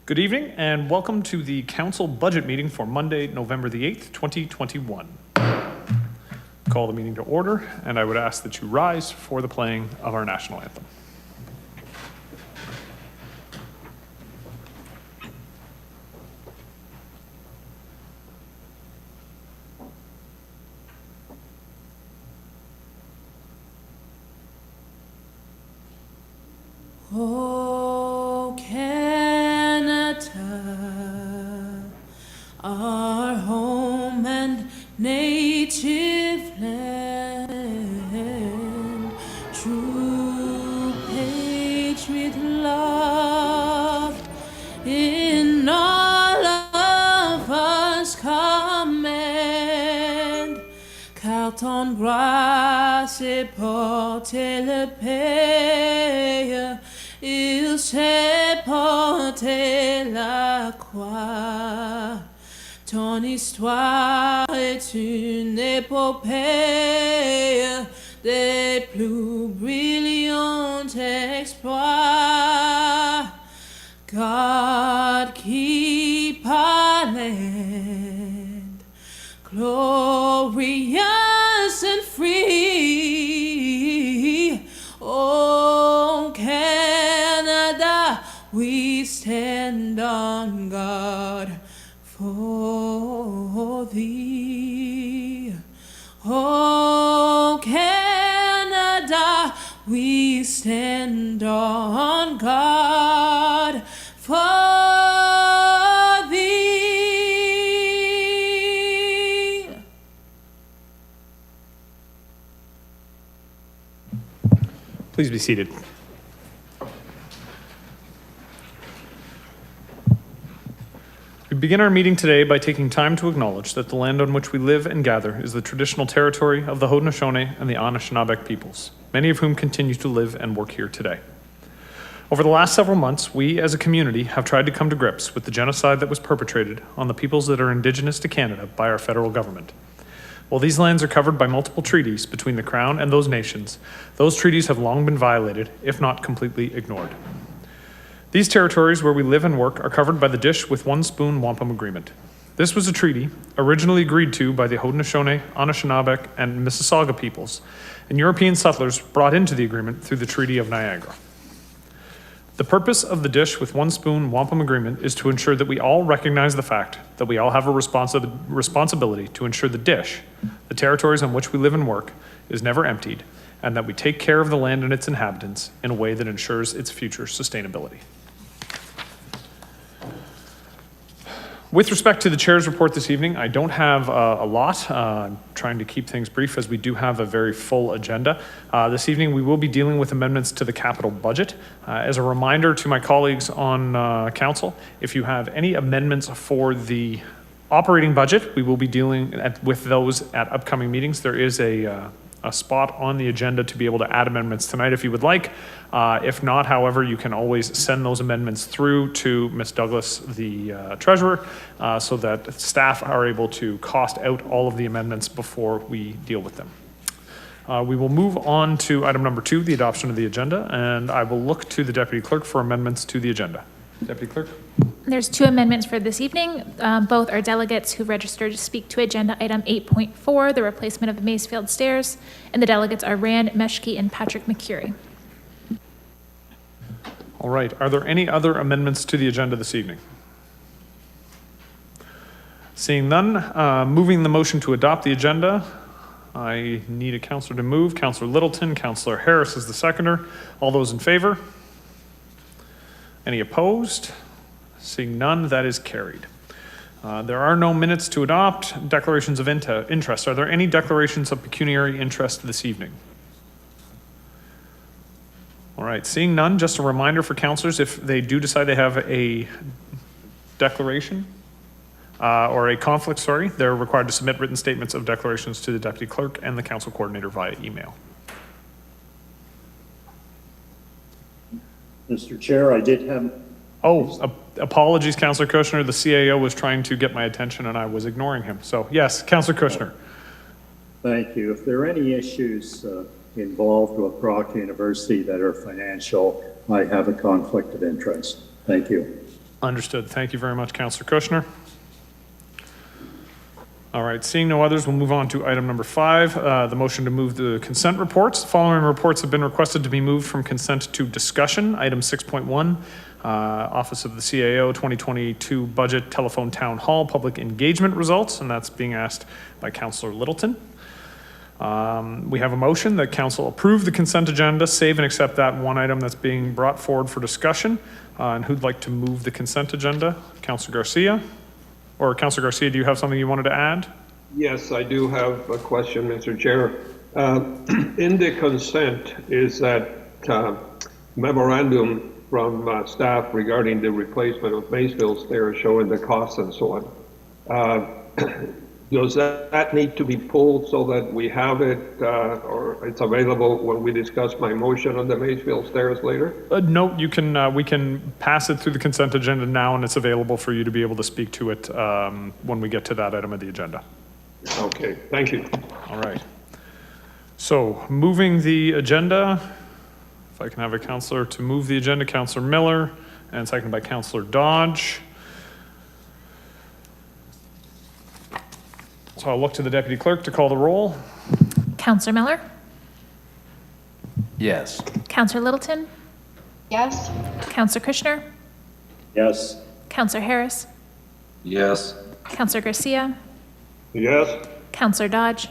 Good evening and welcome to the council budget meeting for Monday, November the 8th, 2021. Call the meeting to order, and I would ask that you rise for the playing of our national anthem. Oh, Canada, our home and native land, true patriot love in all of us command. Carlton, Cres et porter le pays. Il sait porter la croix. Ton histoire est une épopée des plus brillants exploits. God keep our land glorious and free. Oh, Canada, we stand on guard for thee. Oh, Canada, we stand on guard for thee. Please be seated. We begin our meeting today by taking time to acknowledge that the land on which we live and gather is the traditional territory of the Haudenosaunee and the Anishinaabeg peoples, many of whom continue to live and work here today. Over the last several months, we as a community have tried to come to grips with the genocide that was perpetrated on the peoples that are indigenous to Canada by our federal government. While these lands are covered by multiple treaties between the Crown and those nations, those treaties have long been violated, if not completely ignored. These territories where we live and work are covered by the Dish with One Spoon Wampum Agreement. This was a treaty originally agreed to by the Haudenosaunee, Anishinaabeg, and Mississauga peoples, and European settlers brought into the agreement through the Treaty of Niagara. The purpose of the Dish with One Spoon Wampum Agreement is to ensure that we all recognize the fact that we all have a responsibility to ensure the Dish, the territories on which we live and work, is never emptied, and that we take care of the land and its inhabitants in a way that ensures its future sustainability. With respect to the chair's report this evening, I don't have a lot. I'm trying to keep things brief as we do have a very full agenda. This evening we will be dealing with amendments to the capital budget. As a reminder to my colleagues on council, if you have any amendments for the operating budget, we will be dealing with those at upcoming meetings. There is a spot on the agenda to be able to add amendments tonight if you would like. If not, however, you can always send those amendments through to Ms. Douglas, the treasurer, so that staff are able to cost out all of the amendments before we deal with them. We will move on to item number 2, the adoption of the agenda, and I will look to the deputy clerk for amendments to the agenda. Deputy clerk. There's 2 amendments for this evening. Both are delegates who registered to speak to agenda item 8.4, the replacement of the Maysfield stairs, and the delegates are Rand Meshke and Patrick McCurry. All right, are there any other amendments to the agenda this evening? Seeing none, moving the motion to adopt the agenda, I need a councillor to move. Councillor Littleton, Councillor Harris is the seconder. All those in favor? Any opposed? Seeing none, that is carried. There are no minutes to adopt. Declarations of interest. Are there any declarations of pecuniary interest this evening? All right, seeing none, just a reminder for councillors, if they do decide they have a declaration or a conflict, they're required to submit written statements of declarations to the deputy clerk and the council coordinator via email. Mr. Chair, I did have... Oh, apologies, Councillor Kushner. The CAO was trying to get my attention and I was ignoring him. So yes, Councillor Kushner. Thank you. If there are any issues involved with Brock University that are financial, I have a conflict of interest. Thank you. Understood. Thank you very much, Councillor Kushner. All right, seeing no others, we'll move on to item number 5, the motion to move the consent reports. The following reports have been requested to be moved from consent to discussion. Item 6.1, Office of the CAO 2022 Budget Telephone Town Hall Public Engagement Results, and that's being asked by Councillor Littleton. We have a motion that council approve the consent agenda, save and accept that one item that's being brought forward for discussion. And who'd like to move the consent agenda? Councillor Garcia? Or Councillor Garcia, do you have something you wanted to add? Yes, I do have a question, Mr. Chair. In the consent is that memorandum from staff regarding the replacement of Maysville stairs showing the costs and so on. Does that need to be pulled so that we have it or it's available when we discuss my motion on the Maysville stairs later? No, you can. We can pass it through the consent agenda now, and it's available for you to be able to speak to it when we get to that item of the agenda. Okay, thank you. All right. So moving the agenda, if I can have a councillor to move the agenda, Councillor Miller, and seconded by Councillor Dodge. So I'll look to the deputy clerk to call the roll. Councillor Miller? Yes. Councillor Littleton? Yes. Councillor Kushner? Yes. Councillor Harris? Yes. Councillor Garcia? Yes? Councillor Dodge?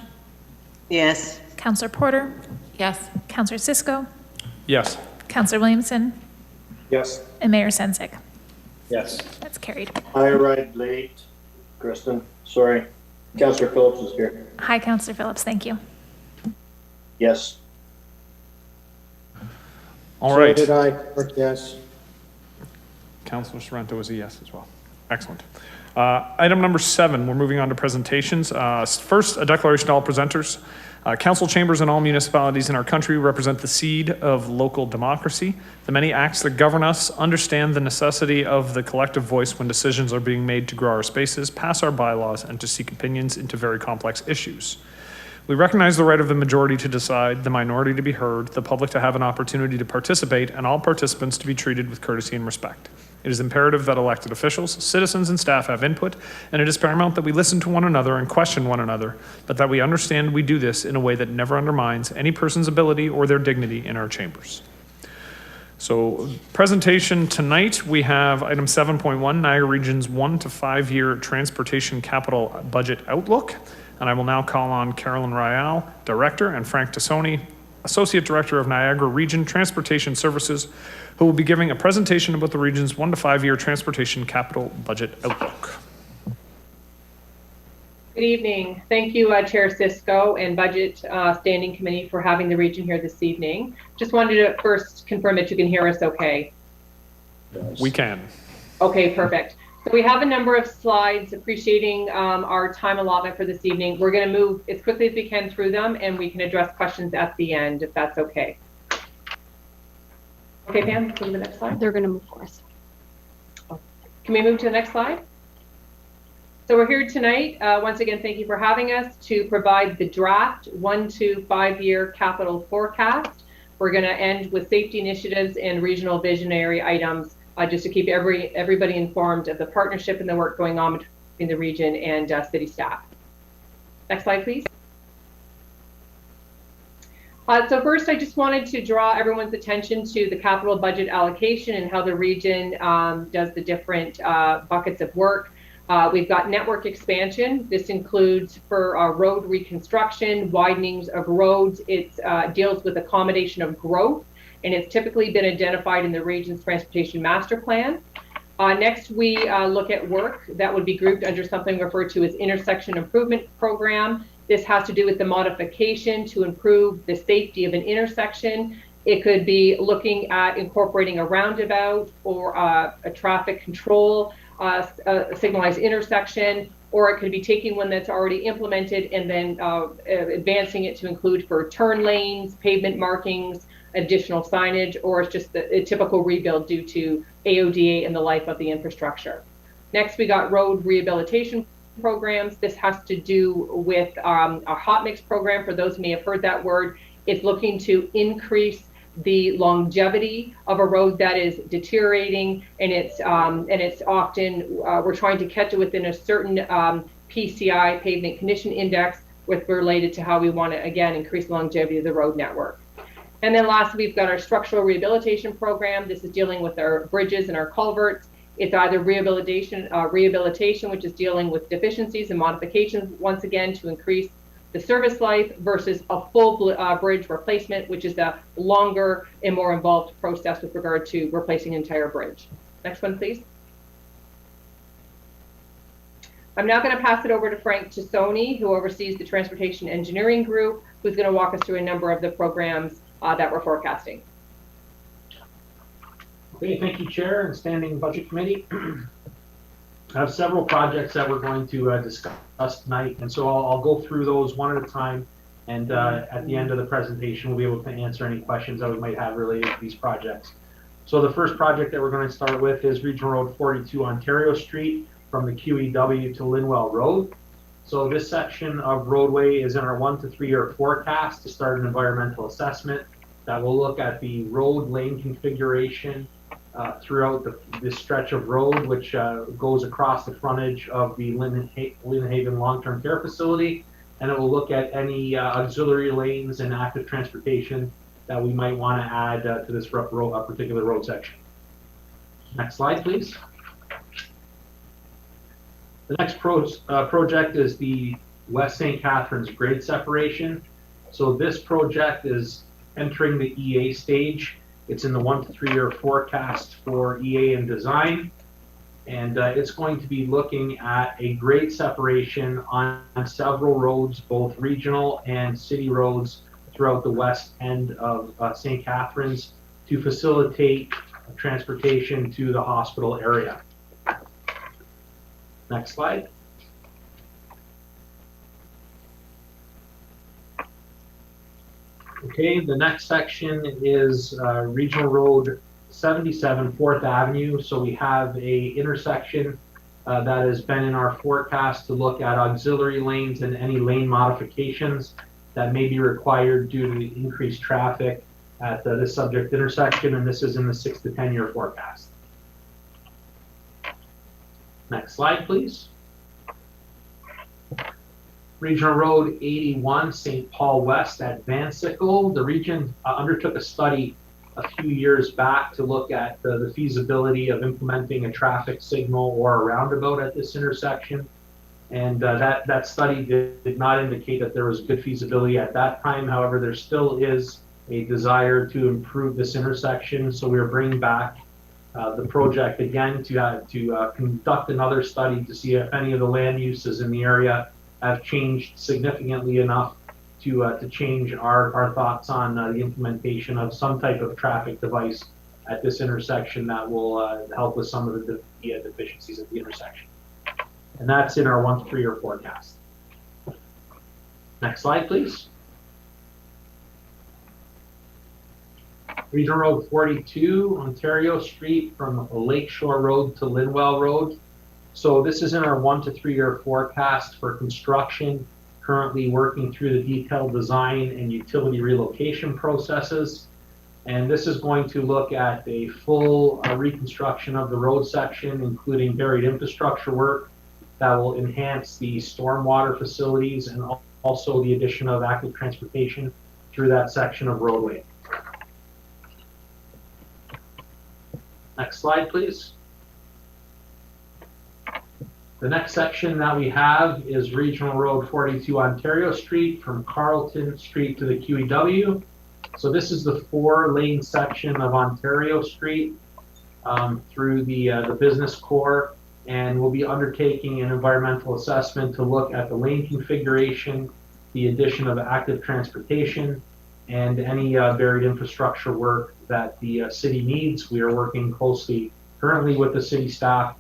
Yes. Councillor Porter? Yes. Councillor Cisco? Yes. Councillor Williamson? Yes. And Mayor Sensik. Yes. That's carried. I arrived late, Kristen, sorry. Councillor Phillips is here. Hi, Councillor Phillips, thank you. Yes. All right. So did I, yes. Councillor Sorrento is a yes as well. Excellent. Item number 7, we're moving on to presentations. First, a declaration to all presenters. Council chambers in all municipalities in our country represent the seed of local democracy. The many acts that govern us understand the necessity of the collective voice when decisions are being made to grow our spaces, pass our bylaws, and to seek opinions into very complex issues. We recognize the right of the majority to decide, the minority to be heard, the public to have an opportunity to participate, and all participants to be treated with courtesy and respect. It is imperative that elected officials, citizens, and staff have input, and it is paramount that we listen to one another and question one another, but that we understand we do this in a way that never undermines any person's ability or their dignity in our chambers. So, presentation tonight, we have item 7.1, Niagara Region's 1 to 5 year transportation capital budget outlook. And I will now call on Carolyn Ryal, Director, and Frank Tassoni, Associate Director of Niagara Region Transportation Services, who will be giving a presentation about the region's 1 to 5 year transportation capital budget outlook. Good evening. Thank you, Chair Cisco and Budget Standing Committee for having the region here this evening. Just wanted to first confirm that you can hear us okay. Yes. We can. Okay, perfect. So we have a number of slides appreciating our time allotment for this evening. We're going to move as quickly as we can through them, and we can address questions at the end if that's okay. Okay, Pam, go to the next slide. They're going to move for us. Can we move to the next slide? So we're here tonight. Once again, thank you for having us to provide the draft 1 to 5 year capital forecast. We're going to end with safety initiatives and regional visionary items, just to keep everybody informed of the partnership and the work going on between the region and city staff. Next slide, please. So first, I just wanted to draw everyone's attention to the capital budget allocation and how the region does the different buckets of work. We've got network expansion. This includes for road reconstruction, widenings of roads. It deals with accommodation of growth, and it's typically been identified in the region's transportation master plan. Next, we look at work that would be grouped under something referred to as intersection improvement program. This has to do with the modification to improve the safety of an intersection. It could be looking at incorporating a roundabout or a traffic control, a signalized intersection, or it could be taking one that's already implemented and then advancing it to include for turn lanes, pavement markings, additional signage, or it's just a typical rebuild due to AODA and the life of the infrastructure. Next, we got road rehabilitation programs. This has to do with our hot mix program. For those who may have heard that word, it's looking to increase the longevity of a road that is deteriorating, and it's often we're trying to catch it within a certain PCI, pavement condition index, with related to how we want to again increase the longevity of the road network. And then lastly, we've got our structural rehabilitation program. This is dealing with our bridges and our culverts. It's either rehabilitation, which is dealing with deficiencies and modifications, once again, to increase the service life, versus a full bridge replacement, which is a longer and more involved process with regard to replacing an entire bridge. Next one, please. I'm now going to pass it over to Frank Chisoni, who oversees the Transportation Engineering Group, who's going to walk us through a number of the programs that we're forecasting. Okay, thank you, Chair and Standing Budget Committee. I have several projects that we're going to discuss tonight, and so I'll go through those one at a time, and at the end of the presentation, we'll be able to answer any questions that we might have related to these projects. So the first project that we're going to start with is Regional Road 42 Ontario Street from the QEW to Linwell Road. So this section of roadway is in our 1 to 3 year forecast to start an environmental assessment that will look at the road lane configuration throughout this stretch of road, which goes across the frontage of the Lynnhaven Long-Term Care Facility, and it will look at any auxiliary lanes and active transportation that we might want to add to this particular road section. Next slide, please. The next project is the West St Catharines grade separation. So this project is entering the EA stage. It's in the 1 to 3 year forecast for EA and design. And it's going to be looking at a grade separation on several roads, both regional and city roads throughout the west end of St. Catharines, to facilitate transportation to the hospital area. Next slide. Okay, the next section is Regional Road 77 4th Avenue. So we have a intersection that has been in our forecast to look at auxiliary lanes and any lane modifications that may be required due to the increased traffic at this subject intersection, and this is in the 6 to 10 year forecast. Next slide, please. Regional Road 81, St. Paul West at Vansickle. The region undertook a study a few years back to look at the feasibility of implementing a traffic signal or a roundabout at this intersection. And that study did not indicate that there was good feasibility at that time. However, there still is a desire to improve this intersection. So we are bringing back the project again to conduct another study to see if any of the land uses in the area have changed significantly enough to change our thoughts on the implementation of some type of traffic device at this intersection that will help with some of the deficiencies at the intersection. And that's in our 1 to 3 year forecast. Next slide, please. Regional Road 42, Ontario Street from Lakeshore Road to Linwell Road. So this is in our 1 to 3 year forecast for construction, currently working through the detailed design and utility relocation processes. And this is going to look at a full reconstruction of the road section, including buried infrastructure work that will enhance the stormwater facilities and also the addition of active transportation through that section of roadway. Next slide, please. The next section that we have is Regional Road 42 Ontario Street from Carlton Street to the QEW. So this is the 4-lane section of Ontario Street through the business core, and we'll be undertaking an environmental assessment to look at the lane configuration, the addition of active transportation, and any buried infrastructure work that the city needs. We are working closely currently with the city staff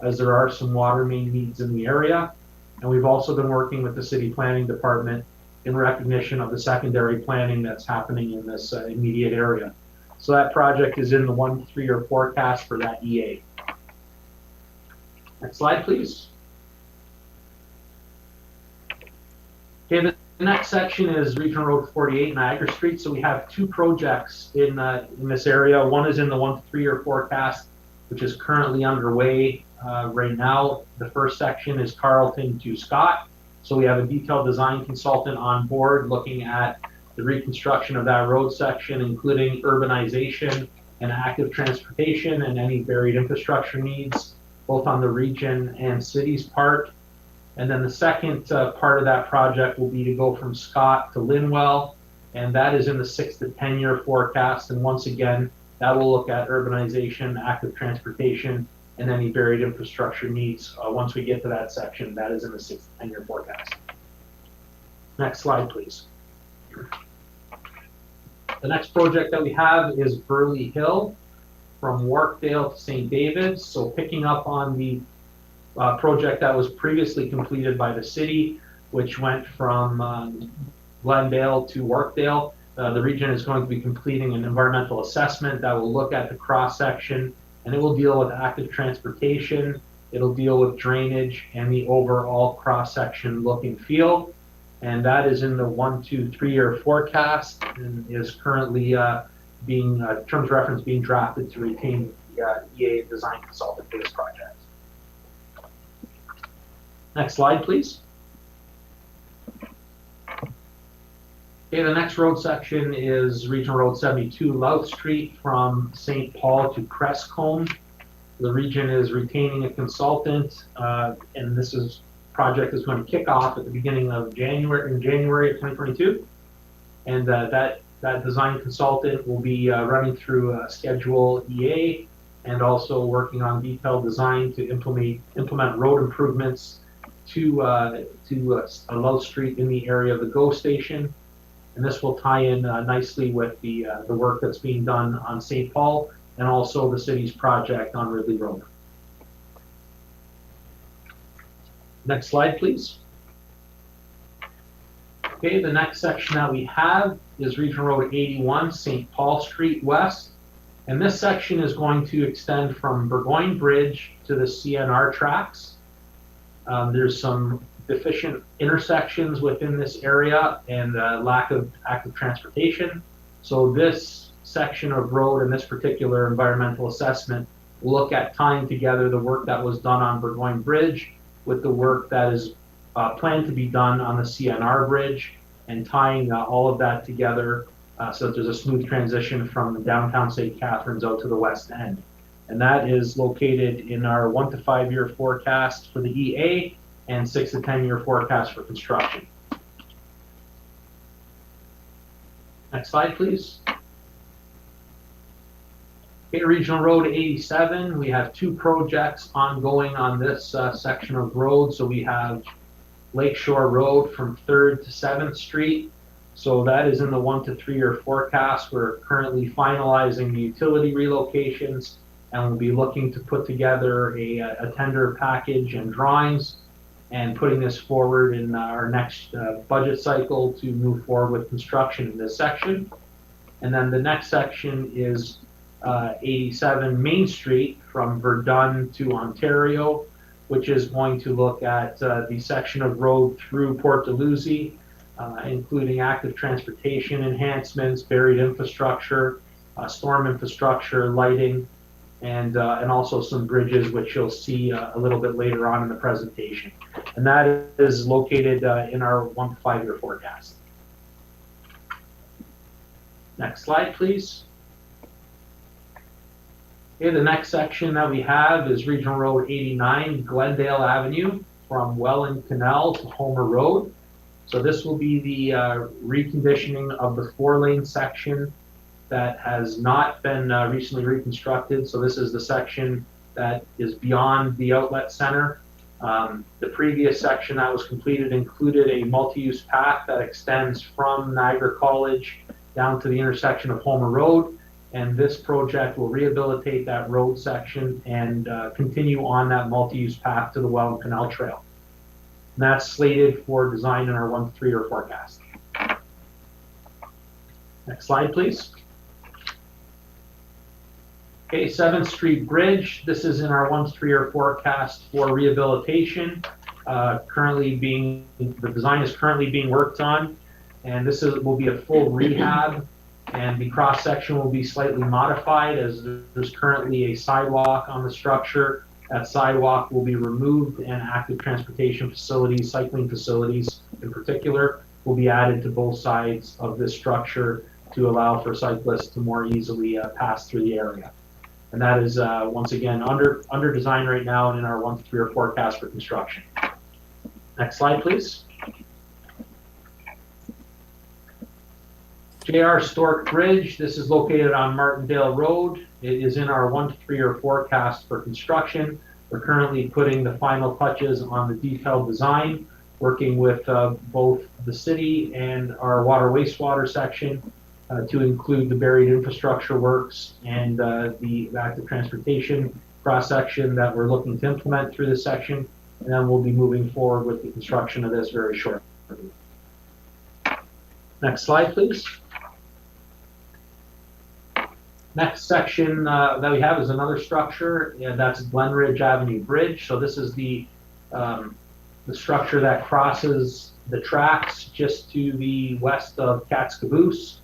as there are some water main needs in the area. And we've also been working with the city planning department in recognition of the secondary planning that's happening in this immediate area. So that project is in the 1 to 3 year forecast for that EA. Next slide, please. Okay, next section is Regional Road 48, Niagara Street. So we have two projects in this area. One is in the 1 to 3 year forecast, which is currently underway right now. The first section is Carlton to Scott. So we have a detailed design consultant on board looking at the reconstruction of that road section, including urbanization and active transportation and any buried infrastructure needs, both on the region and city's part. And then the second part of that project will be to go from Scott to Linwell, and that is in the 6 to 10 year forecast. And once again, that will look at urbanization, active transportation, and any buried infrastructure needs. Once we get to that section, that is in the 6 to 10 year forecast. Next slide, please. The next project that we have is Burley Hill from Workdale to St. David's. So picking up on the project that was previously completed by the city, which went from Glendale to Workdale. The region is going to be completing an environmental assessment that will look at the cross section, and it will deal with active transportation, it'll deal with drainage and the overall cross section look and feel. And that is in the 1 to 3 year forecast and is currently being terms of reference being drafted to retain the EA design consultant for this project. Next slide, please. Okay, the next road section is Regional Road 72, Louth Street from St. Paul to Cres. The region is retaining a consultant, and this project is going to kick off at the beginning of January of 2022. And that design consultant will be running through a schedule EA and also working on detailed design to implement road improvements to Louth Street in the area of the GO station. And this will tie in nicely with the work that's being done on St. Paul and also the city's project on Ridley Road. Next slide, please. Okay, the next section that we have is Regional Road 81, St. Paul Street West. And this section is going to extend from Burgoyne Bridge to the CNR tracks. There's some deficient intersections within this area and lack of active transportation. So this section of road and this particular environmental assessment will look at tying together the work that was done on Burgoyne Bridge with the work that is planned to be done on the CNR bridge and tying all of that together so that there's a smooth transition from downtown St. Catharines out to the west end. And that is located in our 1 to 5 year forecast for the EA and 6 to 10 year forecast for construction. Next slide, please. Okay, Regional Road 87, we have two projects ongoing on this section of road. So we have Lakeshore Road from 3rd to 7th Street. So that is in the 1 to 3 year forecast. We're currently finalizing the utility relocations and we'll be looking to put together a tender package and drawings and putting this forward in our next budget cycle to move forward with construction in this section. And then the next section is 87 Main Street from Verdun to Ontario, which is going to look at the section of road through Port Dalhousie, including active transportation enhancements, buried infrastructure, storm infrastructure, lighting, and also some bridges, which you'll see a little bit later on in the presentation. And that is located in our 1 to 5 year forecast. Next slide, please. Okay, the next section that we have is Regional Road 89, Glendale Avenue from Wellington Canal to Homer Road. So this will be the reconditioning of the 4-lane section that has not been recently reconstructed. So this is the section that is beyond the outlet center. The previous section that was completed included a multi-use path that extends from Niagara College down to the intersection of Homer Road. And this project will rehabilitate that road section and continue on that multi-use path to the Wellington Canal Trail. And that's slated for design in our 1 to 3 year forecast. Next slide, please. Okay, 7th Street Bridge. This is in our 1 to 3 year forecast for rehabilitation. the design is currently being worked on, and will be a full rehab, and the cross section will be slightly modified as there's currently a sidewalk on the structure. That sidewalk will be removed, and active transportation facilities, cycling facilities in particular, will be added to both sides of this structure to allow for cyclists to more easily pass through the area. And that is, once again, under design right now and in our 1 to 3 year forecast for construction. Next slide, please. JR Stork Bridge, this is located on Martindale Road. It is in our 1 to 3 year forecast for construction. We're currently putting the final touches on the detailed design, working with both the city and our water wastewater section to include the buried infrastructure works and the active transportation cross section that we're looking to implement through this section. And then we'll be moving forward with the construction of this very shortly. Next slide, please. Next section that we have is another structure, and that's Glenridge Avenue Bridge. So this is the structure that crosses the tracks just to the west of Cat's Caboose.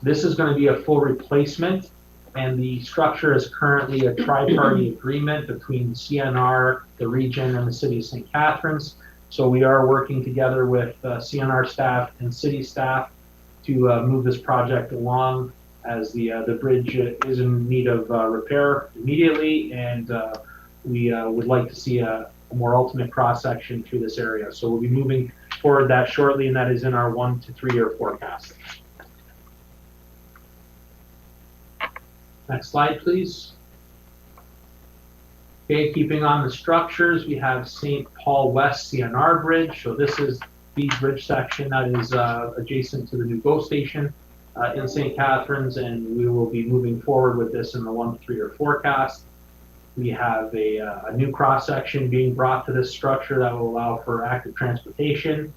This is going to be a full replacement, and the structure is currently a tri-party agreement between the CNR, the region, and the city of St. Catharines. So we are working together with CNR staff and city staff to move this project along, as the bridge is in need of repair immediately, and we would like to see a more ultimate cross section through this area. So we'll be moving forward that shortly, and that is in our 1 to 3 year forecast. Next slide, please. Okay, keeping on the structures, we have St. Paul West CNR Bridge. So this is the bridge section that is adjacent to the new GO station in St. Catharines, and we will be moving forward with this in the 1 to 3 year forecast. We have a new cross section being brought to this structure that will allow for active transportation,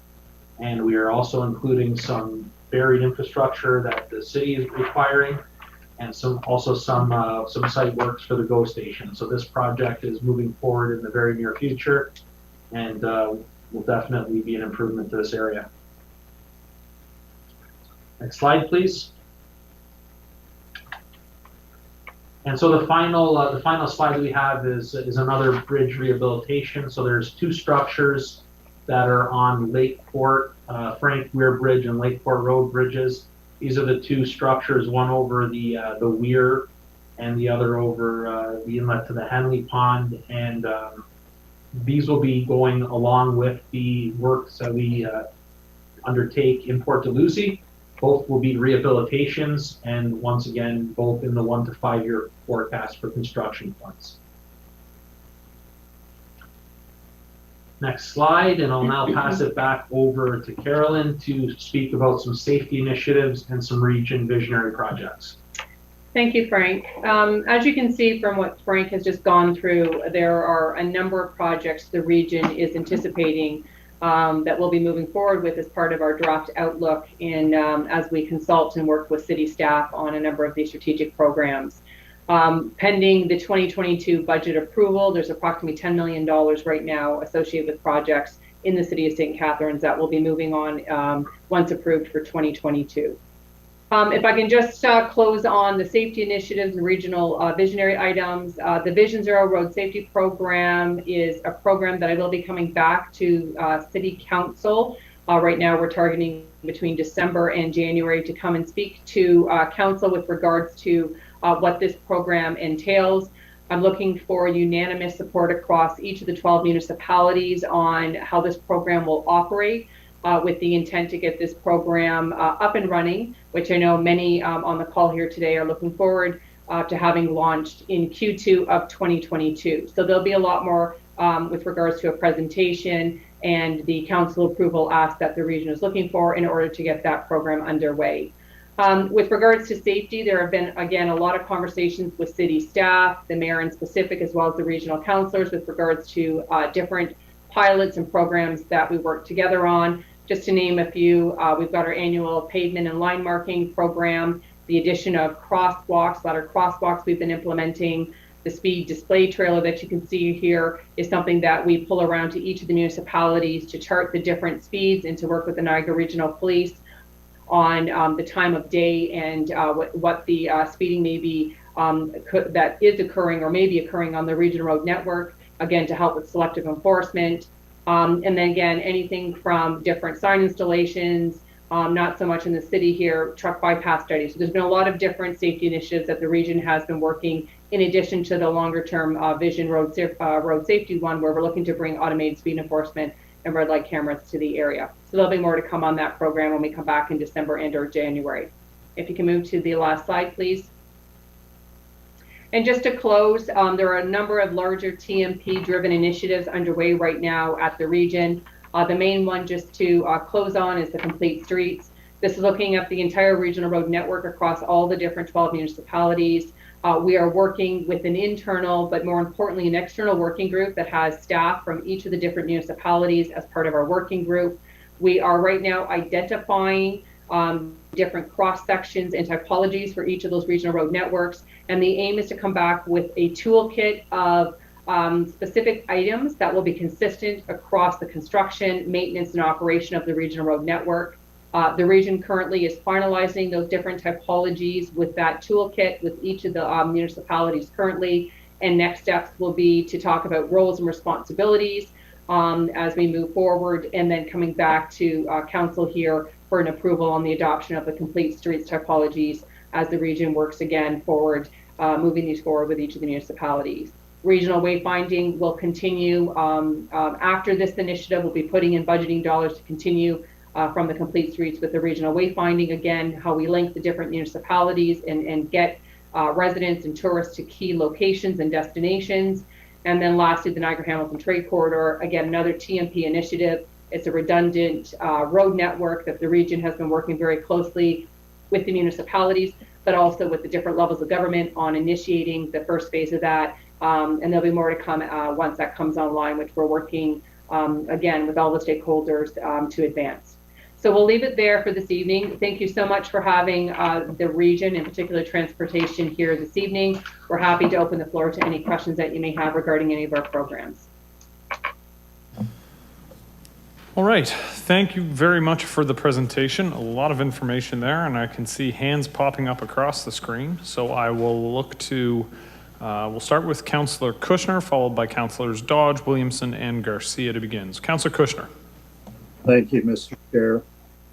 and we are also including some buried infrastructure that the city is requiring, and some site works for the GO station. So this project is moving forward in the very near future, and will definitely be an improvement to this area. Next slide, please. And so the final slide that we have is another bridge rehabilitation. So there's two structures that are on Lakeport, Frank Weir Bridge and Lakeport Road bridges. These are the two structures, one over the Weir and the other over the inlet to the Henley Pond. And these will be going along with the works that we undertake in Port Dalhousie. Both will be rehabilitations, and once again, both in the 1 to 5 year forecast for construction funds. Next slide, and I'll now pass it back over to Carolyn to speak about some safety initiatives and some region visionary projects. Thank you, Frank. As you can see from what Frank has just gone through, there are a number of projects the region is anticipating that we'll be moving forward with as part of our draft outlook as we consult and work with city staff on a number of these strategic programs. Pending the 2022 budget approval, there's approximately $10 million right now associated with projects in the city of St. Catharines that will be moving on once approved for 2022. If I can just close on the safety initiatives and regional visionary items, the Vision Zero Road Safety Program is a program that I will be coming back to City Council. Right now we're targeting between December and January to come and speak to Council with regards to what this program entails. I'm looking for unanimous support across each of the 12 municipalities on how this program will operate. With the intent to get this program up and running, which I know many on the call here today are looking forward to having launched in Q2 of 2022. So there'll be a lot more with regards to a presentation and the council approval ask that the region is looking for in order to get that program underway. With regards to safety, there have been, again, a lot of conversations with city staff, the mayor in specific, as well as the regional councilors with regards to different pilots and programs that we work together on. Just to name a few, we've got our annual pavement and line marking program, the addition of crosswalks, ladder crosswalks we've been implementing, The speed display trailer that you can see here is something that we pull around to each of the municipalities to chart the different speeds and to work with the Niagara Regional Police on the time of day and what the speeding may be that is occurring or may be occurring on the regional road network, again, to help with selective enforcement. And then again, anything from different sign installations, not so much in the city here, truck bypass studies. So there's been a lot of different safety initiatives that the region has been working in addition to the longer term vision road safety one, where we're looking to bring automated speed enforcement and red light cameras to the area. So there'll be more to come on that program when we come back in December and or January. If you can move to the last slide, please. And just to close, there are a number of larger TMP-driven initiatives underway right now at the region. The main one, just to close on, is the Complete Streets. This is looking at the entire regional road network across all the different 12 municipalities. We are working with an internal, but more importantly, an external working group that has staff from each of the different municipalities as part of our working group. We are right now identifying different cross sections and typologies for each of those regional road networks. And the aim is to come back with a toolkit of specific items that will be consistent across the construction, maintenance, and operation of the regional road network. The region currently is finalizing those different typologies with that toolkit with each of the municipalities currently. And next steps will be to talk about roles and responsibilities as we move forward, and then coming back to council here for an approval on the adoption of the Complete Streets typologies as the region works again forward, moving these forward with each of the municipalities. Regional wayfinding will continue after this initiative. We'll be putting in budgeting dollars to continue from the Complete Streets with the regional wayfinding. Again, how we link the different municipalities and get residents and tourists to key locations and destinations. And then lastly, the Niagara-Hamilton Trade Corridor, again, another TMP initiative. It's a redundant road network that the region has been working very closely with the municipalities, but also with the different levels of government on initiating the first phase of that. And there'll be more to come once that comes online, which we're working, again, with all the stakeholders to advance. So we'll leave it there for this evening. Thank you so much for having the region, in particular transportation, here this evening. We're happy to open the floor to any questions that you may have regarding any of our programs. All right, thank you very much for the presentation. A lot of information there, and I can see hands popping up across the screen. So I will look to, we'll start with Councillor Kushner, followed by Councillors Dodge, Williamson, and Garcia to begin. So Councillor Kushner. Thank you, Mr. Chair.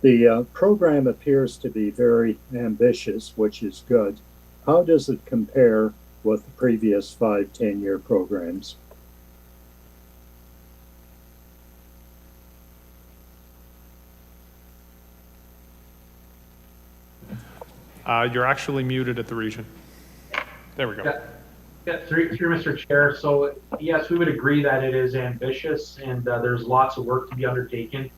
The program appears to be very ambitious, which is good. How does it compare with the previous 5-10-year programs? You're actually muted at the region. There we go. Yeah, through Mr. Chair. So yes, we would agree that it is ambitious, and there's lots of work to be undertaken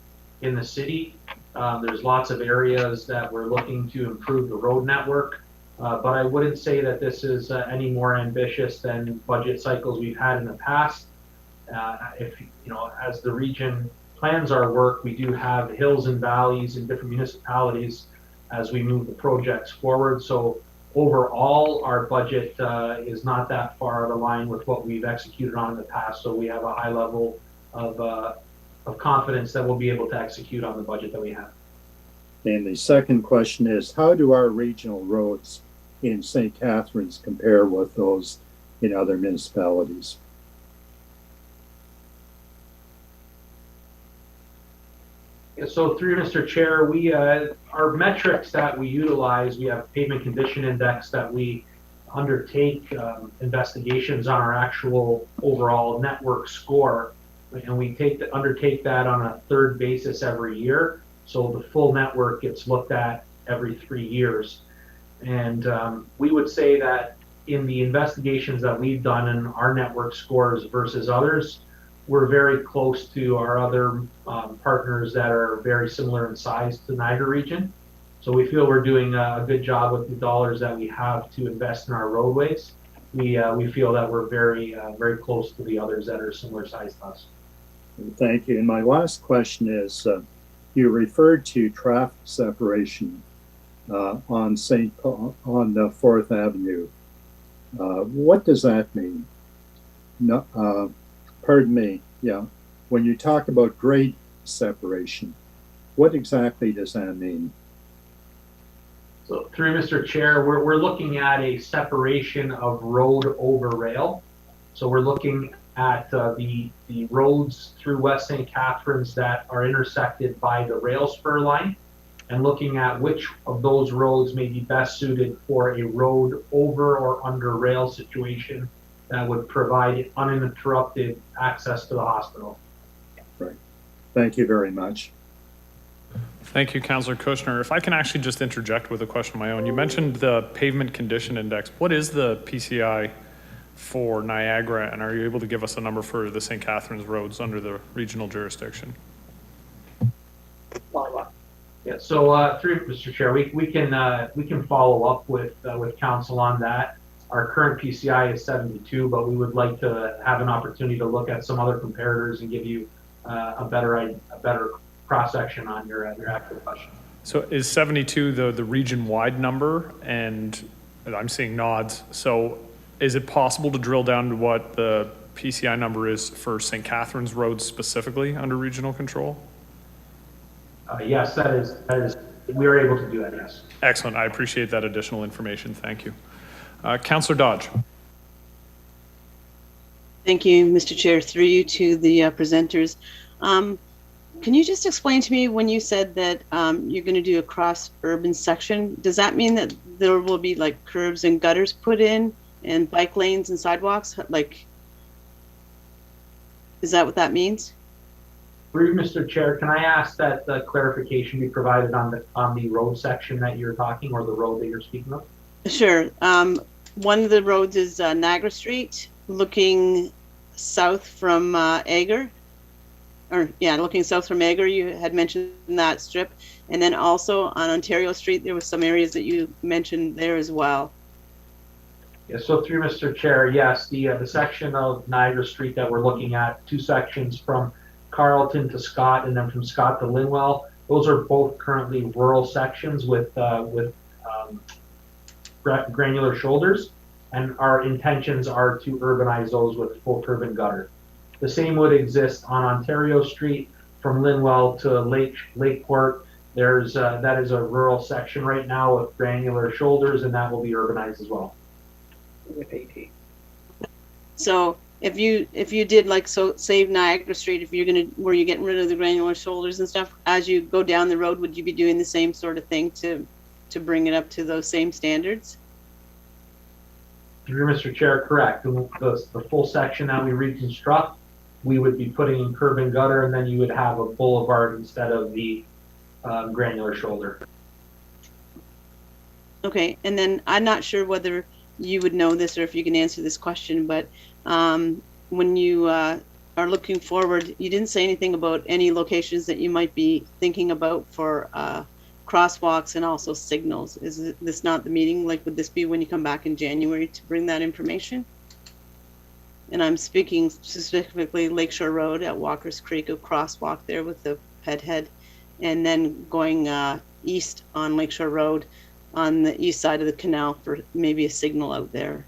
in the city. There's lots of areas that we're looking to improve the road network, but I wouldn't say that this is any more ambitious than budget cycles we've had in the past. If you know, as the region plans our work, we do have hills and valleys in different municipalities as we move the projects forward. So overall, our budget is not that far out of line with what we've executed on in the past. So we have a high level of confidence that we'll be able to execute on the budget that we have. And the second question is, how do our regional roads in St. Catharines compare with those in other municipalities? So through Mr. Chair, we our metrics that we utilize, we have pavement condition index that we undertake investigations on our actual overall network score, and we undertake that on a third basis every year. So the full network gets looked at every 3 years. And we would say that in the investigations that we've done in our network scores versus others, we're very close to our other partners that are very similar in size to the Niagara region. So we feel we're doing a good job with the dollars that we have to invest in our roadways. We feel that we're very close to the others that are similar size to us. Thank you. And my last question is, you referred to traffic separation on the 4th Avenue. What does that mean? no, pardon me, yeah. When you talk about grade separation, what exactly does that mean? So through Mr. Chair, we're looking at a separation of road over rail. So we're looking at the roads through West St. Catharines that are intersected by the rail spur line, and looking at which of those roads may be best suited for a road over or under rail situation that would provide uninterrupted access to the hospital. Right. Thank you very much. Thank you, Councillor Kushner. If I can actually just interject with a question of my own. You mentioned the pavement condition index. What is the PCI for Niagara, and are you able to give us a number for the St. Catharines roads under the regional jurisdiction? Yeah, so through Mr. Chair, we can follow up with council on that. Our current PCI is 72, but we would like to have an opportunity to look at some other comparators and give you a better cross section on your actual question. So is 72 the region-wide number? And I'm seeing nods. So is it possible to drill down to what the PCI number is for St. Catharines roads specifically under regional control? Yes, that is, we are able to do that, yes. Excellent. I appreciate that additional information. Thank you. Councillor Dodge. Thank you, Mr. Chair. Through you to the presenters. Can you just explain to me when you said that you're going to do a cross-urban section, does that mean that there will be like curbs and gutters put in and bike lanes and sidewalks? Like, is that what that means? Through Mr. Chair, can I ask that the clarification be provided on the road section that you're talking, or the road that you're speaking of? Sure. One of the roads is Niagara Street, looking south from Agar. Looking south from Agar, you had mentioned that strip. And then also on Ontario Street, there was some areas that you mentioned there as well. Yeah, so through Mr. Chair, yes, the section of Niagara Street that we're looking at, two sections from Carlton to Scott and then from Scott to Linwell, those are both currently rural sections with granular shoulders, and our intentions are to urbanize those with full curb and gutter. The same would exist on Ontario Street from Linwell to Lakeport. There's that is a rural section right now with granular shoulders, and that will be urbanized as well. With AT. So if you did like, so save Niagara Street, were you getting rid of the granular shoulders and stuff, as you go down the road, would you be doing the same sort of thing to bring it up to those same standards? You're Mr. Chair, correct. The full section that we reconstruct, we would be putting in curb and gutter, and then you would have a boulevard instead of the granular shoulder. Okay, and then I'm not sure whether you would know this or if you can answer this question, but when you are looking forward, you didn't say anything about any locations that you might be thinking about for crosswalks and also signals. Is this not the meeting? Like, would this be when you come back in January to bring that information? And I'm speaking specifically Lakeshore Road at Walker's Creek, a crosswalk there with the head, and then going east on Lakeshore Road on the east side of the canal for maybe a signal out there.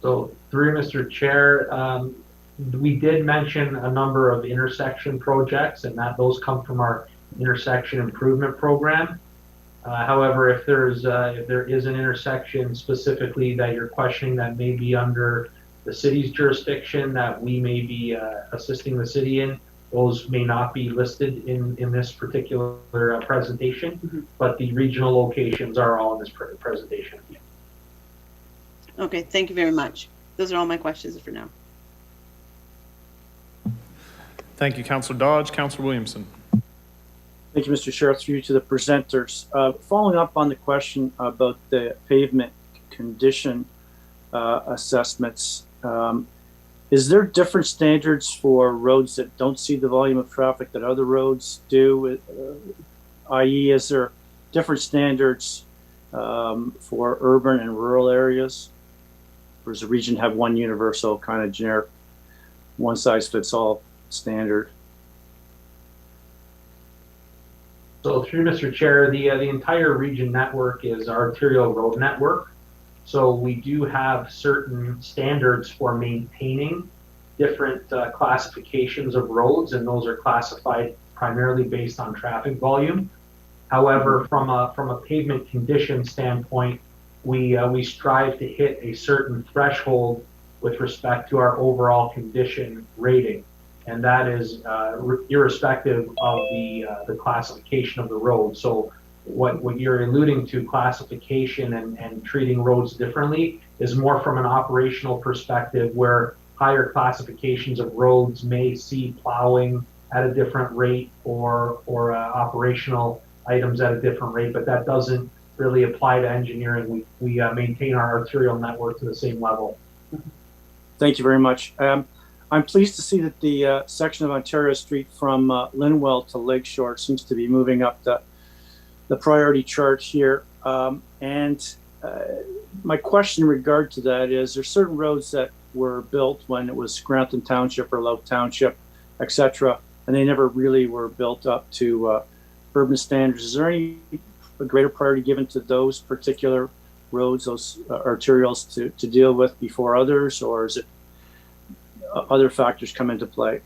So through Mr. Chair, we did mention a number of intersection projects, and that those come from our intersection improvement program. However, if there is an intersection specifically that you're questioning that may be under the city's jurisdiction that we may be assisting the city in, those may not be listed in this particular presentation, but the regional locations are all in this presentation. Okay, thank you very much. Those are all my questions for now. Thank you, Councillor Dodge. Councillor Williamson. Thank you, Mr. Chair. Through you to the presenters. Following up on the question about the pavement condition assessments, is there different standards for roads that don't see the volume of traffic that other roads do? I.e., is there different standards for urban and rural areas? Or does the region have one universal kind of generic, one size fits all standard? So through Mr. Chair, the entire region network is our arterial road network. So we do have certain standards for maintaining different classifications of roads, and those are classified primarily based on traffic volume. However, from a pavement condition standpoint, we strive to hit a certain threshold with respect to our overall condition rating, and that is irrespective of the classification of the road. So what you're alluding to, classification and treating roads differently, is more from an operational perspective, where higher classifications of roads may see plowing at a different rate or operational items at a different rate, but that doesn't really apply to engineering. We maintain our arterial network to the same level. Thank you very much. I'm pleased to see that the section of Ontario Street from Linwell to Lakeshore seems to be moving up the priority chart here. My question in regard to that is, there's certain roads that were built when it was Grantham Township or Louth Township, etc., and they never really were built up to urban standards. Is there any greater priority given to those particular roads, those arterials to deal with before others, or is it other factors come into play?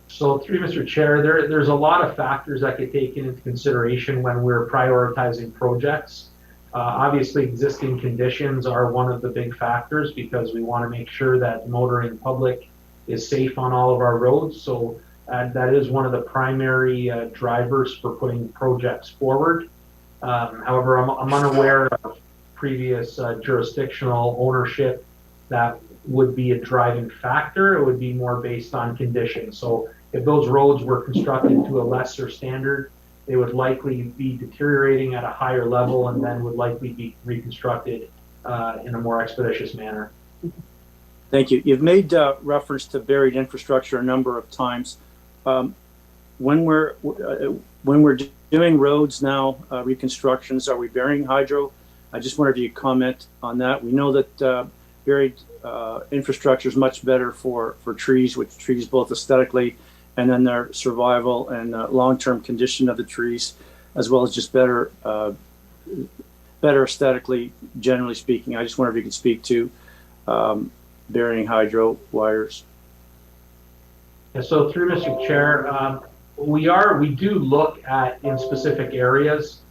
So through Mr. Chair, there's a lot of factors that get taken into consideration when we're prioritizing projects. Obviously, existing conditions are one of the big factors, because we want to make sure that the motoring public is safe on all of our roads. So that is one of the primary drivers for putting projects forward. However, I'm unaware of previous jurisdictional ownership that would be a driving factor. It would be more based on conditions. So if those roads were constructed to a lesser standard, they would likely be deteriorating at a higher level, and then would likely be reconstructed in a more expeditious manner. Thank you. You've made reference to buried infrastructure a number of times. When we're doing roads now, reconstructions, are we burying hydro? I just wonder if you could comment on that. We know that buried infrastructure is much better for trees, with trees both aesthetically and then their survival and long-term condition of the trees, as well as just better aesthetically, generally speaking. I just wonder if you could speak to burying hydro wires. Yeah, so through Mr. Chair, we do look at, in specific areas,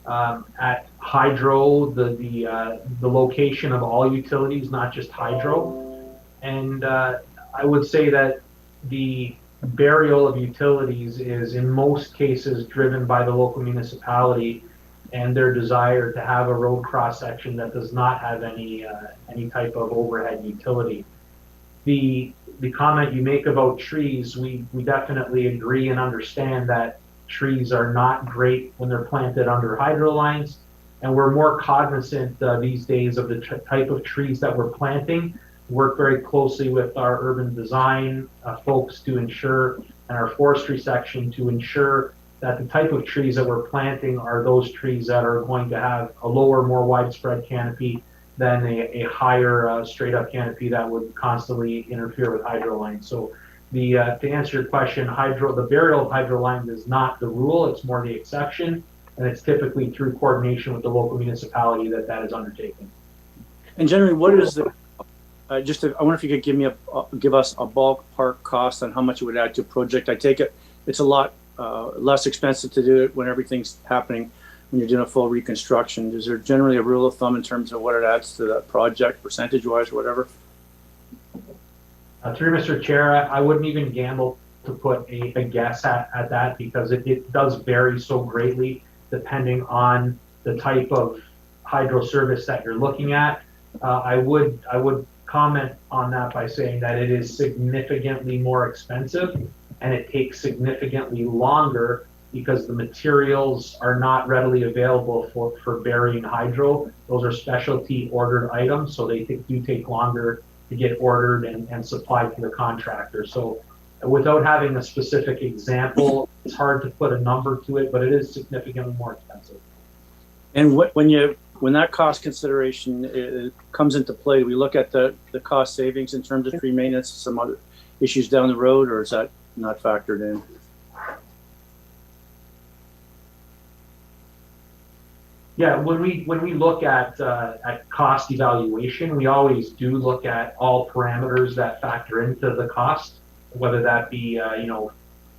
at hydro, the location of all utilities, not just hydro. And I would say that the burial of utilities is in most cases driven by the local municipality and their desire to have a road cross section that does not have any type of overhead utility. The comment you make about trees, we definitely agree and understand that trees are not great when they're planted under hydro lines, and we're more cognizant these days of the type of trees that we're planting. Work very closely with our urban design folks to ensure, and our forestry section to ensure, that the type of trees that we're planting are those trees that are going to have a lower, more widespread canopy than a higher straight up canopy that would constantly interfere with hydro lines. So to answer your question, the burial of hydro lines is not the rule, it's more the exception, and it's typically through coordination with the local municipality that is undertaken. And generally, what is the I wonder if you could give us a ballpark cost on how much it would add to a project. I take it it's a lot less expensive to do it when everything's happening, when you're doing a full reconstruction. Is there generally a rule of thumb in terms of what it adds to the project, percentage-wise, or whatever? Through Mr. Chair, I wouldn't even gamble to put a guess at that, because it does vary so greatly depending on the type of hydro service that you're looking at. I would comment on that by saying that it is significantly more expensive, and it takes significantly longer because the materials are not readily available for burying hydro. Those are specialty ordered items, so they do take longer to get ordered and supplied to the contractor. So without having a specific example, it's hard to put a number to it, but it is significantly more expensive. And when that cost consideration comes into play, do we look at the cost savings in terms of tree maintenance and some other issues down the road, or is that not factored in? Yeah, when we look at cost evaluation, we always do look at all parameters that factor into the cost, whether that be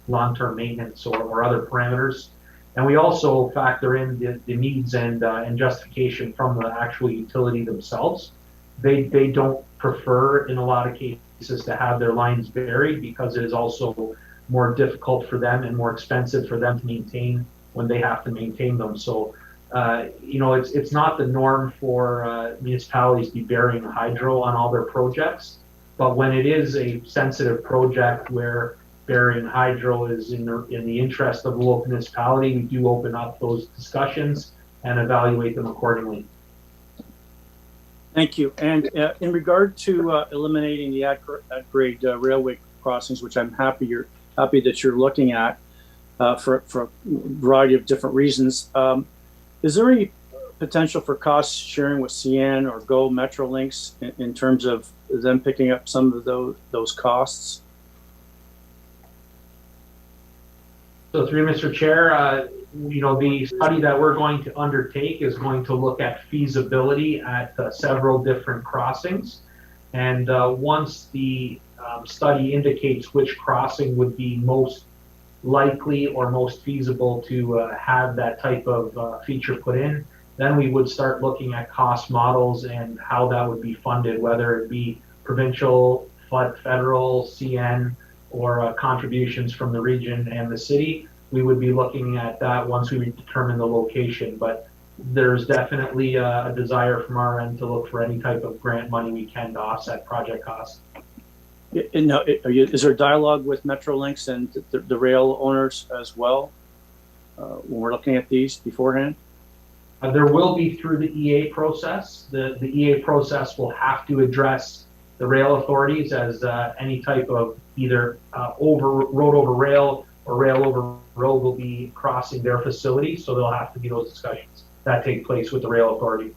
long-term maintenance or other parameters. And we also factor in the needs and justification from the actual utility themselves. They don't prefer in a lot of cases to have their lines buried because it is also more difficult for them and more expensive for them to maintain when they have to maintain them. So, it's not the norm for municipalities to be burying hydro on all their projects, but when it is a sensitive project where burying hydro is in the interest of the local municipality, we do open up those discussions and evaluate them accordingly. Thank you. And in regard to eliminating the at-grade railway crossings, which I'm happy that you're looking at for a variety of different reasons, is there any potential for cost sharing with CN or GO Metrolinx in terms of them picking up some of those costs? So through Mr. Chair, the study that we're going to undertake is going to look at feasibility at several different crossings. And once the study indicates which crossing would be most likely or most feasible to have that type of feature put in, then we would start looking at cost models and how that would be funded, whether it be provincial, federal, CN, or contributions from the region and the city. We would be looking at that once we determine the location. But there's definitely a desire from our end to look for any type of grant money we can to offset project costs. Is there dialogue with Metrolinx and the rail owners as well when we're looking at these beforehand? There will be through the EA process. The EA process will have to address the rail authorities as any type of either road over rail or rail over road will be crossing their facility. So there'll have to be those discussions that take place with the rail authority.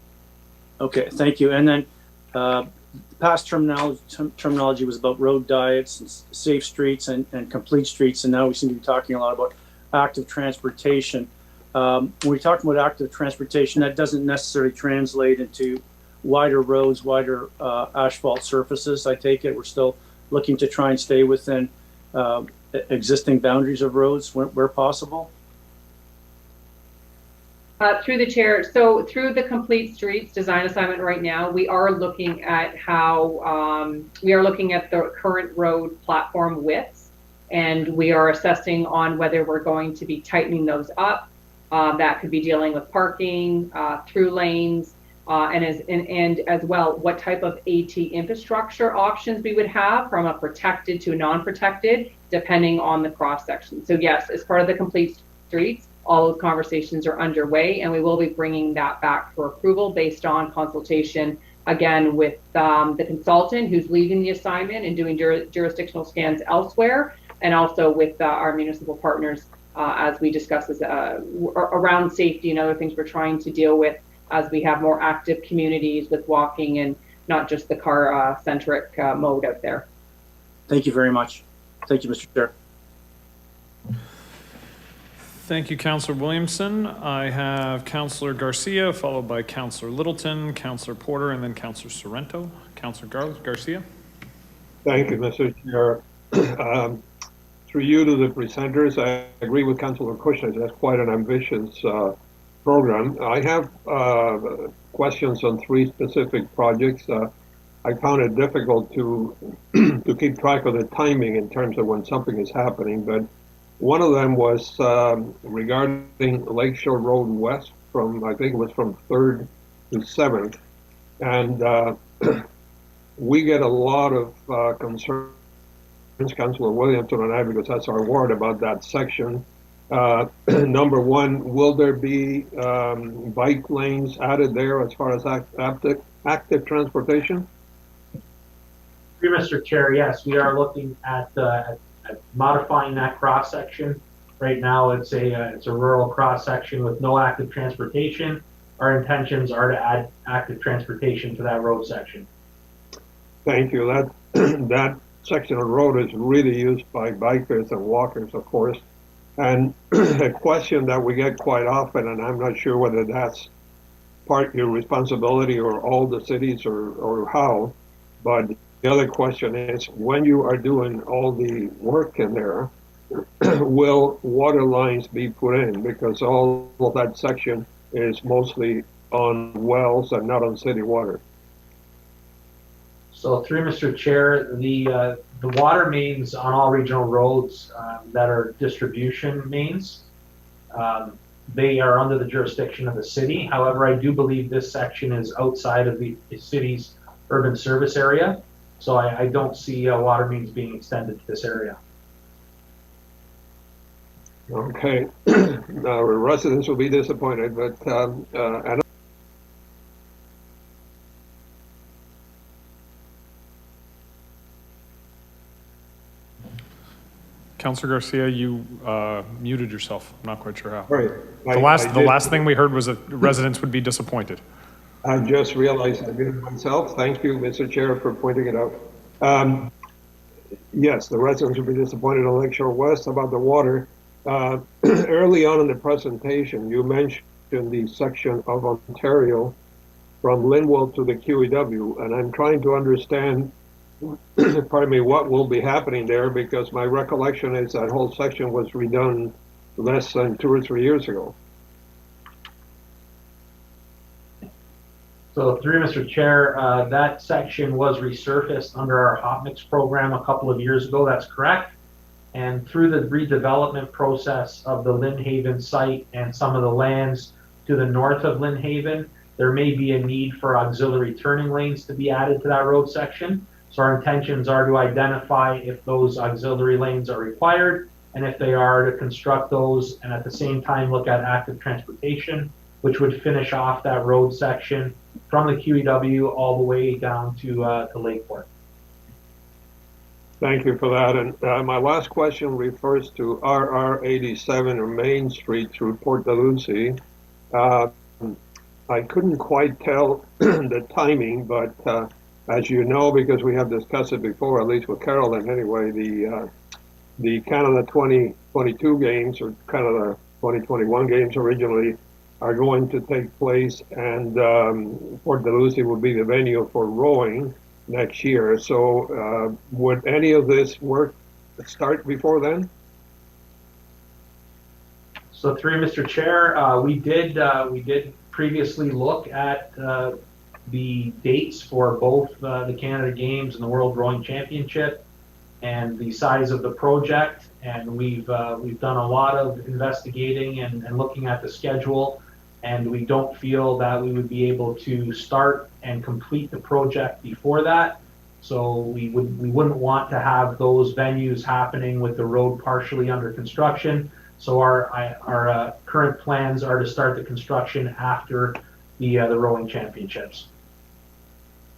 Okay, thank you. And then past terminology was about road diets and safe streets and complete streets. And now we seem to be talking a lot about active transportation. When we talk about active transportation, that doesn't necessarily translate into wider roads, wider asphalt surfaces. I take it we're still looking to try and stay within existing boundaries of roads where possible. Through the chair, so through the complete streets design assignment right now, we are looking at the current road platform widths, and we are assessing on whether we're going to be tightening those up. That could be dealing with parking, through lanes, and as well, what type of AT infrastructure options we would have from a protected to non-protected, depending on the cross section. So yes, as part of the complete streets, all those conversations are underway, and we will be bringing that back for approval based on consultation, again, with the consultant who's leading the assignment and doing jurisdictional scans elsewhere, and also with our municipal partners as we discuss this around safety and other things we're trying to deal with as we have more active communities with walking and not just the car-centric mode out there. Thank you very much. Thank you, Mr. Chair. Thank you, Councillor Williamson. I have Councillor Garcia, followed by Councillor Littleton, Councillor Porter, and then Councillor Sorrento. Councillor Garcia. Thank you, Mr. Chair. Through you to the presenters, I agree with Councillor Cushing. That's quite an ambitious program. I have questions on three specific projects. I found it difficult to keep track of the timing in terms of when something is happening, but one of them was regarding Lakeshore Road West I think it was from 3rd to 7th. And we get a lot of concerns, Councillor Williamson and I, because that's our ward about that section. Number one, will there be bike lanes added there as far as active transportation? Mr. Chair, yes, we are looking at modifying that cross section. Right now, it's a rural cross section with no active transportation. Our intentions are to add active transportation to that road section. Thank you. That section of road is really used by bikers and walkers, of course. And a question that we get quite often, and I'm not sure whether that's part your responsibility or all the cities or how. But the other question is, when you are doing all the work in there, will water lines be put in? Because all of that section is mostly on wells and not on city water. So through Mr. Chair, the water mains on all regional roads that are distribution mains, they are under the jurisdiction of the city. However, I do believe this section is outside of the city's urban service area. So I don't see water mains being extended to this area. Okay, our residents will be disappointed, but and Councillor Garcia, you muted yourself. I'm not quite sure how. right. The last thing we heard was that residents would be disappointed. I just realized I did it myself. Thank you, Mr. Chair, for pointing it out. Yes, the residents will be disappointed on Lakeshore West about the water. Early on in the presentation, you mentioned the section of Ontario from Linwell to the QEW, and I'm trying to understand, pardon me, what will be happening there, because my recollection is that whole section was redone less than 2 or 3 years ago. So through Mr. Chair, that section was resurfaced under our hot mix program a couple of years ago. That's correct. And through the redevelopment process of the Lynnhaven site and some of the lands to the north of Lynnhaven, there may be a need for auxiliary turning lanes to be added to that road section. So our intentions are to identify if those auxiliary lanes are required, and if they are, to construct those, and at the same time look at active transportation, which would finish off that road section from the QEW all the way down to Lakeport. Thank you for that. And my last question refers to RR 87 or Main Street through Port Dalhousie. I couldn't quite tell the timing, but as you know, because we have discussed it before, at least with Carolyn anyway, the Canada 2022 games, or Canada 2021 games originally, are going to take place, and Port Dalhousie will be the venue for rowing next year. So would any of this work start before then? So through Mr. Chair, we did previously look at the dates for both the Canada Games and the World Rowing Championship and the size of the project, and we've done a lot of investigating and looking at the schedule, and we don't feel that we would be able to start and complete the project before that. So we wouldn't want to have those venues happening with the road partially under construction. So our current plans are to start the construction after the rowing championships.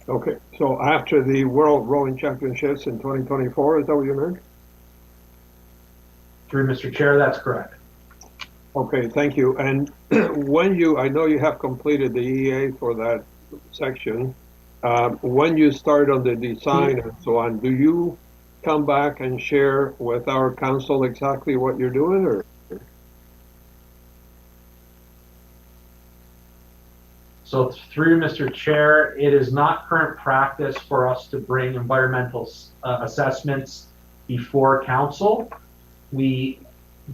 Okay, so after the World Rowing Championships in 2024, is that what you meant? Through Mr. Chair, that's correct. Okay, thank you. And when I know you have completed the EA for that section, when you start on the design and so on, do you come back and share with our council exactly what you're doing, or? So through Mr. Chair, it is not current practice for us to bring environmental assessments before council. We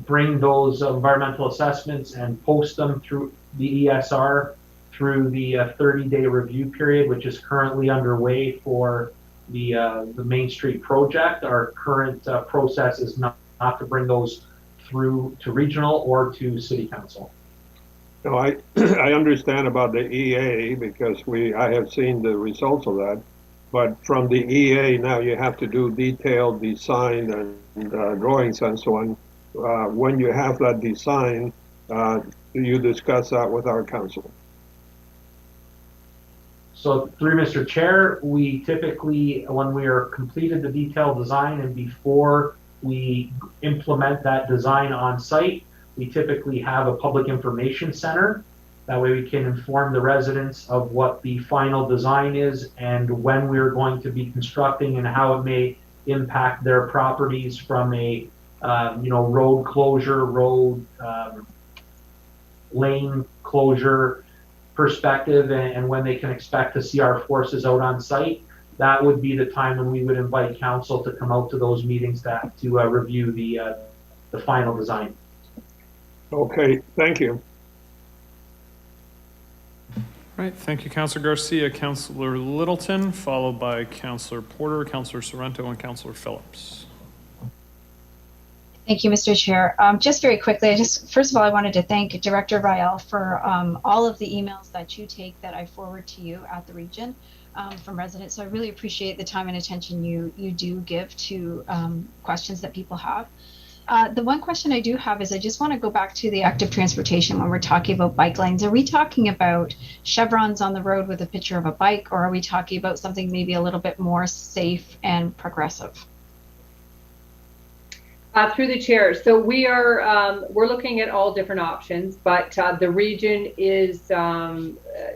bring those environmental assessments and post them through the ESR through the 30-day review period, which is currently underway for the Main Street project. Our current process is not to bring those through to regional or to city council. No, I understand about the EA because I have seen the results of that, but from the EA now you have to do detailed design and drawings and so on. When you have that design, do you discuss that with our council? So through Mr. Chair, we typically, when we are completed the detailed design and before we implement that design on site, we typically have a public information center. That way we can inform the residents of what the final design is and when we're going to be constructing and how it may impact their properties from a road closure, lane closure perspective and when they can expect to see our forces out on site, that would be the time when we would invite council to come out to those meetings to review the final design. Okay, thank you. All right, thank you, Councillor Garcia. Councillor Littleton, followed by Councillor Porter, Councillor Sorrento, and Councillor Phillips. Thank you, Mr. Chair. Just very quickly, first of all, I wanted to thank Director Rael for all of the emails that you take that I forward to you at the region from residents. So I really appreciate the time and attention you do give to questions that people have. The one question I do have is I just want to go back to the active transportation when we're talking about bike lanes. Are we talking about chevrons on the road with a picture of a bike, or are we talking about something maybe a little bit more safe and progressive? Through the chair. So we're looking at all different options, but the region is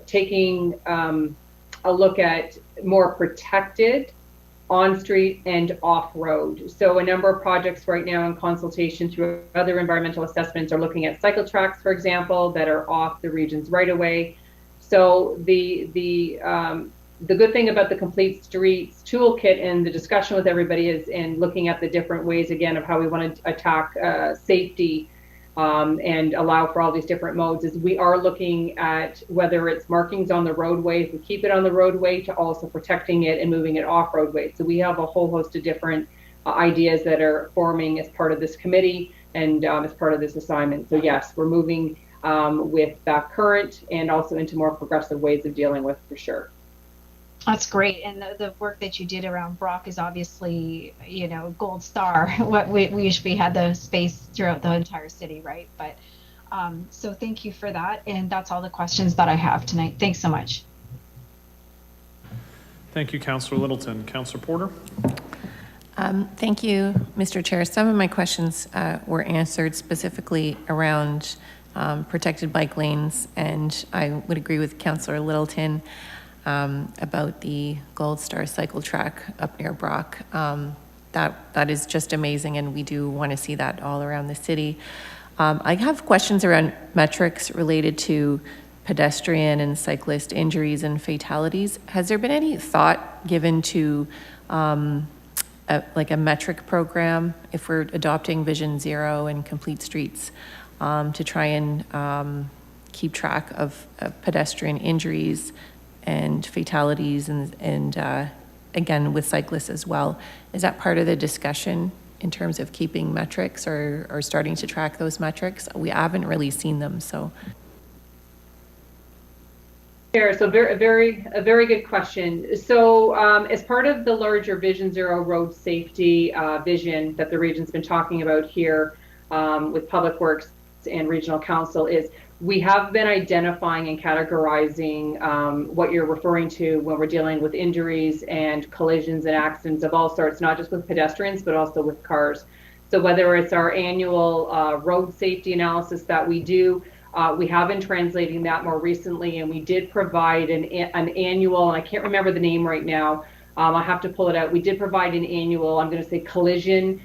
taking a look at more protected on-street and off-road. So a number of projects right now in consultation through other environmental assessments are looking at cycle tracks, for example, that are off the region's right-of-way. So the good thing about the Complete Streets toolkit and the discussion with everybody is in looking at the different ways, again, of how we want to attack safety and allow for all these different modes, is we are looking at whether it's markings on the roadway, if we keep it on the roadway, to also protecting it and moving it off roadway. So we have a whole host of different ideas that are forming as part of this committee and as part of this assignment. So yes, we're moving with that current and also into more progressive ways of dealing with, for sure. That's great. And the work that you did around Brock is obviously, gold star. What we usually had the space throughout the entire city, right? But so thank you for that. And that's all the questions that I have tonight. Thanks so much. Thank you, Councillor Littleton. Councillor Porter? Thank you, Mr. Chair. Some of my questions were answered specifically around protected bike lanes, and I would agree with Councillor Littleton about the Gold Star cycle track up near Brock. That is just amazing, and we do want to see that all around the city. I have questions around metrics related to pedestrian and cyclist injuries and fatalities. Has there been any thought given to like a metric program, if we're adopting Vision Zero and Complete Streets, to try and keep track of pedestrian injuries and fatalities and again with cyclists as well? Is that part of the discussion in terms of keeping metrics or starting to track those metrics? We haven't really seen them, so. Sure. So a very good question. So as part of the larger Vision Zero road safety vision that the region's been talking about here with Public Works and Regional Council, is we have been identifying and categorizing what you're referring to when we're dealing with injuries and collisions and accidents of all sorts, not just with pedestrians, but also with cars. So whether it's our annual road safety analysis that we do, we have been translating that more recently, and we did provide an annual, and I can't remember the name right now, I'll have to pull it out. We did provide an annual, I'm going to say collision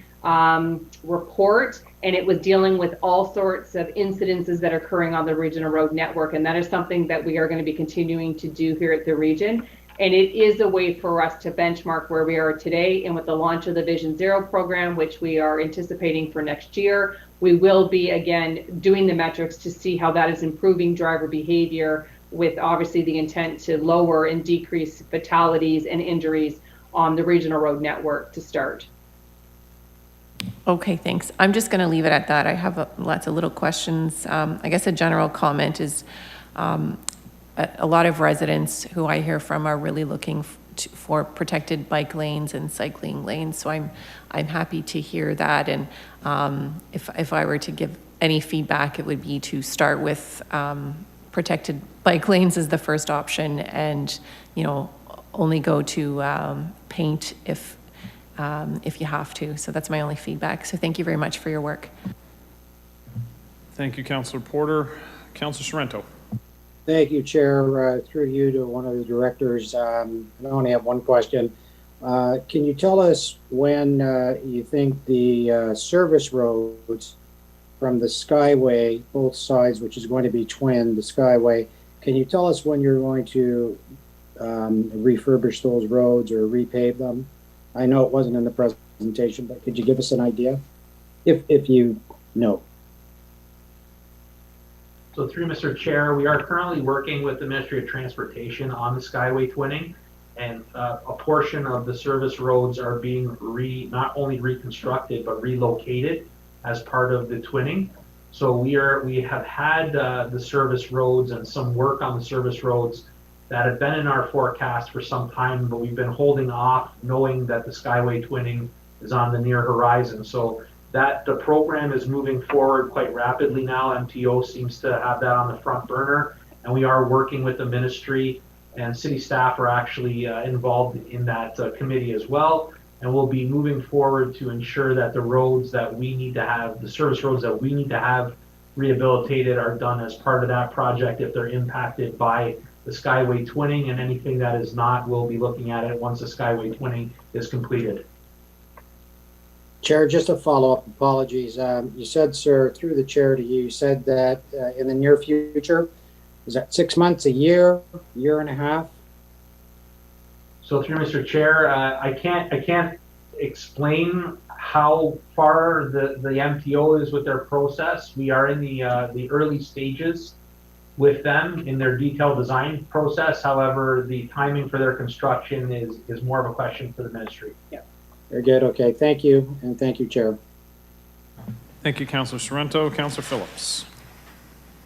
report, and it was dealing with all sorts of incidences that are occurring on the regional road network, and that is something that we are going to be continuing to do here at the region. And it is a way for us to benchmark where we are today, and with the launch of the Vision Zero program, which we are anticipating for next year, we will be again doing the metrics to see how that is improving driver behavior, with obviously the intent to lower and decrease fatalities and injuries on the regional road network to start. Okay, thanks. I'm just going to leave it at that. I have lots of little questions. I guess a general comment is a lot of residents who I hear from are really looking for protected bike lanes and cycling lanes. So I'm happy to hear that. And if I were to give any feedback, it would be to start with protected bike lanes as the first option, and only go to paint if you have to. So that's my only feedback. So thank you very much for your work. Thank you, Councillor Porter. Councillor Sorrento. Thank you, Chair. Through you to one of the directors. I only have one question. Can you tell us when you think the service roads from the Skyway, both sides, which is going to be twin, the Skyway Can you tell us when you're going to refurbish those roads or repave them? I know it wasn't in the presentation, but could you give us an idea? If you know. So through Mr. Chair, we are currently working with the Ministry of Transportation on the Skyway twinning, and a portion of the service roads are being not only reconstructed, but relocated as part of the twinning. So we have had the service roads and some work on the service roads that have been in our forecast for some time, but we've been holding off knowing that the Skyway twinning is on the near horizon. So that the program is moving forward quite rapidly now. MTO seems to have that on the front burner, and we are working with the ministry, and city staff are actually involved in that committee as well. And we'll be moving forward to ensure that the roads that we need to have, the service roads that we need to have rehabilitated, are done as part of that project if they're impacted by the Skyway twinning, and anything that is not, we'll be looking at it once the Skyway twinning is completed. Chair, just a follow-up, apologies. You said, sir, through the chair to you, you said that in the near future, is that 6 months, a year and a half? So through Mr. Chair, I can't explain how far the MTO is with their process. We are in the early stages with them in their detailed design process. However, the timing for their construction is more of a question for the ministry. Yeah. Very good. Okay. Thank you. And thank you, Chair. Thank you, Councillor Sorrento. Councillor Phillips.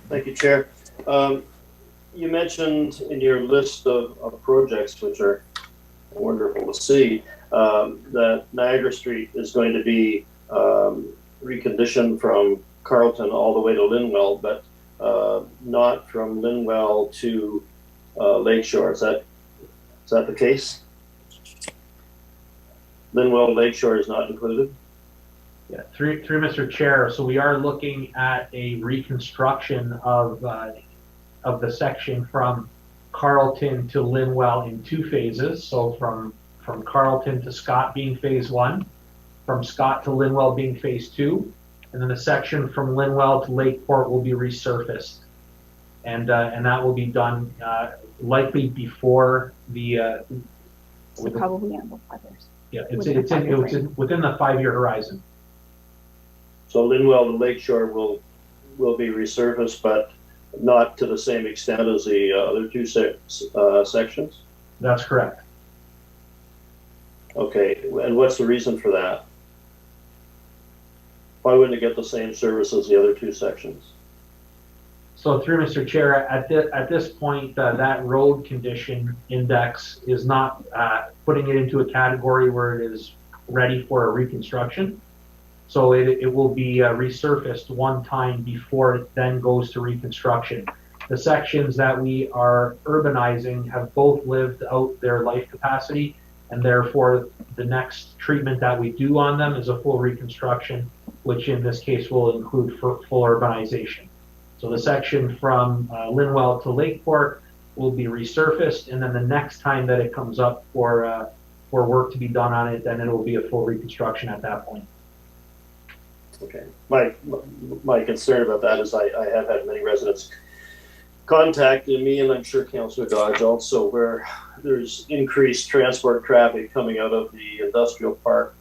Thank you, Chair. You mentioned in your list of projects, which are wonderful to see, that Niagara Street is going to be reconditioned from Carlton all the way to Linwell, but not from Linwell to Lakeshore. Is that the case? Linwell Lakeshore is not included? Yeah, through Mr. Chair, so we are looking at a reconstruction of the section from Carlton to Linwell in 2 phases. So from Carlton to Scott being phase 1, from Scott to Linwell being phase 2, and then the section from Linwell to Lakeport will be resurfaced, and that will be done likely before the. So probably in 5 years. Yeah, it's within the 5-year horizon. So Linwell to Lakeshore will be resurfaced, but not to the same extent as the other 2 sections? That's correct. Okay, and what's the reason for that? Why wouldn't it get the same service as the other 2 sections? So through Mr. Chair, at this point, that road condition index is not putting it into a category where it is ready for a reconstruction. So it will be resurfaced one time before it then goes to reconstruction. The sections that we are urbanizing have both lived out their life capacity, and therefore the next treatment that we do on them is a full reconstruction, which in this case will include full urbanization. So the section from Linwell to Lakeport will be resurfaced, and then the next time that it comes up for work to be done on it, then it will be a full reconstruction at that point. Okay, my concern about that is I have had many residents contacting me, and I'm sure Councillor Dodge also, where there's increased transport traffic coming out of the industrial park,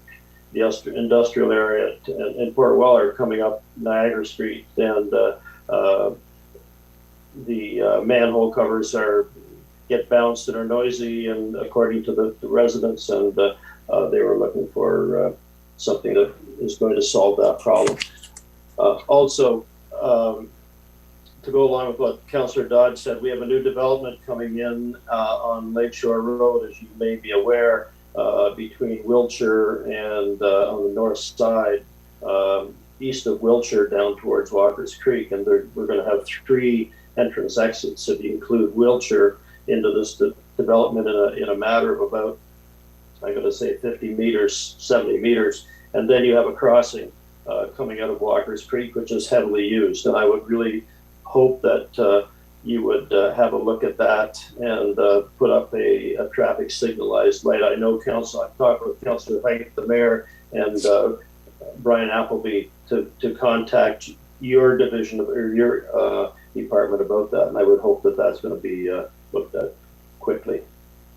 the industrial area in Port Weller coming up Niagara Street, and the manhole covers get bounced and are noisy, and according to the residents, and they were looking for something that is going to solve that problem. Also, to go along with what Councillor Dodge said, we have a new development coming in on Lakeshore Road, as you may be aware, between Wiltshire and on the north side, east of Wiltshire down towards Walker's Creek, and we're going to have 3 entrance exits if you include Wiltshire into this development in a matter of about, I'm going to say 50 meters, 70 meters, and then you have a crossing coming out of Walker's Creek, which is heavily used, and I would really hope that you would have a look at that and put up a traffic signalized light. I know I've talked with Councillor Height, the mayor, and Brian Appleby to contact your division or your department about that, and I would hope that that's going to be looked at quickly.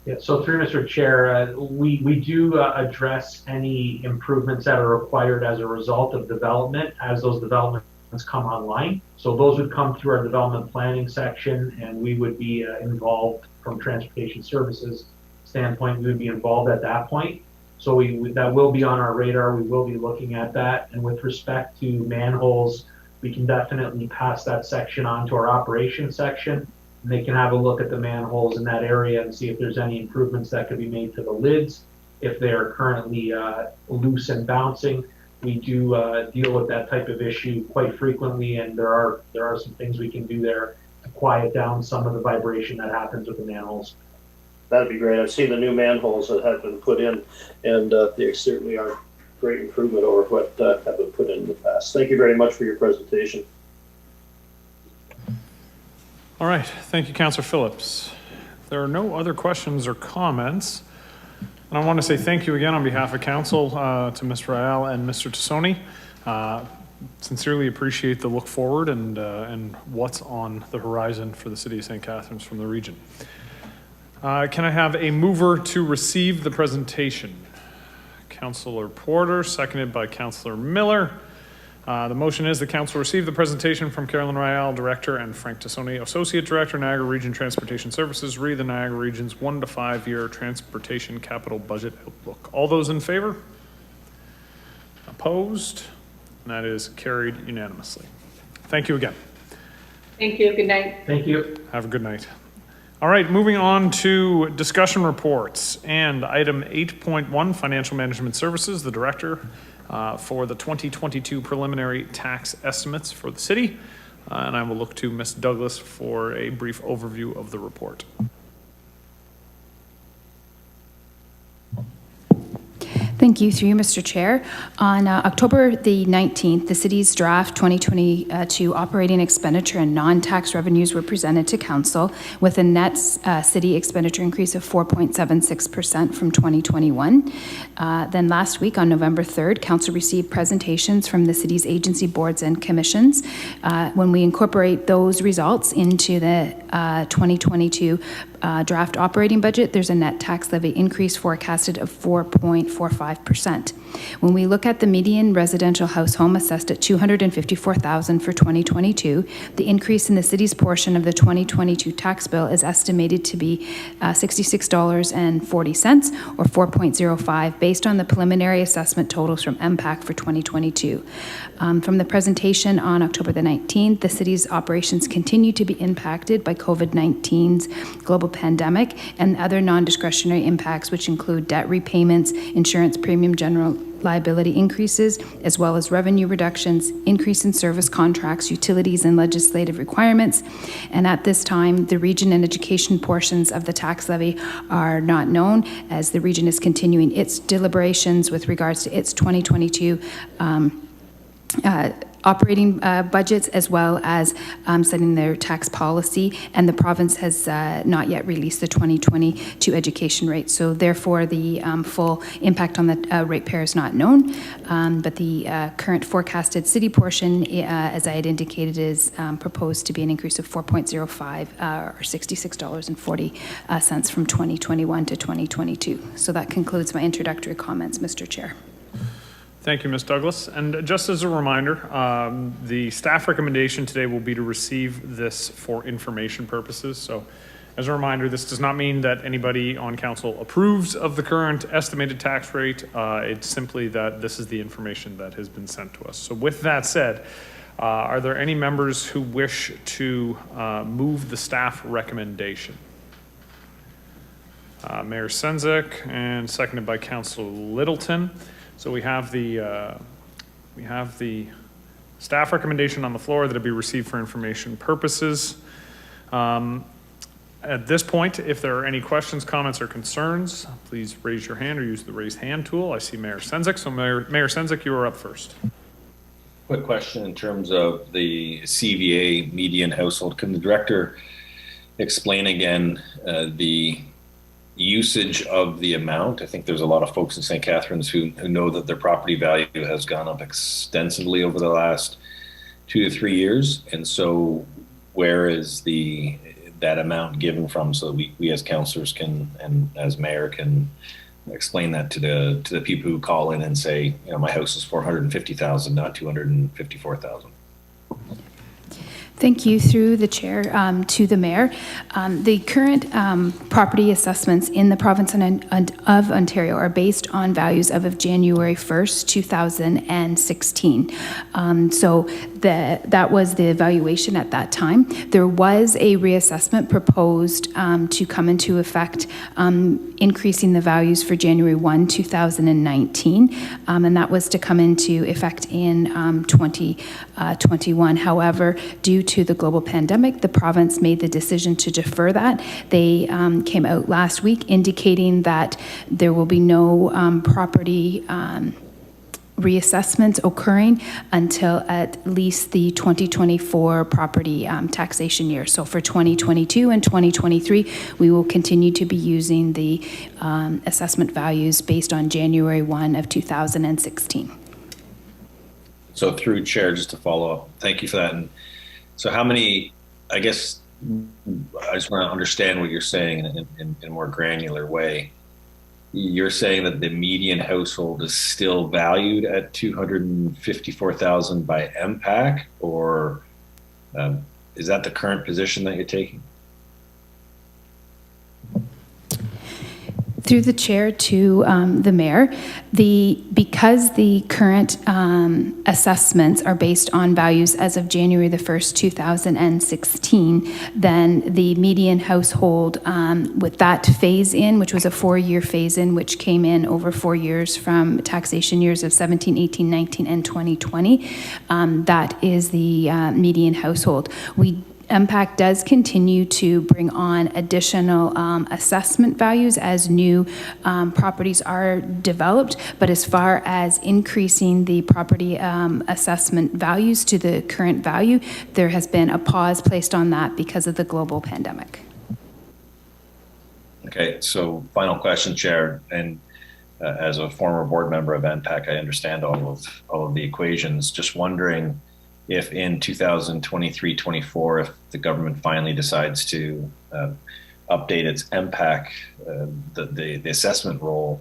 Yeah, so through Mr. Chair, we do address any improvements that are required as a result of development as those developments come online. So those would come through our development planning section, and we would be involved from transportation services standpoint. We would be involved at that point. So that will be on our radar. We will be looking at that. And with respect to manholes, we can definitely pass that section on to our operations section. And they can have a look at the manholes in that area and see if there's any improvements that could be made to the lids. If they are currently loose and bouncing, we do deal with that type of issue quite frequently, and there are some things we can do there to quiet down some of the vibration that happens with the manholes. That'd be great. I've seen the new manholes that have been put in, and they certainly are great improvement over what have been put in the past. Thank you very much for your presentation. All right, thank you, Councillor Phillips. There are no other questions or comments. And I want to say thank you again on behalf of Council to Mr. Rael and Mr. Tassoni. Sincerely appreciate the look forward and what's on the horizon for the City of St. Catharines from the region. Can I have a mover to receive the presentation? Councillor Porter, seconded by Councillor Miller. The motion is the council receive the presentation from Carolyn Rael, Director, and Frank Tassoni, Associate Director, Niagara Region Transportation Services, re the Niagara Region's 1 to 5 year transportation capital budget outlook. All those in favor? Opposed? And that is carried unanimously. Thank you again. Thank you. Good night. Thank you. Have a good night. All right, moving on to discussion reports and item 8.1, Financial Management Services, the Director for the 2022 preliminary tax estimates for the city. And I will look to Ms. Douglas for a brief overview of the report. Thank you, through you, Mr. Chair. On October the 19th, the city's draft 2022 operating expenditure and non-tax revenues were presented to council with a net city expenditure increase of 4.76% from 2021. Then last week on November 3rd, council received presentations from the city's agency boards and commissions. When we incorporate those results into the 2022 draft operating budget, there's a net tax levy increase forecasted of 4.45%. When we look at the median residential house home assessed at $254,000 for 2022, the increase in the city's portion of the 2022 tax bill is estimated to be $66.40 or 4.05 based on the preliminary assessment totals from MPAC for 2022. From the presentation on October the 19th, the city's operations continue to be impacted by COVID-19's global pandemic and other non-discretionary impacts, which include debt repayments, insurance premium general liability increases, as well as revenue reductions, increase in service contracts, utilities, and legislative requirements. And at this time, the region and education portions of the tax levy are not known, as the region is continuing its deliberations with regards to its 2022 operating budgets, as well as setting their tax policy, and the province has not yet released the 2022 education rate. So therefore, the full impact on the ratepayer is not known, but the current forecasted city portion, as I had indicated, is proposed to be an increase of 4.05 or $66.40 from 2021 to 2022. So that concludes my introductory comments, Mr. Chair. Thank you, Ms. Douglas. And just as a reminder, the staff recommendation today will be to receive this for information purposes. So as a reminder, this does not mean that anybody on council approves of the current estimated tax rate. It's simply that this is the information that has been sent to us. So with that said, are there any members who wish to move the staff recommendation? Mayor Senzak, and seconded by Councillor Littleton. So we have the staff recommendation on the floor that it be received for information purposes. At this point, if there are any questions, comments, or concerns, please raise your hand or use the raise hand tool. I see Mayor Senzak. So Mayor Senzak, you are up first. Quick question in terms of the CVA median household. Can the director explain again the usage of the amount? I think there's a lot of folks in St. Catharines who know that their property value has gone up extensively over the last 2 to 3 years. And so where is that amount given from, so that we as councillors can, and as mayor can explain that to the people who call in and say, my house is 450,000, not 254,000. Thank you. Through the chair to the mayor. The current property assessments in the province of Ontario are based on values of January 1st, 2016. So that was the evaluation at that time. There was a reassessment proposed to come into effect, increasing the values for January 1, 2019, and that was to come into effect in 2021. However, due to the global pandemic, the province made the decision to defer that. They came out last week indicating that there will be no property reassessments occurring until at least the 2024 property taxation year. So for 2022 and 2023, we will continue to be using the assessment values based on January 1 of 2016. So through chair, just to follow up, thank you for that. And so how many, I guess, I just want to understand what you're saying in a more granular way. You're saying that the median household is still valued at 254,000 by MPAC, or is that the current position that you're taking? Through the chair to the mayor, because the current assessments are based on values as of January the 1st, 2016, then the median household with that phase in, which was a 4-year phase in, which came in over 4 years from taxation years of 17, 18, 19, and 2020, that is the median household. MPAC does continue to bring on additional assessment values as new properties are developed, but as far as increasing the property assessment values to the current value, there has been a pause placed on that because of the global pandemic. Okay, so final question, Chair, and as a former board member of MPAC, I understand all of the equations. Just wondering, if in 2023-24, if the government finally decides to update its MPAC, the assessment role,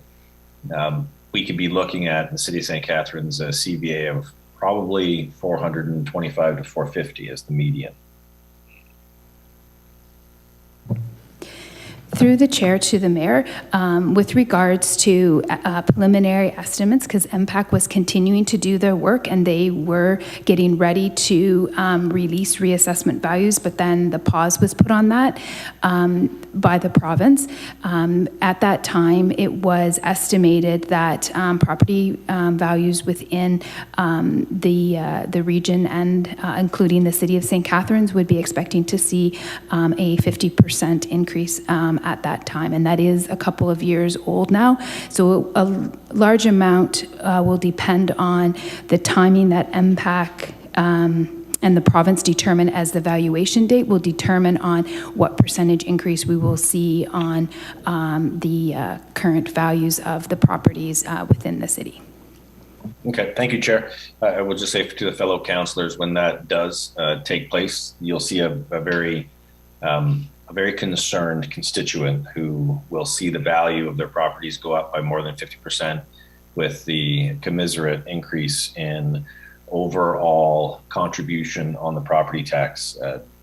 we could be looking at in the city of St. Catharines a CVA of probably 425 to 450 as the median. Through the chair to the mayor, with regards to preliminary estimates, because MPAC was continuing to do their work and they were getting ready to release reassessment values, but then the pause was put on that by the province. At that time, it was estimated that property values within the region and including the city of St. Catharines would be expecting to see a 50% increase at that time, and that is a couple of years old now. So a large amount will depend on the timing that MPAC and the province determine as the valuation date will determine on what percentage increase we will see on the current values of the properties within the city. Okay, thank you, Chair. I will just say to the fellow councillors, when that does take place, you'll see a very concerned constituent who will see the value of their properties go up by more than 50% with the commiserate increase in overall contribution on the property tax.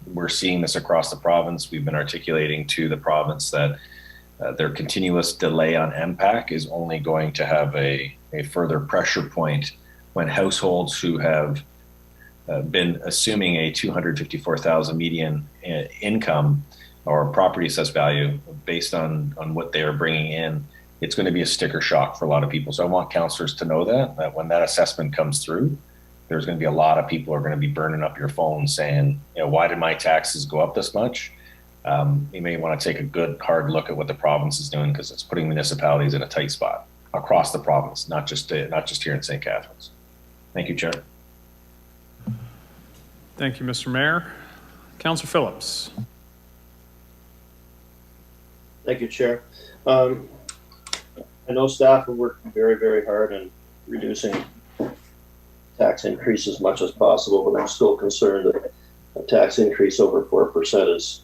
We're seeing this across the province. We've been articulating to the province that their continuous delay on MPAC is only going to have a further pressure point when households who have been assuming a 254,000 median income or property assessed value based on what they are bringing in, it's going to be a sticker shock for a lot of people. So I want councillors to know that when that assessment comes through, there's going to be a lot of people who are going to be burning up your phone saying, why did my taxes go up this much? You may want to take a good hard look at what the province is doing, because it's putting municipalities in a tight spot across the province, not just here in St. Catharines. Thank you, Chair. Thank you, Mr. Mayor. Councillor Phillips. Thank you, Chair. I know staff are working very, very hard in reducing tax increase as much as possible, but I'm still concerned that a tax increase over 4% is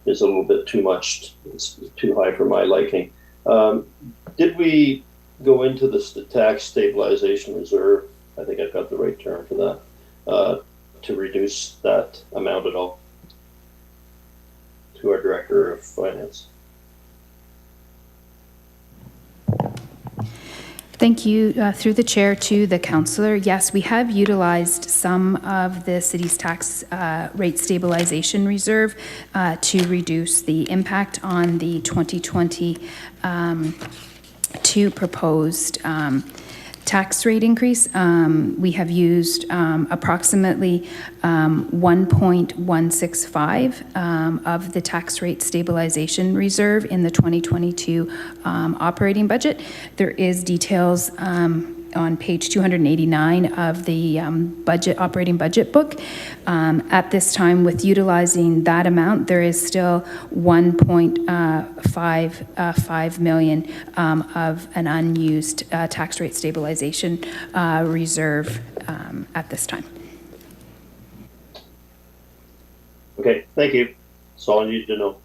a little bit too much. It's too high for my liking. Did we go into the tax stabilization reserve? I think I've got the right term for that, to reduce that amount at all to our Director of Finance. Thank you. Through the chair to the councillor. Yes, we have utilized some of the city's tax rate stabilization reserve to reduce the impact on the 2022 proposed tax rate increase. We have used approximately 1.165 of the tax rate stabilization reserve in the 2022 operating budget. There is details on page 289 of the operating budget book. At this time, with utilizing that amount, there is still 1.55 million of an unused tax rate stabilization reserve at this time. Okay, thank you. That's all I need to know.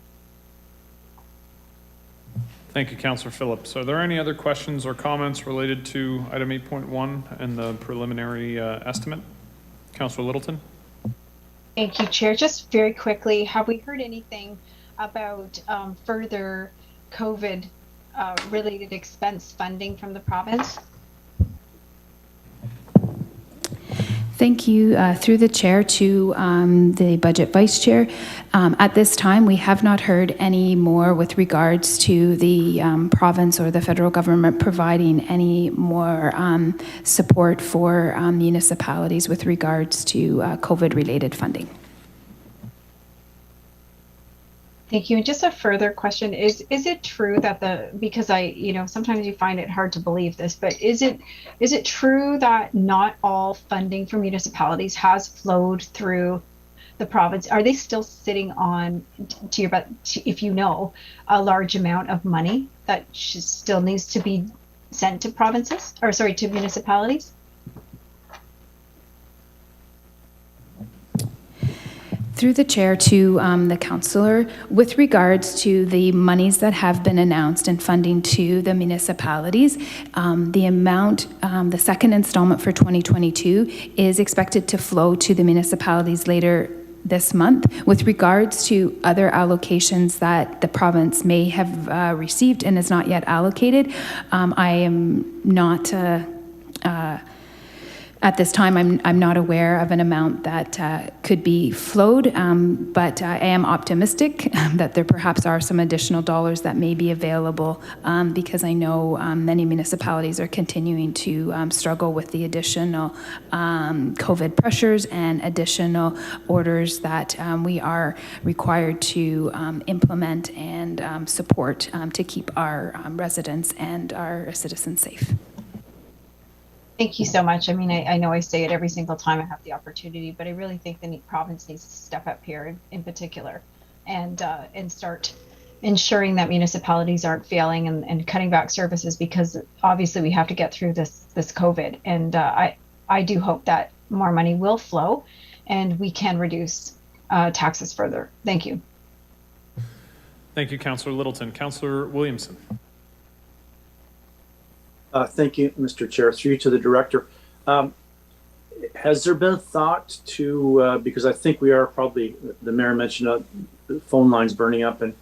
Thank you, Councillor Phillips. Are there any other questions or comments related to item 8.1 and the preliminary estimate? Councillor Littleton? Thank you, Chair. Just very quickly, have we heard anything about further COVID related expense funding from the province? Thank you. Through the chair to the budget vice chair. At this time, we have not heard any more with regards to the province or the federal government providing any more support for municipalities with regards to COVID-related funding. Thank you. And just a further question, is it true that because sometimes you find it hard to believe this, but is it true that not all funding for municipalities has flowed through the province? Are they still sitting on, if you know, a large amount of money that still needs to be sent to to municipalities? Through the chair to the councillor, with regards to the monies that have been announced and funding to the municipalities, the amount, the second installment for 2022 is expected to flow to the municipalities later this month. With regards to other allocations that the province may have received and is not yet allocated, I am not at this time, I'm not aware of an amount that could be flowed, but I am optimistic that there perhaps are some additional dollars that may be available because I know many municipalities are continuing to struggle with the additional COVID pressures and additional orders that we are required to implement and support to keep our residents and our citizens safe. Thank you so much. I mean, I know I say it every single time I have the opportunity, but I really think the province needs to step up here in particular and start ensuring that municipalities aren't failing and cutting back services, because obviously we have to get through this COVID. And I do hope that more money will flow and we can reduce taxes further. Thank you. Thank you, Councillor Littleton. Councillor Williamson. Thank you, Mr. Chair. Through you to the director. Has there been thought to, because I think we are probably, the mayor mentioned the phone lines burning up, and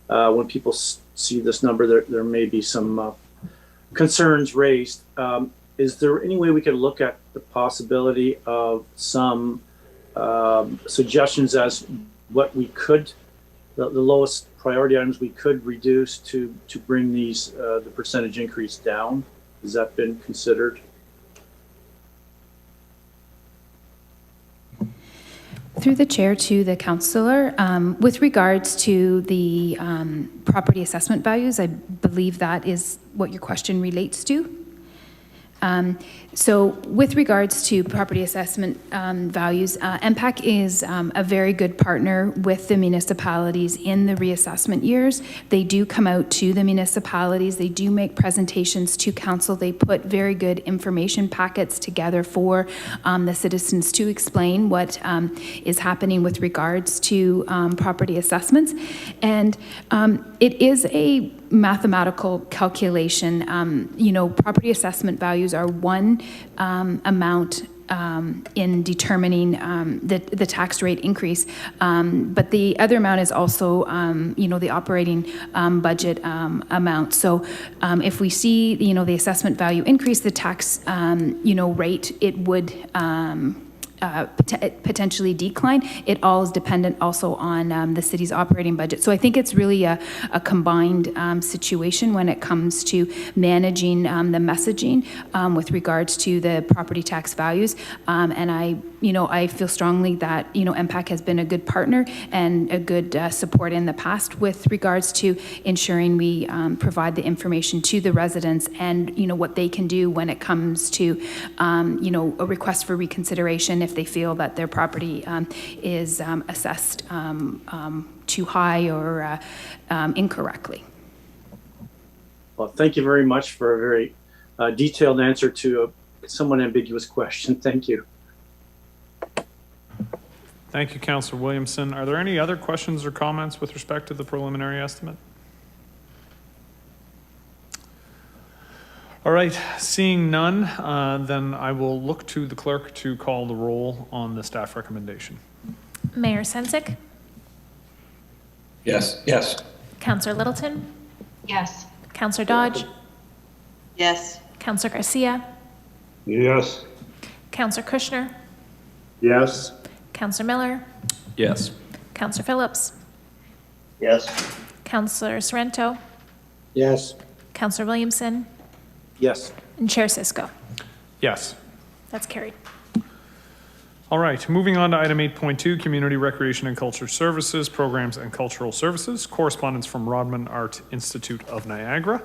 when people see this number, there may be some concerns raised. Is there any way we could look at the possibility of some suggestions as what we could, the lowest priority items we could reduce to bring these the percentage increase down? Has that been considered? Through the chair to the councillor, with regards to the property assessment values, I believe that is what your question relates to. So with regards to property assessment values, MPAC is a very good partner with the municipalities in the reassessment years. They do come out to the municipalities. They do make presentations to council. They put very good information packets together for the citizens to explain what is happening with regards to property assessments. And it is a mathematical calculation. Property assessment values are one amount in determining the tax rate increase, but the other amount is also, the operating budget amount. So if we see, the assessment value increase, the tax, rate, it would potentially decline. It all is dependent also on the city's operating budget. So I think it's really a combined situation when it comes to managing the messaging with regards to the property tax values. And I feel strongly that, MPAC has been a good partner and a good support in the past with regards to ensuring we provide the information to the residents and, what they can do when it comes to, a request for reconsideration if they feel that their property is assessed too high or incorrectly. Well, thank you very much for a very detailed answer to a somewhat ambiguous question. Thank you. Thank you, Councillor Williamson. Are there any other questions or comments with respect to the preliminary estimate? All right, seeing none, then I will look to the clerk to call the roll on the staff recommendation. Mayor Sensick? Yes. Councillor Littleton? Yes. Councillor Dodge? Yes. Councillor Garcia? Yes. Councillor Kushner? Yes. Councillor Miller? Yes. Councillor Phillips? Yes. Councillor Sorrento? Yes. Councillor Williamson? Yes. And Chair Sisko. Yes. That's carried. All right, moving on to item 8.2, Community Recreation and Culture Services, Programs and Cultural Services, correspondence from Rodman Art Institute of Niagara.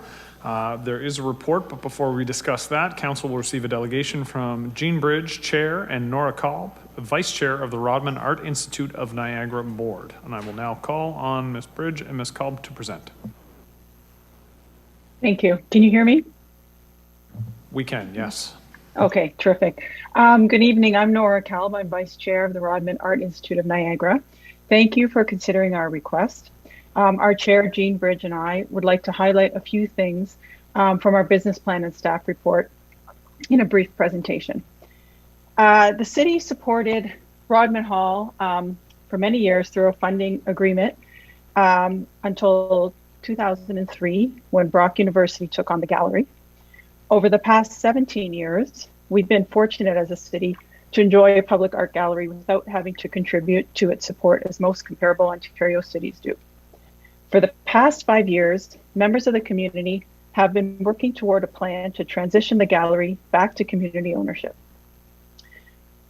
There is a report, but before we discuss that, Council will receive a delegation from Jean Bridge, Chair, and Nora Kolb, Vice Chair of the Rodman Art Institute of Niagara Board. And I will now call on Ms. Bridge and Ms. Kolb to present. Thank you. Can you hear me? We can, yes. Okay, terrific. Good evening. I'm Nora Kalb. I'm Vice Chair of the Rodman Art Institute of Niagara. Thank you for considering our request. Our Chair, Jean Bridge, and I would like to highlight a few things from our business plan and staff report in a brief presentation. The city supported Rodman Hall for many years through a funding agreement until 2003 when Brock University took on the gallery. Over the past 17 years, we've been fortunate as a city to enjoy a public art gallery without having to contribute to its support as most comparable Ontario cities do. For the past 5 years, members of the community have been working toward a plan to transition the gallery back to community ownership.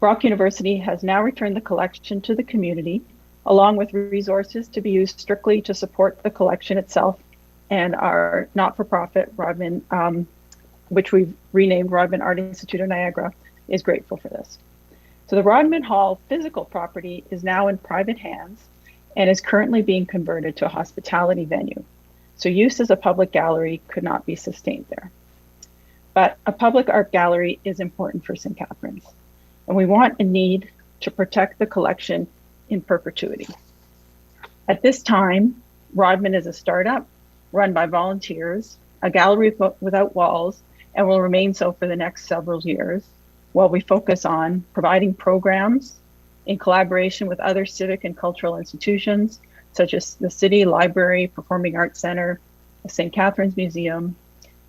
Brock University has now returned the collection to the community, along with resources to be used strictly to support the collection itself and our not-for-profit Rodman, which we've renamed Rodman Art Institute of Niagara, is grateful for this. So the Rodman Hall physical property is now in private hands and is currently being converted to a hospitality venue. So use as a public gallery could not be sustained there. But a public art gallery is important for St. Catharines, and we want and need to protect the collection in perpetuity. At this time, Rodman is a startup run by volunteers, a gallery without walls, and will remain so for the next several years, while we focus on providing programs in collaboration with other civic and cultural institutions, such as the City Library, Performing Arts Center, the St. Catharines Museum,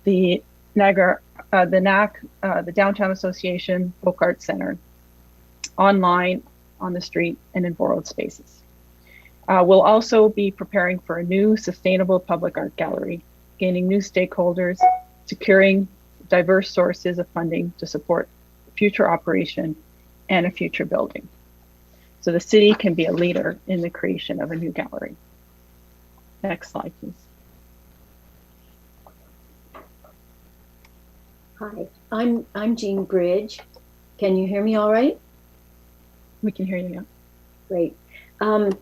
the Niagara, the NAC, the Downtown Association, Folk Arts Center, online, on the street, and in borrowed spaces. We'll also be preparing for a new sustainable public art gallery, gaining new stakeholders, securing diverse sources of funding to support future operation and a future building. So the city can be a leader in the creation of a new gallery. Next slide, please. Hi, I'm Jean Bridge. Can you hear me all right? We can hear you now. Great. I'm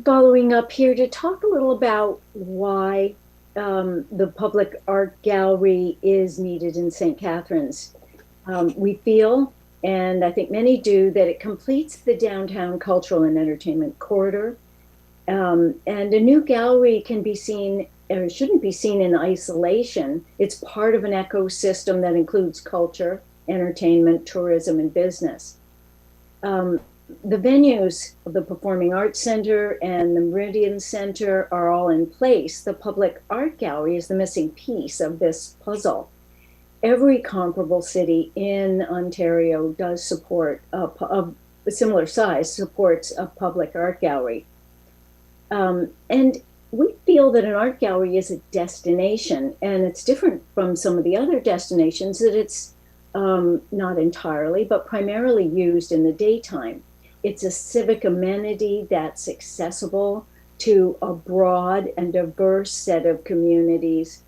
following up here to talk a little about why the public art gallery is needed in St. Catharines. We feel, and I think many do, that it completes the downtown cultural and entertainment corridor. And a new gallery can be seen, or shouldn't be seen in isolation. It's part of an ecosystem that includes culture, entertainment, tourism, and business. The venues of the Performing Arts Center and the Meridian Center are all in place. The public art gallery is the missing piece of this puzzle. Every comparable city in Ontario does support a similar size, supports a public art gallery. And we feel that an art gallery is a destination, and it's different from some of the other destinations that it's not entirely, but primarily used in the daytime. It's a civic amenity that's accessible to a broad and diverse set of communities.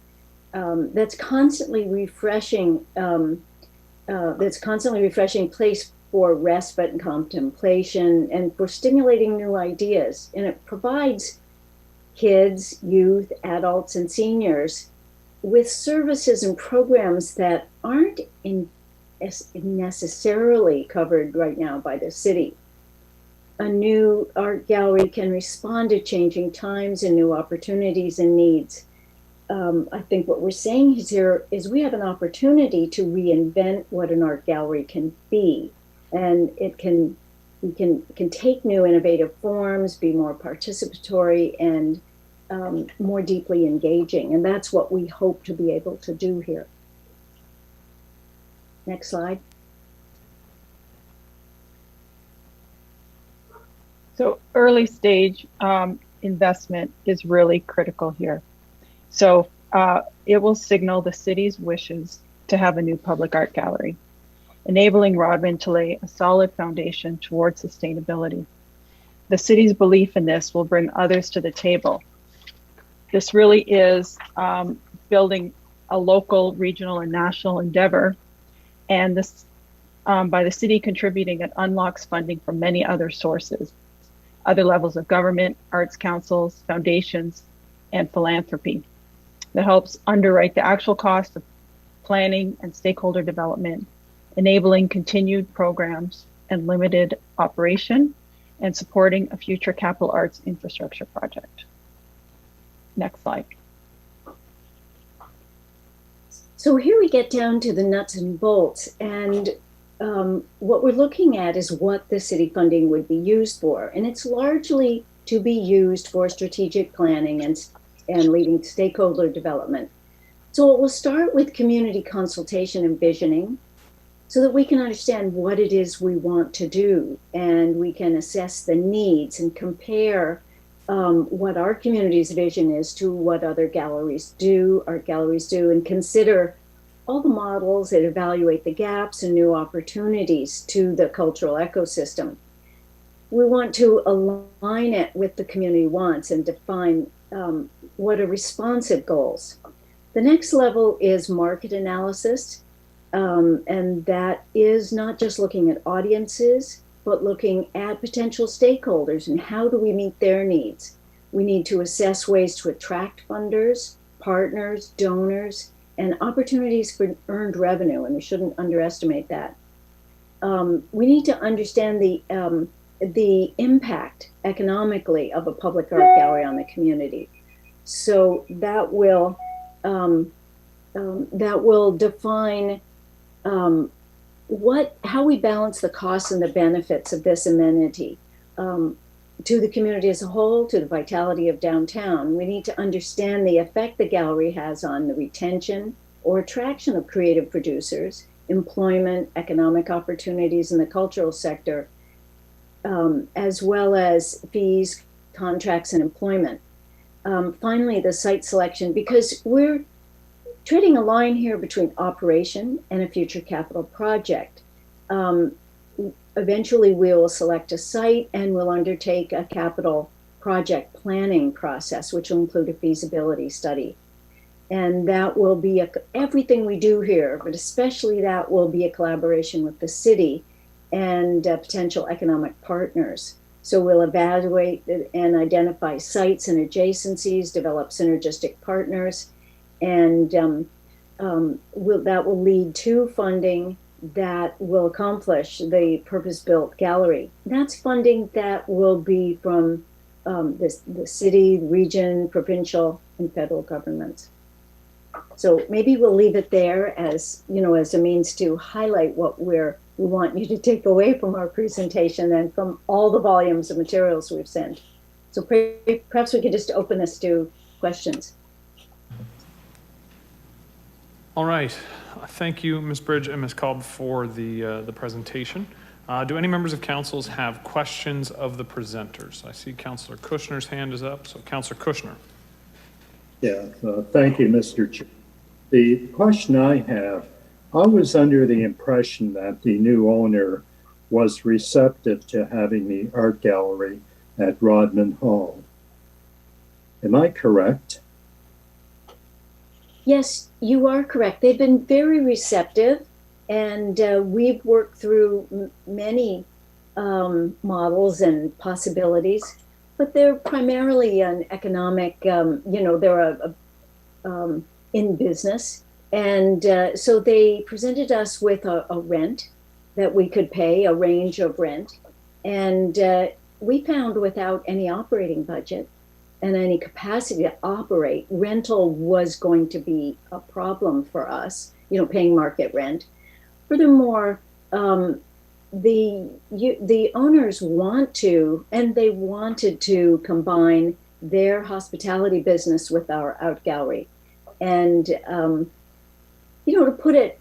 That's constantly refreshing. That's constantly refreshing place for respite and contemplation, and for stimulating new ideas. And it provides kids, youth, adults, and seniors with services and programs that aren't necessarily covered right now by the city. A new art gallery can respond to changing times and new opportunities and needs. I think what we're saying here is we have an opportunity to reinvent what an art gallery can be, and it can take new innovative forms, be more participatory, and more deeply engaging, and that's what we hope to be able to do here. Next slide. So early stage investment is really critical here. So it will signal the city's wishes to have a new public art gallery, enabling Rodman to lay a solid foundation towards sustainability. The city's belief in this will bring others to the table. This really is building a local, regional, and national endeavor, and this by the city contributing, it unlocks funding from many other sources, other levels of government, arts councils, foundations, and philanthropy that helps underwrite the actual cost of planning and stakeholder development, enabling continued programs and limited operation, and supporting a future capital arts infrastructure project. Next slide. So here we get down to the nuts and bolts, and what we're looking at is what the city funding would be used for, and it's largely to be used for strategic planning and leading stakeholder development. So it will start with community consultation and visioning, so that we can understand what it is we want to do, and we can assess the needs and compare what our community's vision is to what other galleries do, art galleries do, and consider all the models that evaluate the gaps and new opportunities to the cultural ecosystem. We want to align it with the community wants and define what are responsive goals. The next level is market analysis, and that is not just looking at audiences, but looking at potential stakeholders and how do we meet their needs. We need to assess ways to attract funders, partners, donors, and opportunities for earned revenue, and we shouldn't underestimate that. We need to understand the impact economically of a public art gallery on the community. So that will define how we balance the costs and the benefits of this amenity to the community as a whole, to the vitality of downtown. We need to understand the effect the gallery has on the retention or attraction of creative producers, employment, economic opportunities in the cultural sector, as well as fees, contracts, and employment. Finally, the site selection, because we're treading a line here between operation and a future capital project. Eventually, we will select a site and we'll undertake a capital project planning process, which will include a feasibility study. And that will be everything we do here, but especially that will be a collaboration with the city and potential economic partners. So we'll evaluate and identify sites and adjacencies, develop synergistic partners, and that will lead to funding that will accomplish the purpose-built gallery. That's funding that will be from the city, region, provincial, and federal governments. So maybe we'll leave it there as, as a means to highlight what we want you to take away from our presentation and from all the volumes of materials we've sent. So perhaps we could just open this to questions. All right. Thank you, Ms. Bridge and Ms. Cobb, for the presentation. Do any members of council have questions of the presenters? I see Councillor Kushner's hand is up. So Councillor Kushner. Yeah, thank you, Mr. Chair. The question I have, I was under the impression that the new owner was receptive to having the art gallery at Rodman Hall. Am I correct? Yes, you are correct. They've been very receptive, and we've worked through many models and possibilities, but they're primarily an economic, they're in business. And so they presented us with a rent that we could pay, a range of rent. And we found without any operating budget and any capacity to operate, rental was going to be a problem for us, paying market rent. Furthermore, the owners want to, and they wanted to combine their hospitality business with our art gallery. And, to put it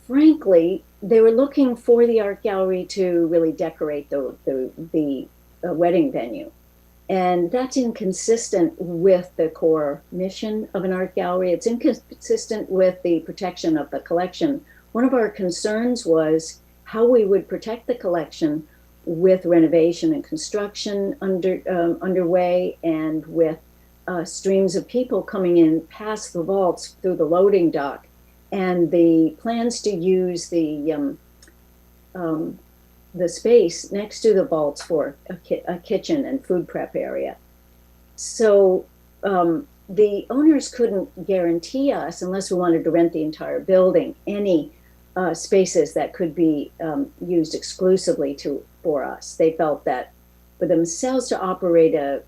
frankly, they were looking for the art gallery to really decorate the wedding venue. And that's inconsistent with the core mission of an art gallery. It's inconsistent with the protection of the collection. One of our concerns was how we would protect the collection with renovation and construction underway, and with streams of people coming in past the vaults through the loading dock, and the plans to use the space next to the vaults for a kitchen and food prep area. So the owners couldn't guarantee us, unless we wanted to rent the entire building, any spaces that could be used exclusively for us. They felt that for themselves to operate a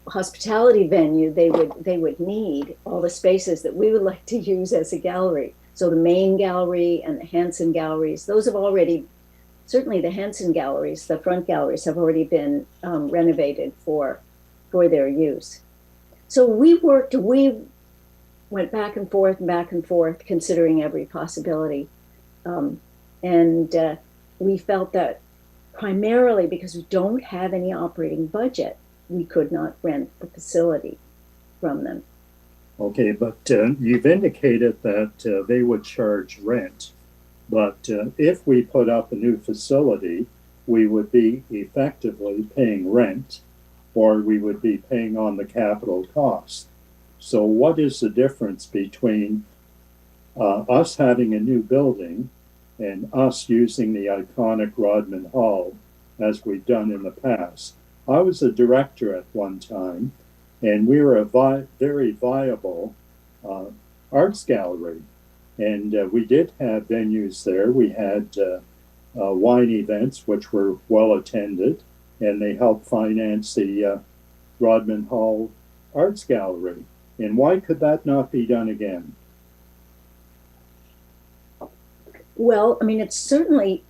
hospitality venue, they would need all the spaces that we would like to use as a gallery. So the main gallery and the Hansen galleries, those have already, certainly the Hansen galleries, the front galleries have already been renovated for their use. So we went back and forth, considering every possibility. And we felt that primarily because we don't have any operating budget, we could not rent the facility from them. Okay, but you've indicated that they would charge rent, but if we put up a new facility, we would be effectively paying rent, or we would be paying on the capital cost. So what is the difference between us having a new building and us using the iconic Rodman Hall as we've done in the past? I was a director at one time, and we were a very viable arts gallery. And we did have venues there. We had wine events, which were well attended, and they helped finance the Rodman Hall Arts Gallery. And why could that not be done again? Well, I mean, it's certainly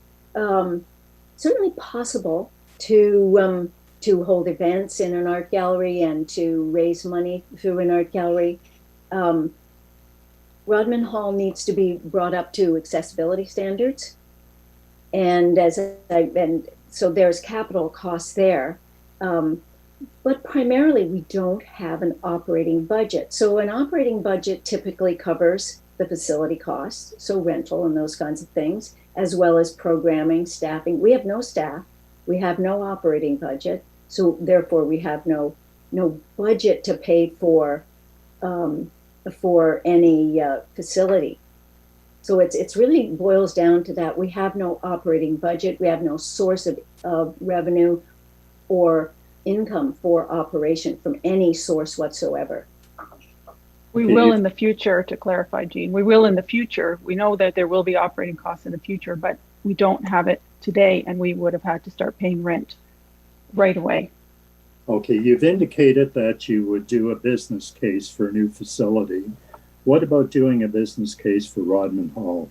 possible to hold events in an art gallery and to raise money through an art gallery. Rodman Hall needs to be brought up to accessibility standards, and so there's capital costs there. But primarily, we don't have an operating budget. So an operating budget typically covers the facility costs, so rental and those kinds of things, as well as programming, staffing. We have no staff. We have no operating budget. So therefore, we have no budget to pay for for any facility. So it's really boils down to that. We have no operating budget. We have no source of revenue or income for operation from any source whatsoever. We will in the future, to clarify, Jean, we will in the future. We know that there will be operating costs in the future, but we don't have it today, and we would have had to start paying rent right away. Okay, you've indicated that you would do a business case for a new facility. What about doing a business case for Rodman Hall?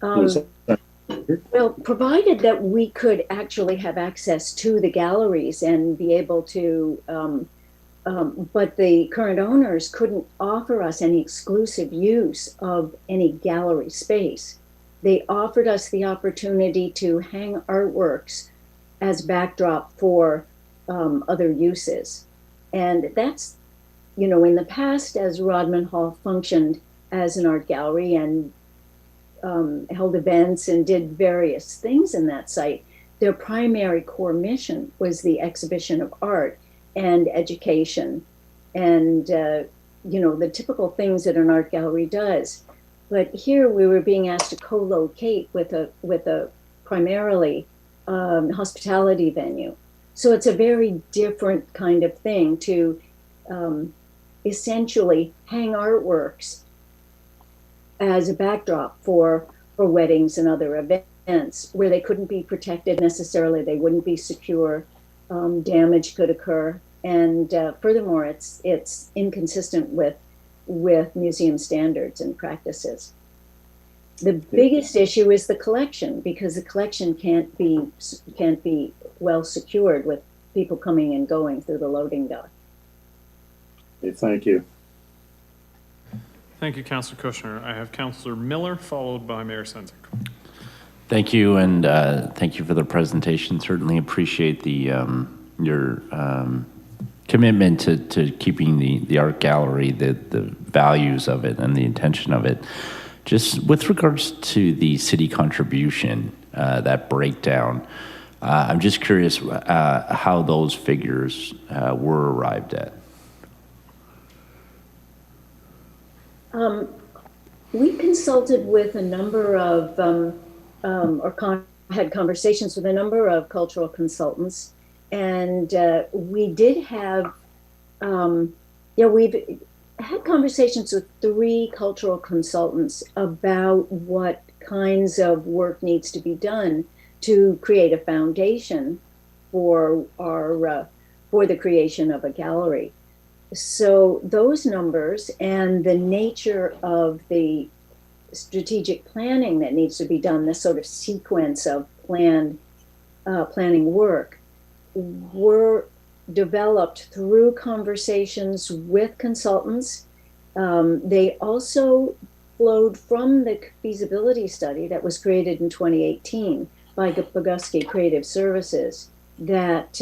Well, provided that we could actually have access to the galleries and be able to, but the current owners couldn't offer us any exclusive use of any gallery space. They offered us the opportunity to hang artworks as backdrop for other uses. And that's, you know, in the past, as Rodman Hall functioned as an art gallery and held events and did various things in that site, their primary core mission was the exhibition of art and education and, you know, the typical things that an art gallery does. But here we were being asked to co-locate with a primarily hospitality venue. So it's a very different kind of thing to essentially hang artworks as a backdrop for weddings and other events where they couldn't be protected necessarily, they wouldn't be secure, damage could occur, and furthermore, it's inconsistent with museum standards and practices. The biggest issue is the collection, because the collection can't be well secured with people coming and going through the loading dock. Okay, thank you. Thank you, Councillor Kushner. I have Councillor Miller, followed by Mayor Sendzik. Thank you, and thank you for the presentation. Certainly appreciate the your commitment to keeping the art gallery, the values of it and the intention of it. Just with regards to the city contribution, that breakdown, I'm just curious how those figures were arrived at. We consulted with a number of, had conversations with a number of cultural consultants, and we did have, we've had conversations with 3 cultural consultants about what kinds of work needs to be done to create a foundation for for the creation of a gallery. So those numbers and the nature of the strategic planning that needs to be done, this sort of sequence of planning work, were developed through conversations with consultants. They also flowed from the feasibility study that was created in 2018 by Boguski Creative Services that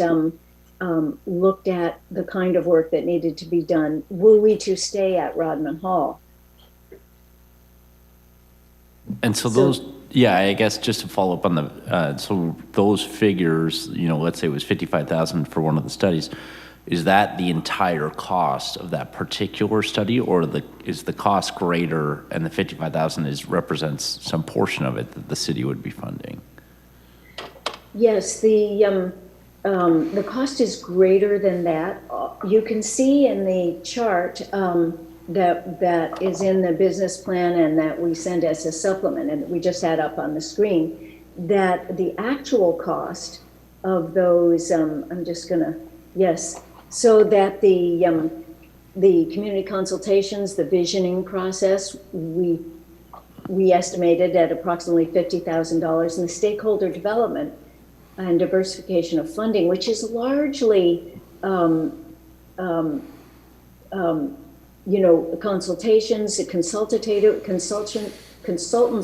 looked at the kind of work that needed to be done were we to stay at Rodman Hall. And so those, yeah, I guess just to follow up on the, so those figures, you know, let's say it was 55,000 for one of the studies. Is that the entire cost of that particular study, or is the cost greater and the 55,000 represents some portion of it that the city would be funding? Yes, the cost is greater than that. You can see in the chart that is in the business plan and that we send as a supplement, and we just had up on the screen, that the actual cost of those, I'm just gonna, yes, so that the community consultations, the visioning process, we estimated at approximately $50,000, and the stakeholder development and diversification of funding, which is largely, you know, consultations, consultants'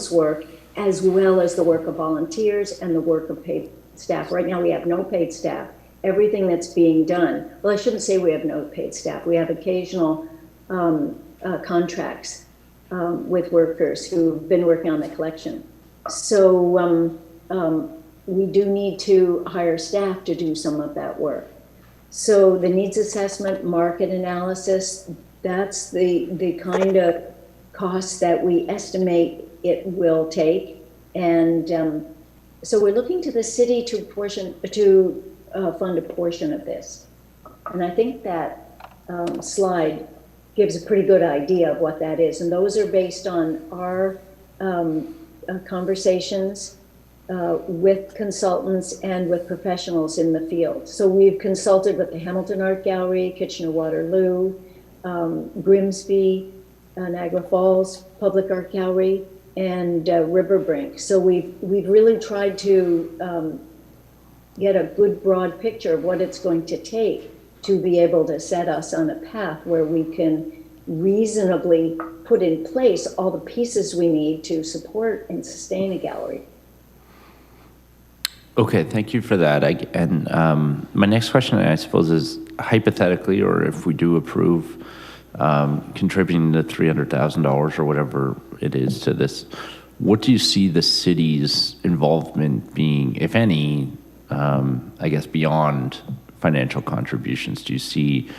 work, as well as the work of volunteers and the work of paid staff. Right now, we have no paid staff. Everything that's being done, well, I shouldn't say we have no paid staff. We have occasional contracts with workers who've been working on the collection. So we do need to hire staff to do some of that work. So the needs assessment, market analysis, that's the kind of costs that we estimate it will take. And so we're looking to the city to fund a portion of this. And I think that slide gives a pretty good idea of what that is. And those are based on our conversations with consultants and with professionals in the field. So we've consulted with the Hamilton Art Gallery, Kitchener-Waterloo, Grimsby, Niagara Falls Public Art Gallery, and Riverbrink. So we've really tried to get a good broad picture of what it's going to take to be able to set us on a path where we can reasonably put in place all the pieces we need to support and sustain a gallery. Okay, thank you for that. My next question, I suppose, is hypothetically, or if we do approve contributing the $300,000 or whatever it is to this, what do you see the city's involvement being, if any, I guess, beyond financial contributions? Do you see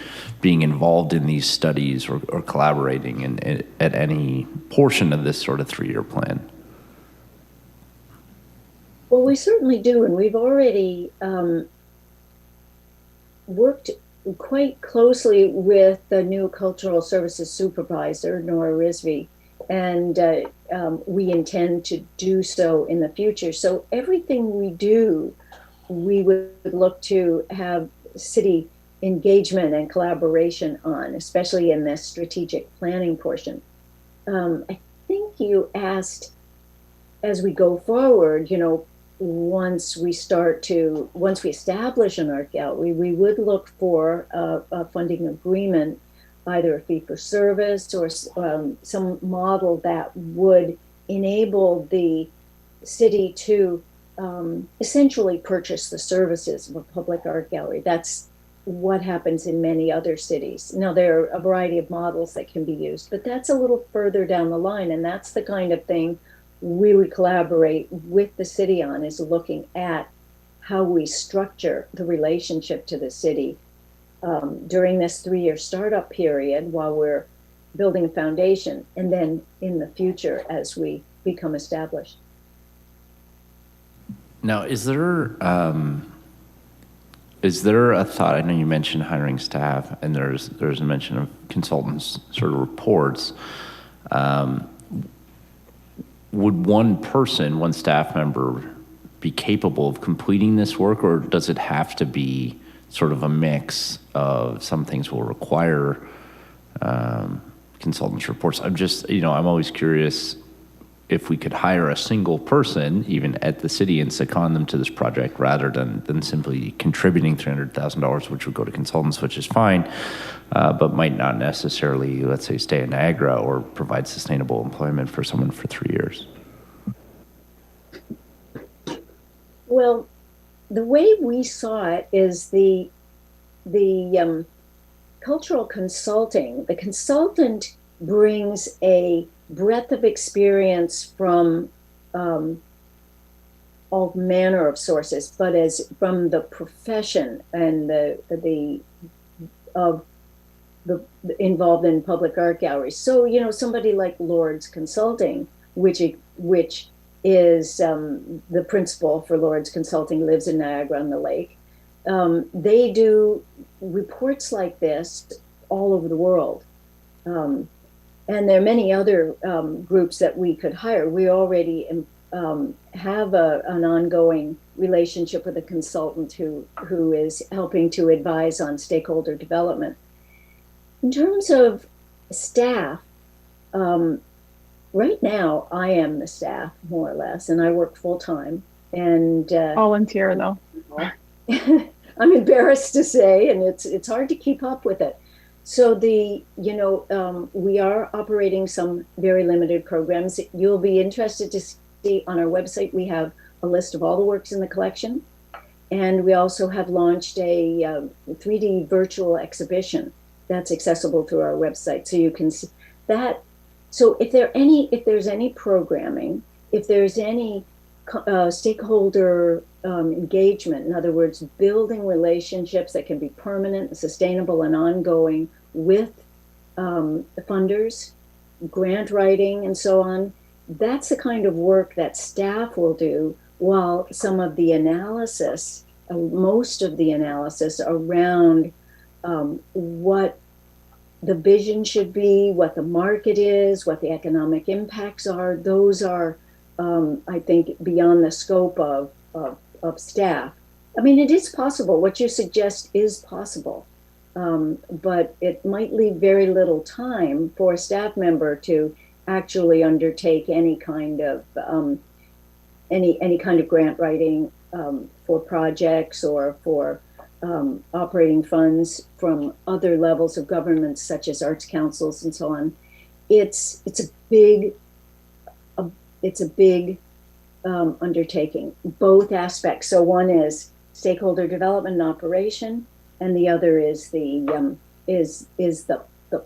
being involved in these studies or collaborating at any portion of this sort of 3-year plan? Well, we certainly do, and we've already worked quite closely with the new Cultural Services Supervisor, Nora Risby, and we intend to do so in the future. So everything we do, we would look to have city engagement and collaboration on, especially in this strategic planning portion. I think you asked, as we go forward, once we establish an art gallery, we would look for a funding agreement, either a fee for service or some model that would enable the city to essentially purchase the services of a public art gallery. That's what happens in many other cities. Now, there are a variety of models that can be used, but that's a little further down the line, and that's the kind of thing we would collaborate with the city on, is looking at how we structure the relationship to the city during this 3-year startup period while we're building a foundation, and then in the future as we become established. Now, is there a thought? I know you mentioned hiring staff, and there's a mention of consultants' sort of reports. Would one staff member, be capable of completing this work, or does it have to be sort of a mix of some things will require consultants' reports? I'm always curious if we could hire a single person, even at the city, and second them to this project rather than simply contributing $300,000, which would go to consultants, which is fine, but might not necessarily, let's say, stay in Niagara or provide sustainable employment for someone for 3 years. Well, the way we saw it is the cultural consulting. The consultant brings a breadth of experience from all manner of sources, but as from the profession and the involved in public art galleries. So somebody like Lord's Consulting, which is the principal for Lord's Consulting, lives in Niagara-on-the-Lake. They do reports like this all over the world. And there are many other groups that we could hire. We already have an ongoing relationship with a consultant who is helping to advise on stakeholder development. In terms of staff, right now I am the staff, more or less, and I work full-time. And volunteer, though. I'm embarrassed to say, and it's hard to keep up with it. So we are operating some very limited programs. You'll be interested to see on our website, we have a list of all the works in the collection. And we also have launched a 3D virtual exhibition that's accessible through our website. So you can see that. So if there's any programming, if there's any stakeholder engagement. In other words, building relationships that can be permanent, sustainable, and ongoing with funders, grant writing, and so on. That's the kind of work that staff will do, while some of the analysis, most of the analysis around what the vision should be, what the market is, what the economic impacts are, those are, I think, beyond the scope of staff. I mean, it is possible. What you suggest is possible, but it might leave very little time for a staff member to actually undertake any kind of any kind of grant writing for projects or for operating funds from other levels of government, such as arts councils and so on. It's a big undertaking, both aspects. So one is stakeholder development and operation, and the other is the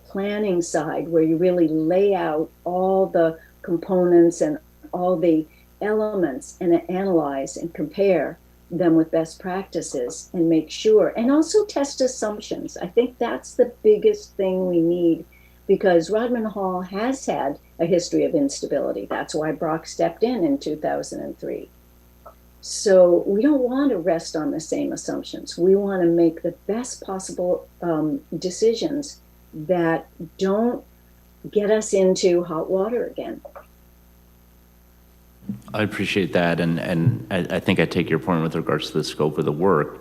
planning side, where you really lay out all the components and all the elements and analyze and compare them with best practices and make sure, and also test assumptions. I think that's the biggest thing we need, because Rodman Hall has had a history of instability. That's why Brock stepped in 2003. So we don't want to rest on the same assumptions. We want to make the best possible decisions that don't get us into hot water again. I appreciate that, and I think I take your point with regards to the scope of the work.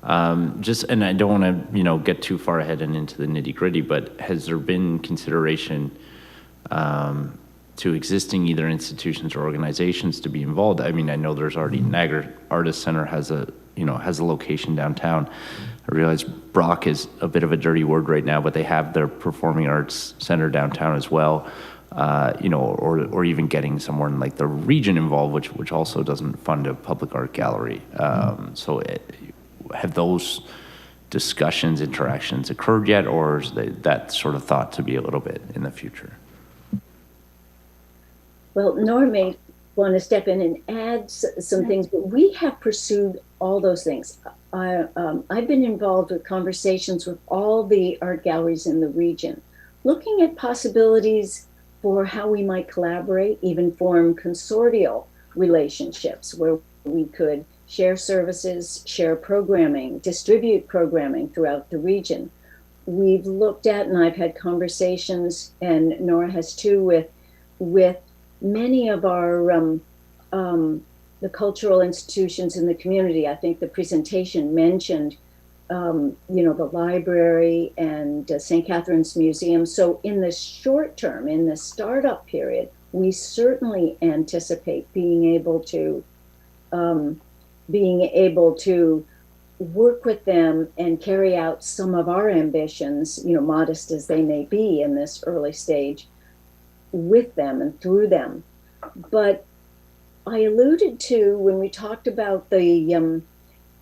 And I don't want to, get too far ahead and into the nitty gritty, but has there been consideration to existing either institutions or organizations to be involved? I mean, I know there's already Niagara Artist Center has a location downtown. I realize Brock is a bit of a dirty word right now, but they have their performing arts center downtown as well. Or even getting someone like the region involved, which also doesn't fund a public art gallery. Have those discussions, interactions occurred yet, or is that sort of thought to be a little bit in the future? Well, Nora may want to step in and add some things, but we have pursued all those things. I've been involved with conversations with all the art galleries in the region, looking at possibilities for how we might collaborate, even form consortial relationships where we could share services, share programming, distribute programming throughout the region. We've looked at, and I've had conversations, and Nora has too, with many of our the cultural institutions in the community. I think the presentation mentioned the library and St. Catharines Museum. So in the short term, in the startup period, we certainly anticipate being able to work with them and carry out some of our ambitions, modest as they may be in this early stage, with them and through them. But I alluded to, when we talked about the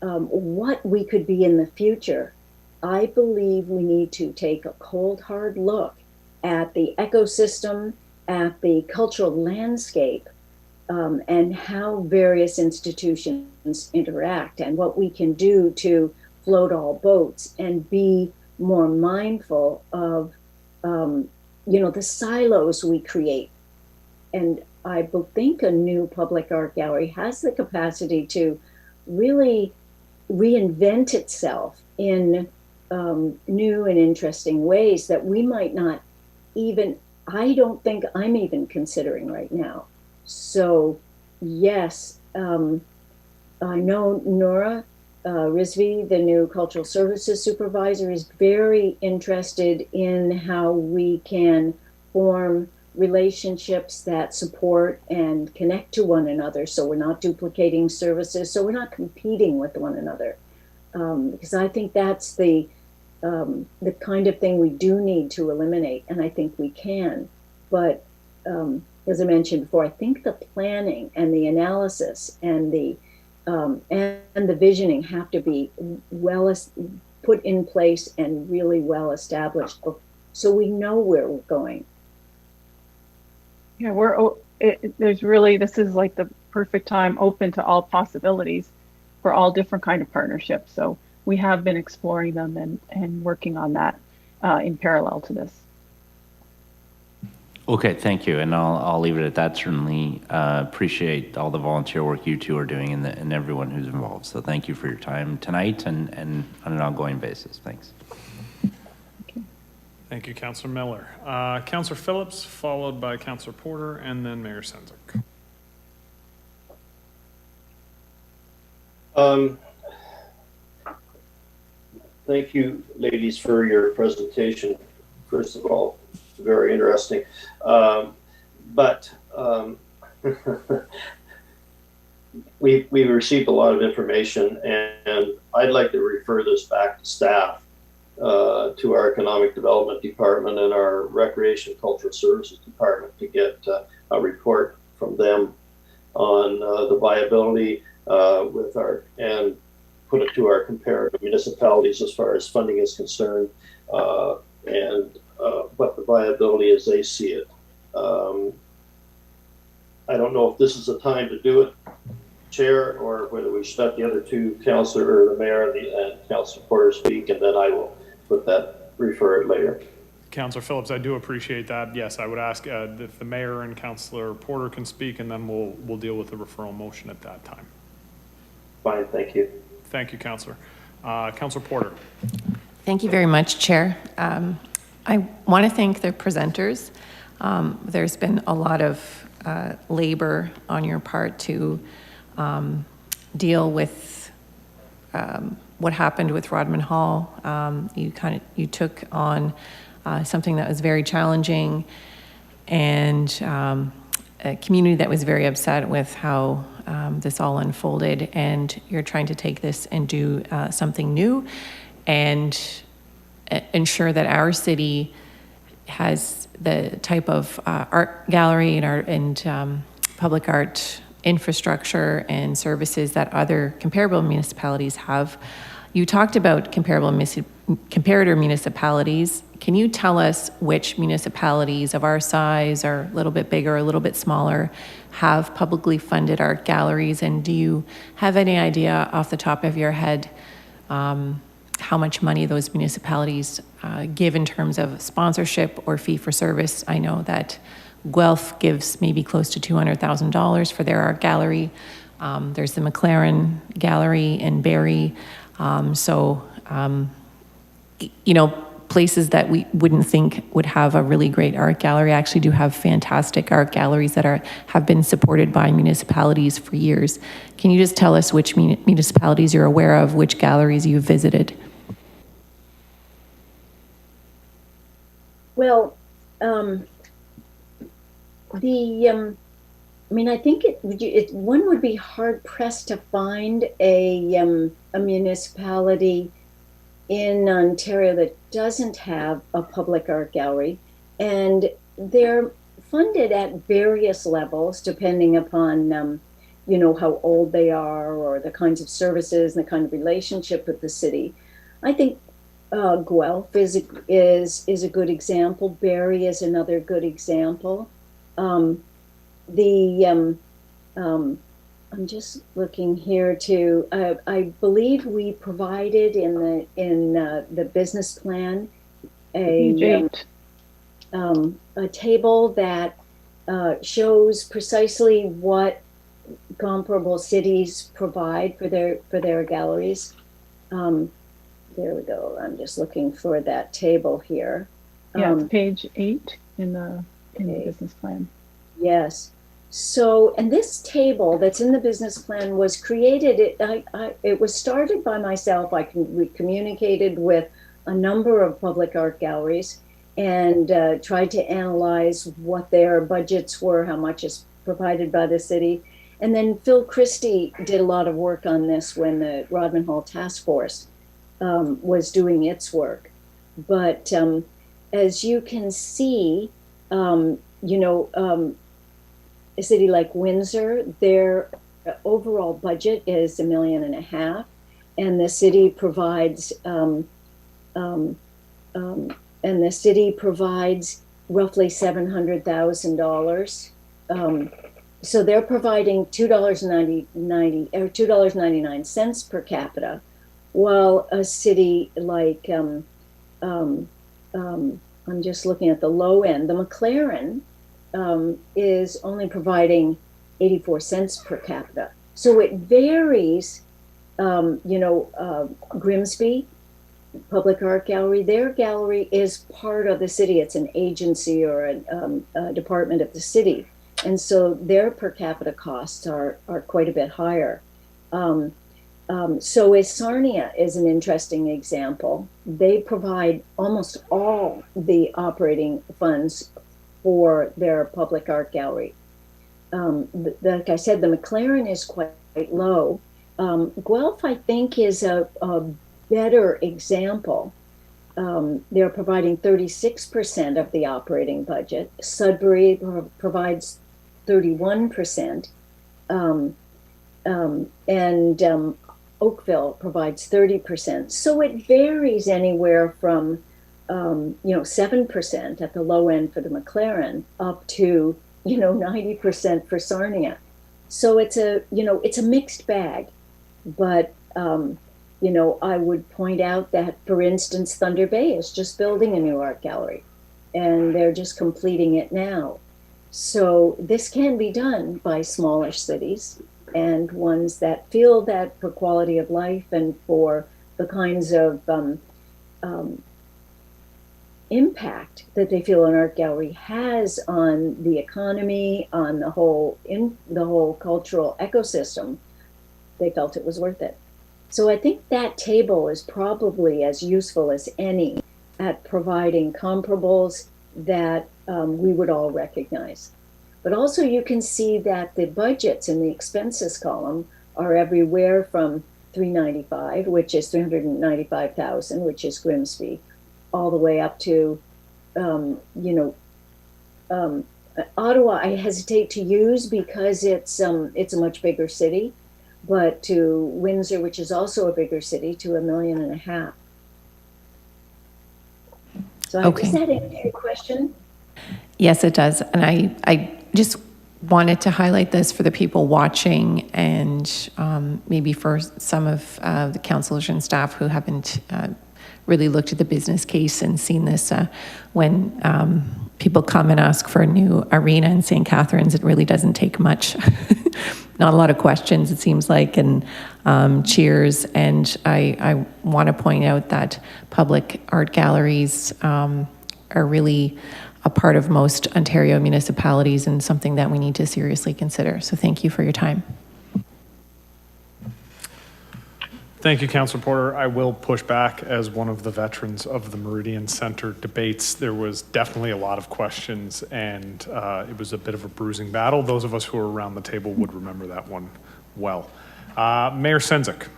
what we could be in the future, I believe we need to take a cold, hard look at the ecosystem, at the cultural landscape, and how various institutions interact, and what we can do to float all boats and be more mindful of, the silos we create. And I think a new public art gallery has the capacity to really reinvent itself in new and interesting ways that we might not even, I don't think I'm even considering right now. So yes, I know Nora Rizvi, the new Cultural Services Supervisor, is very interested in how we can form relationships that support and connect to one another, so we're not duplicating services, so we're not competing with one another, because I think that's the kind of thing we do need to eliminate, and I think we can. But as I mentioned before, I think the planning and the analysis and the visioning have to be put in place and really well established, so we know where we're going. Yeah, this is like the perfect time, open to all possibilities. for all different kind of partnerships. So we have been exploring them and working on that in parallel to this. Okay, thank you, and I'll leave it at that. Certainly appreciate all the volunteer work you two are doing and everyone who's involved. So thank you for your time tonight and on an ongoing basis. Thanks. Thank you, Councillor Miller. Councillor Phillips, followed by Councillor Porter, and then Mayor Sendzik. Thank you, ladies, for your presentation. First of all, very interesting. We've received a lot of information, and I'd like to refer this back to staff, to our Economic Development Department and our Recreation Cultural Services Department to get a report from them on the viability and put it to our comparative municipalities as far as funding is concerned, and what the viability as they see it. I don't know if this is the time to do it, Chair, or whether we should let the other two, Councillor, or the Mayor and Councillor Porter speak, and then I will refer it later. Councillor Phillips, I do appreciate that. Yes, I would ask if the Mayor and Councillor Porter can speak, and then we'll deal with the referral motion at that time. Fine, thank you. Thank you, Councillor. Councillor Porter. Thank you very much, Chair. I want to thank the presenters. There's been a lot of labor on your part to deal with what happened with Rodman Hall. You took on something that was very challenging, and a community that was very upset with how this all unfolded, and you're trying to take this and do something new and ensure that our city has the type of art gallery and public art infrastructure and services that other comparable municipalities have. You talked about comparator municipalities. Can you tell us which municipalities of our size, or a little bit bigger, a little bit smaller, have publicly funded art galleries? And do you have any idea off the top of your head how much money those municipalities give in terms of sponsorship or fee for service? I know that Guelph gives maybe close to $200,000 for their art gallery. There's the McLaren Gallery in Barrie. Places that we wouldn't think would have a really great art gallery actually do have fantastic art galleries that have been supported by municipalities for years. Can you just tell us which municipalities you're aware of, which galleries you've visited? Well, I think one would be hard pressed to find a municipality in Ontario that doesn't have a public art gallery, and they're funded at various levels depending upon how old they are or the kinds of services and the kind of relationship with the city. I think Guelph is a good example. Barrie is another good example. I'm just looking here too. I believe we provided in the business plan a table that shows precisely what comparable cities provide for their galleries. There we go. I'm just looking for that table here. Yeah, it's page 8 in the business plan. Yes. So, and this table that's in the business plan was created, it was started by myself. We communicated with a number of public art galleries and tried to analyze what their budgets were, how much is provided by the city. And then Phil Christie did a lot of work on this when the Rodman Hall Task Force was doing its work. But as you can see, a city like Windsor, their overall budget is $1.5 million, and the city provides roughly $700,000 So they're providing $2.99 per capita, while a city like I'm just looking at the low end, the McLaren is only providing 84 cents per capita. So it varies. Grimsby Public Art Gallery, their gallery is part of the city. It's an agency or a department of the city. And so their per capita costs are quite a bit higher. So Sarnia is an interesting example. They provide almost all the operating funds for their public art gallery. Like I said, the McLaren is quite low. Guelph, I think, is a better example. They're providing 36% of the operating budget. Sudbury provides 31%. And Oakville provides 30%. So it varies anywhere from 7% at the low end for the McLaren up to 90% for Sarnia. So it's a mixed bag. But I would point out that, for instance, Thunder Bay is just building a new art gallery, and they're just completing it now. So this can be done by smallish cities and ones that feel that for quality of life and for the kinds of impact that they feel an art gallery has on the economy, on the whole cultural ecosystem. They felt it was worth it. So I think that table is probably as useful as any at providing comparables that we would all recognize. But also you can see that the budgets in the expenses column are everywhere from 395, which is 395,000, which is Grimsby, all the way up to, Ottawa. I hesitate to use because it's a much bigger city, but to Windsor, which is also a bigger city, to $1.5 million. So Okay. Does that answer your question? Yes, it does. And I just wanted to highlight this for the people watching and maybe for some of the councillors and staff who haven't really looked at the business case and seen this. When people come and ask for a new arena in St. Catharines, it really doesn't take much. Not a lot of questions, it seems like, and cheers. And I want to point out that public art galleries are really a part of most Ontario municipalities and something that we need to seriously consider. So thank you for your time. Thank you, Councillor Porter. I will push back as one of the veterans of the Meridian Center debates. There was definitely a lot of questions, and it was a bit of a bruising battle. Those of us who were around the table would remember that one well. Mayor Sendzik.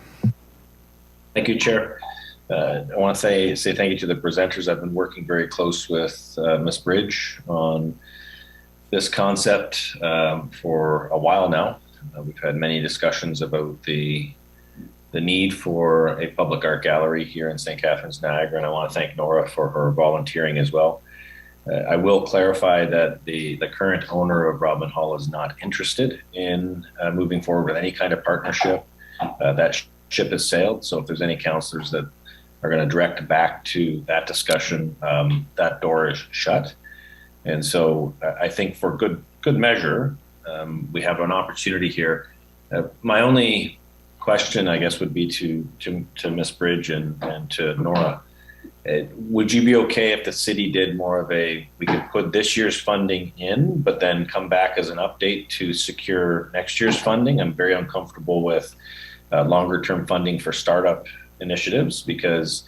Thank you, Chair. I want to say thank you to the presenters. I've been working very close with Ms. Bridge on this concept for a while now. We've had many discussions about the need for a public art gallery here in St. Catharines, Niagara, and I want to thank Nora for her volunteering as well. I will clarify that the current owner of Rodman Hall is not interested in moving forward with any kind of partnership. That ship has sailed, so if there's any councillors that are going to direct back to that discussion, that door is shut. And so I think for good measure, we have an opportunity here. My only question, I guess, would be to Ms. Bridge and to Nora. Would you be okay if the city did more of we could put this year's funding in, but then come back as an update to secure next year's funding? I'm very uncomfortable with longer term funding for startup initiatives because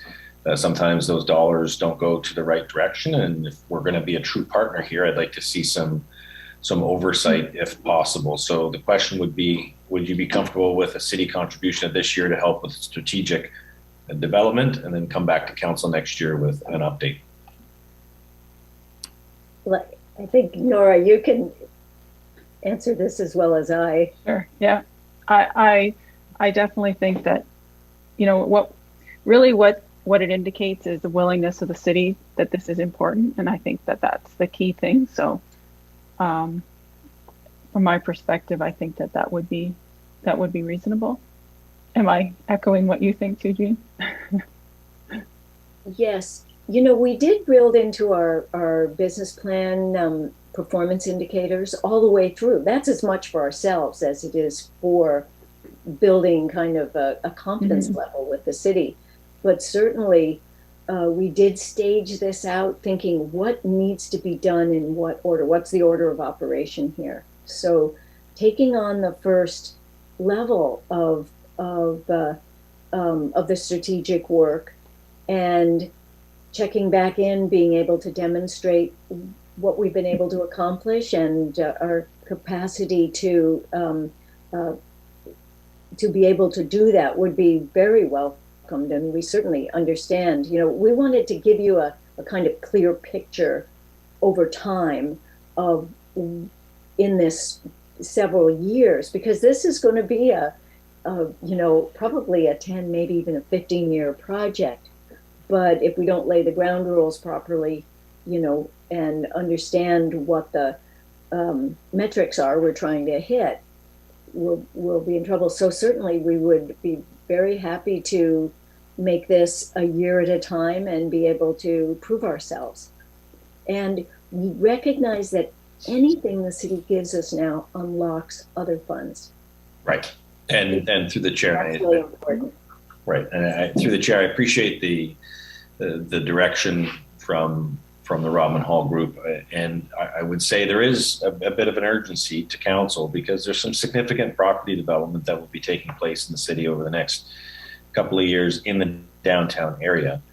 sometimes those dollars don't go to the right direction. And if we're going to be a true partner here, I'd like to see some oversight if possible. So the question would be, would you be comfortable with a city contribution this year to help with strategic development and then come back to council next year with an update? Well, I think, Nora, you can answer this as well as I. Sure. Yeah. I definitely think that, what it indicates is the willingness of the city that this is important. And I think that that's the key thing. So from from my perspective, I think that would be reasonable. Am I echoing what you think, Eugene? Yes, you know, we did build into our business plan performance indicators all the way through. That's as much for ourselves as it is for building kind of a confidence level with the city. But certainly we did stage this out thinking what needs to be done in what order, what's the order of operation here. So taking on the first level of the strategic work and checking back in, being able to demonstrate what we've been able to accomplish and our capacity to be able to do that would be very welcomed. And we certainly understand, you know, we wanted to give you a kind of clear picture over time of in this several years, because this is going to be you know, probably a 10, maybe even a 15-year project. But if we don't lay the ground rules properly, you know, and understand what the metrics are we're trying to hit, we'll be in trouble. So certainly we would be very happy to make this a year at a time and be able to prove ourselves. And we recognize that anything the city gives us now unlocks other funds. Right. And through the chair, That's really important. Right. And through the chair, I appreciate the direction from the Rodman Hall group. And I would say there is a bit of an urgency to council because there's some significant property development that will be taking place in the city over the next couple of years in the downtown area.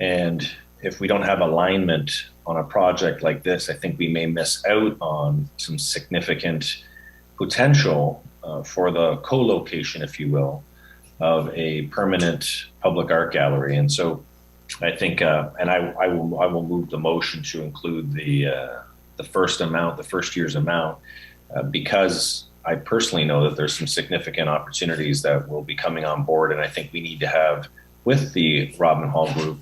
And if we don't have alignment on a project like this, I think we may miss out on some significant potential for the co-location, if you will, of a permanent public art gallery. And so I think, and I will move the motion to include the first amount, the first year's amount, because I personally know that there's some significant opportunities that will be coming on board. And I think we need to have, with the Rodman Hall group,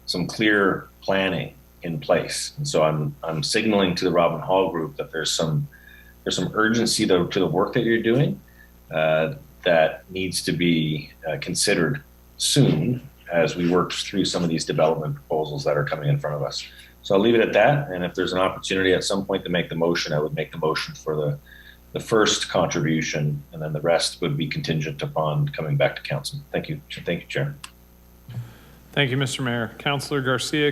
some clear planning in place. And so I'm signaling to the Rodman Hall group that there's some urgency to the work that you're doing that needs to be considered soon as we work through some of these development proposals that are coming in front of us. So I'll leave it at that. And if there's an opportunity at some point to make the motion, I would make the motion for the first contribution, and then the rest would be contingent upon coming back to council. Thank you. Thank you, Chair. Thank you, Mr. Mayor. Councillor Garcia,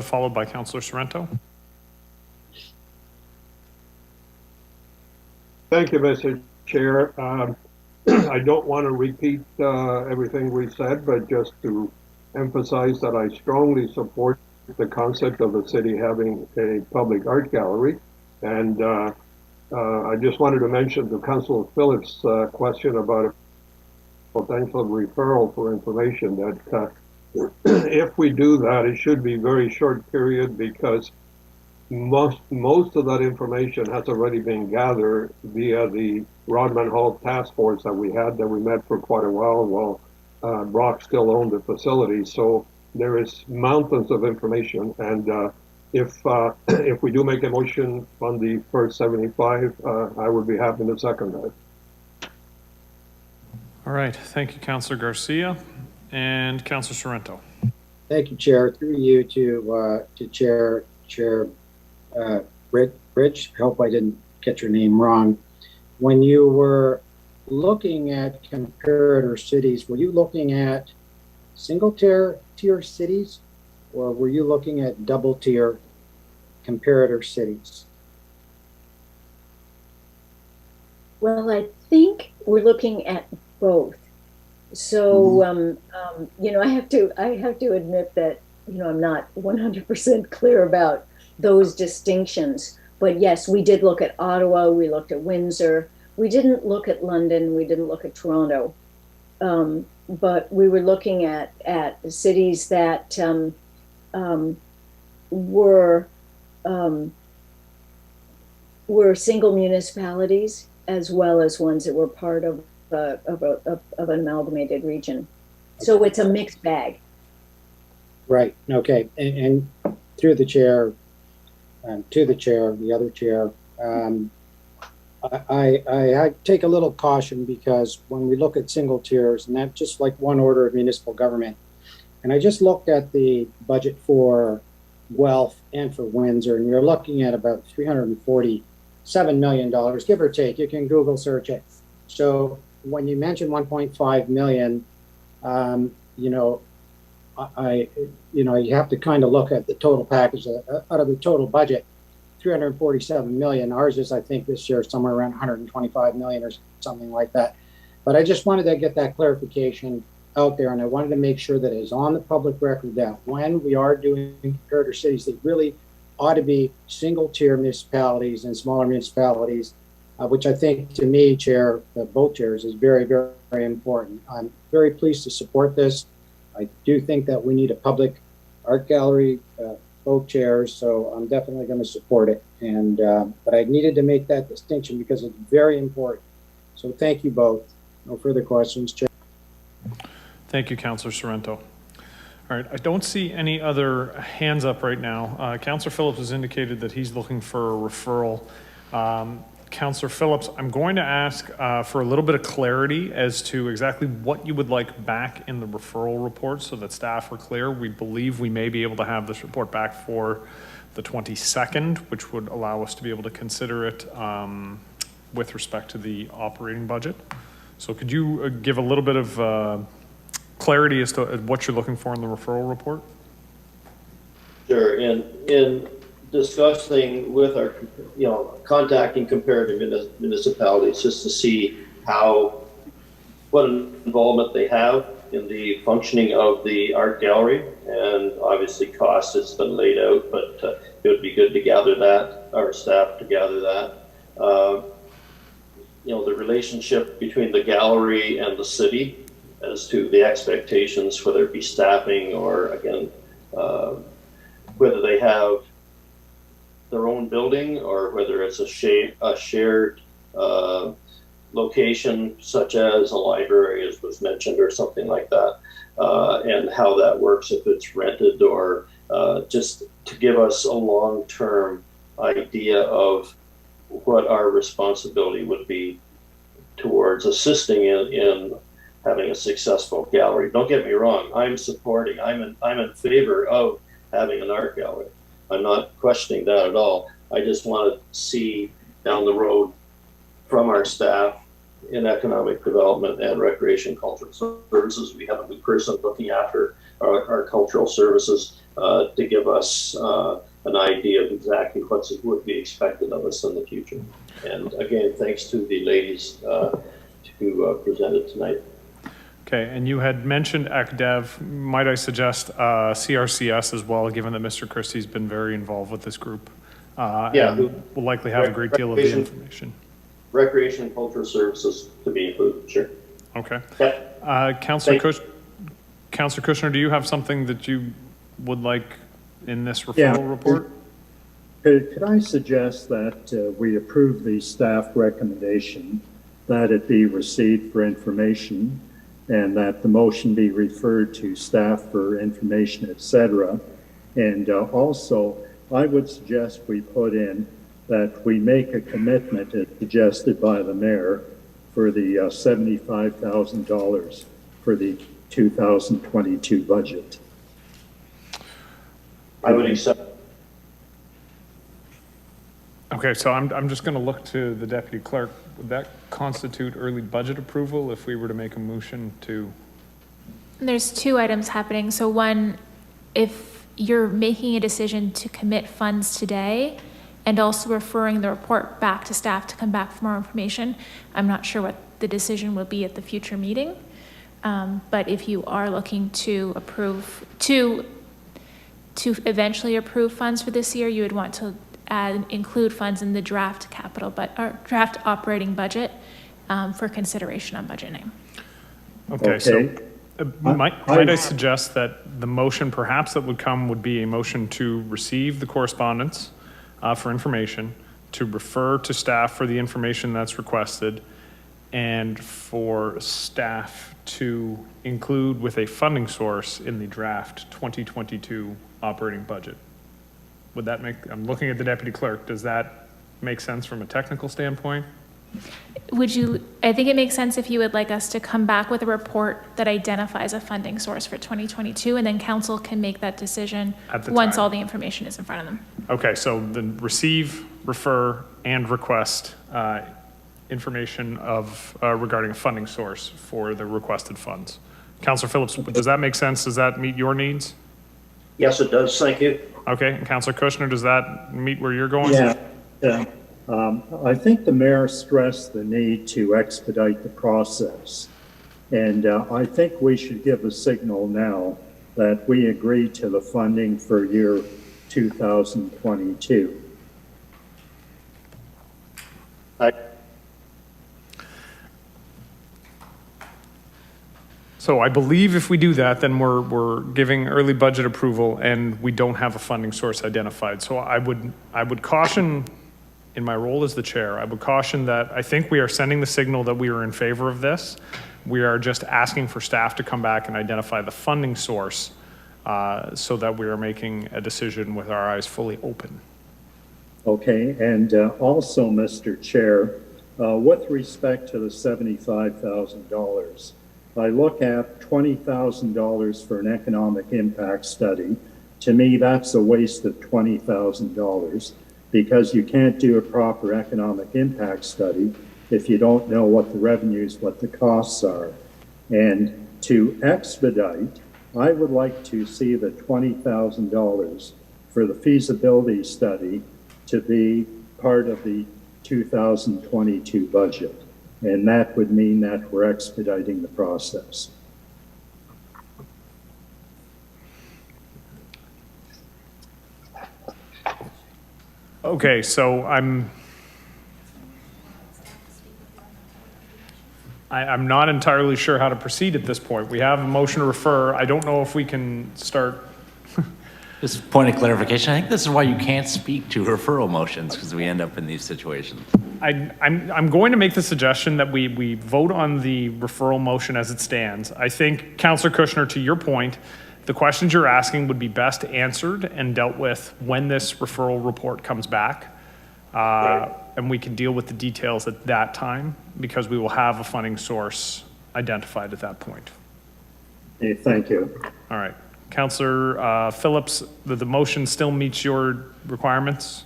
followed by Councillor Sorrento. Thank you, Mr. Chair. I don't want to repeat everything we said, but just to emphasize that I strongly support the concept of the city having a public art gallery. And I just wanted to mention to Councilor Phillips' question about a potential referral for information that if we do that, it should be very short period because most of that information has already been gathered via the Rodman Hall task force that we met for quite a while Brock still owned the facility. So there is mountains of information, and if we do make a motion on the first 75, I would be happy to second that. All right, thank you, Councillor Garcia. And Councillor Sorrento. Thank you, Chair. Through you to Chair Bridge. I hope I didn't get your name wrong. When you were looking at comparator cities, were you looking at single tier cities, or were you looking at double tier comparator cities? Well, I think we're looking at both. So, you know, I have to admit that, you know, I'm not 100% clear about those distinctions. But yes, we did look at Ottawa, we looked at Windsor. We didn't look at London, we didn't look at Toronto. But we were looking at cities that were single municipalities, as well as ones that were part of an amalgamated region. So it's a mixed bag. Right. Okay. And through the chair, to the chair, the other chair, I take a little caution because when we look at single tiers, and that's just like one order of municipal government, and I just looked at the budget for Guelph and for Windsor, and you're looking at about $347 million, give or take. You can Google search it. So when you mention 1.5 million, you know, you have to kind of look at the total package out of the total budget. 347 million. Ours is, I think, this year somewhere around 125 million or something like that. But I just wanted to get that clarification out there, and I wanted to make sure that it is on the public record that when we are doing comparator cities, they really ought to be single-tier municipalities and smaller municipalities, which I think, to me, Chair, both chairs, is very, very, very important. I'm very pleased to support this. I do think that we need a public art gallery, both chairs, so I'm definitely going to support it. And but I needed to make that distinction because it's very important. So thank you both. No further questions, Chair. Thank you, Councillor Sorrento. All right, I don't see any other hands up right now. Councillor Phillips has indicated that he's looking for a referral. Councillor Phillips, I'm going to ask for a little bit of clarity as to exactly what you would like back in the referral report so that staff are clear. We believe we may be able to have this report back for the 22nd, which would allow us to be able to consider it with respect to the operating budget. So could you give a little bit of clarity as to what you're looking for in the referral report? Sure. In discussing with our, contacting comparative municipalities just to see what involvement they have in the functioning of the art gallery, and obviously cost has been laid out, but it would be good to gather that, our staff to gather that. The relationship between the gallery and the city as to the expectations, whether it be staffing or, again, whether they have their own building or whether it's a shared location, such as a library, as was mentioned, or something like that, and how that works, if it's rented, or just to give us a long-term idea of what our responsibility would be towards assisting in having a successful gallery. Don't get me wrong, I'm in favor of having an art gallery. I'm not questioning that at all. I just want to see down the road from our staff in economic development and recreation cultural services. We have a new person looking after our cultural services to give us an idea of exactly what would be expected of us in the future. And again, thanks to the ladies who presented tonight. Okay, and you had mentioned ECDev. Might I suggest CRCS as well, given that Mr. Christie's been very involved with this group? Yeah. We'll likely have a great deal of the information. Recreation and cultural services to be included, sure. Okay. Yep. Councillor Kushner, do you have something that you would like in this referral report? Could I suggest that we approve the staff recommendation, that it be received for information, and that the motion be referred to staff for information, etc. And also, I would suggest we put in that we make a commitment, as suggested by the mayor, for the $75,000 for the 2022 budget. I would accept. Okay, so I'm just going to look to the deputy clerk. Would that constitute early budget approval if we were to make a motion to? There's two items happening. So one, if you're making a decision to commit funds today and also referring the report back to staff to come back for more information, I'm not sure what the decision will be at the future meeting. But if you are looking to approve, to eventually approve funds for this year, you would want to include funds in the draft draft operating budget for consideration on budgeting. Okay. So might I suggest that the motion perhaps that would come would be a motion to receive the correspondence for information, to refer to staff for the information that's requested, and for staff to include with a funding source in the draft 2022 operating budget. Would that make, I'm looking at the deputy clerk, does that make sense from a technical standpoint? I think it makes sense if you would like us to come back with a report that identifies a funding source for 2022, and then council can make that decision At the once time. all the information is in front of them. Okay, so then receive, refer, and request information of regarding a funding source for the requested funds. Councillor Phillips, does that make sense? Does that meet your needs? Yes, it does. Thank you. Okay, and Councillor Kushner, does that meet where you're going? Yeah. I think the mayor stressed the need to expedite the process. And I think we should give a signal now that we agree to the funding for year 2022. So I believe if we do that, then we're giving early budget approval and we don't have a funding source identified. So I would caution, in my role as the chair, I would caution that I think we are sending the signal that we are in favor of this. We are just asking for staff to come back and identify the funding source so that we are making a decision with our eyes fully open. Okay, and also, Mr. Chair, with respect to the $75,000, I look at $20,000 for an economic impact study. To me, that's a waste of $20,000 because you can't do a proper economic impact study if you don't know what the revenues, what the costs are. And to expedite, I would like to see the $20,000 for the feasibility study to be part of the 2022 budget. And that would mean that we're expediting the process. Okay, so I'm not entirely sure how to proceed at this point. We have a motion to refer. I don't know if we can start. Just point of clarification, I think this is why you can't speak to referral motions, because we end up in these situations. I'm going to make the suggestion that we vote on the referral motion as it stands. I think, Councillor Kushner, to your point, the questions you're asking would be best answered and dealt with when this referral report comes back. And we can deal with the details at that time because we will have a funding source identified at that point. Okay, thank you. All right. Councillor Phillips, the motion still meets your requirements?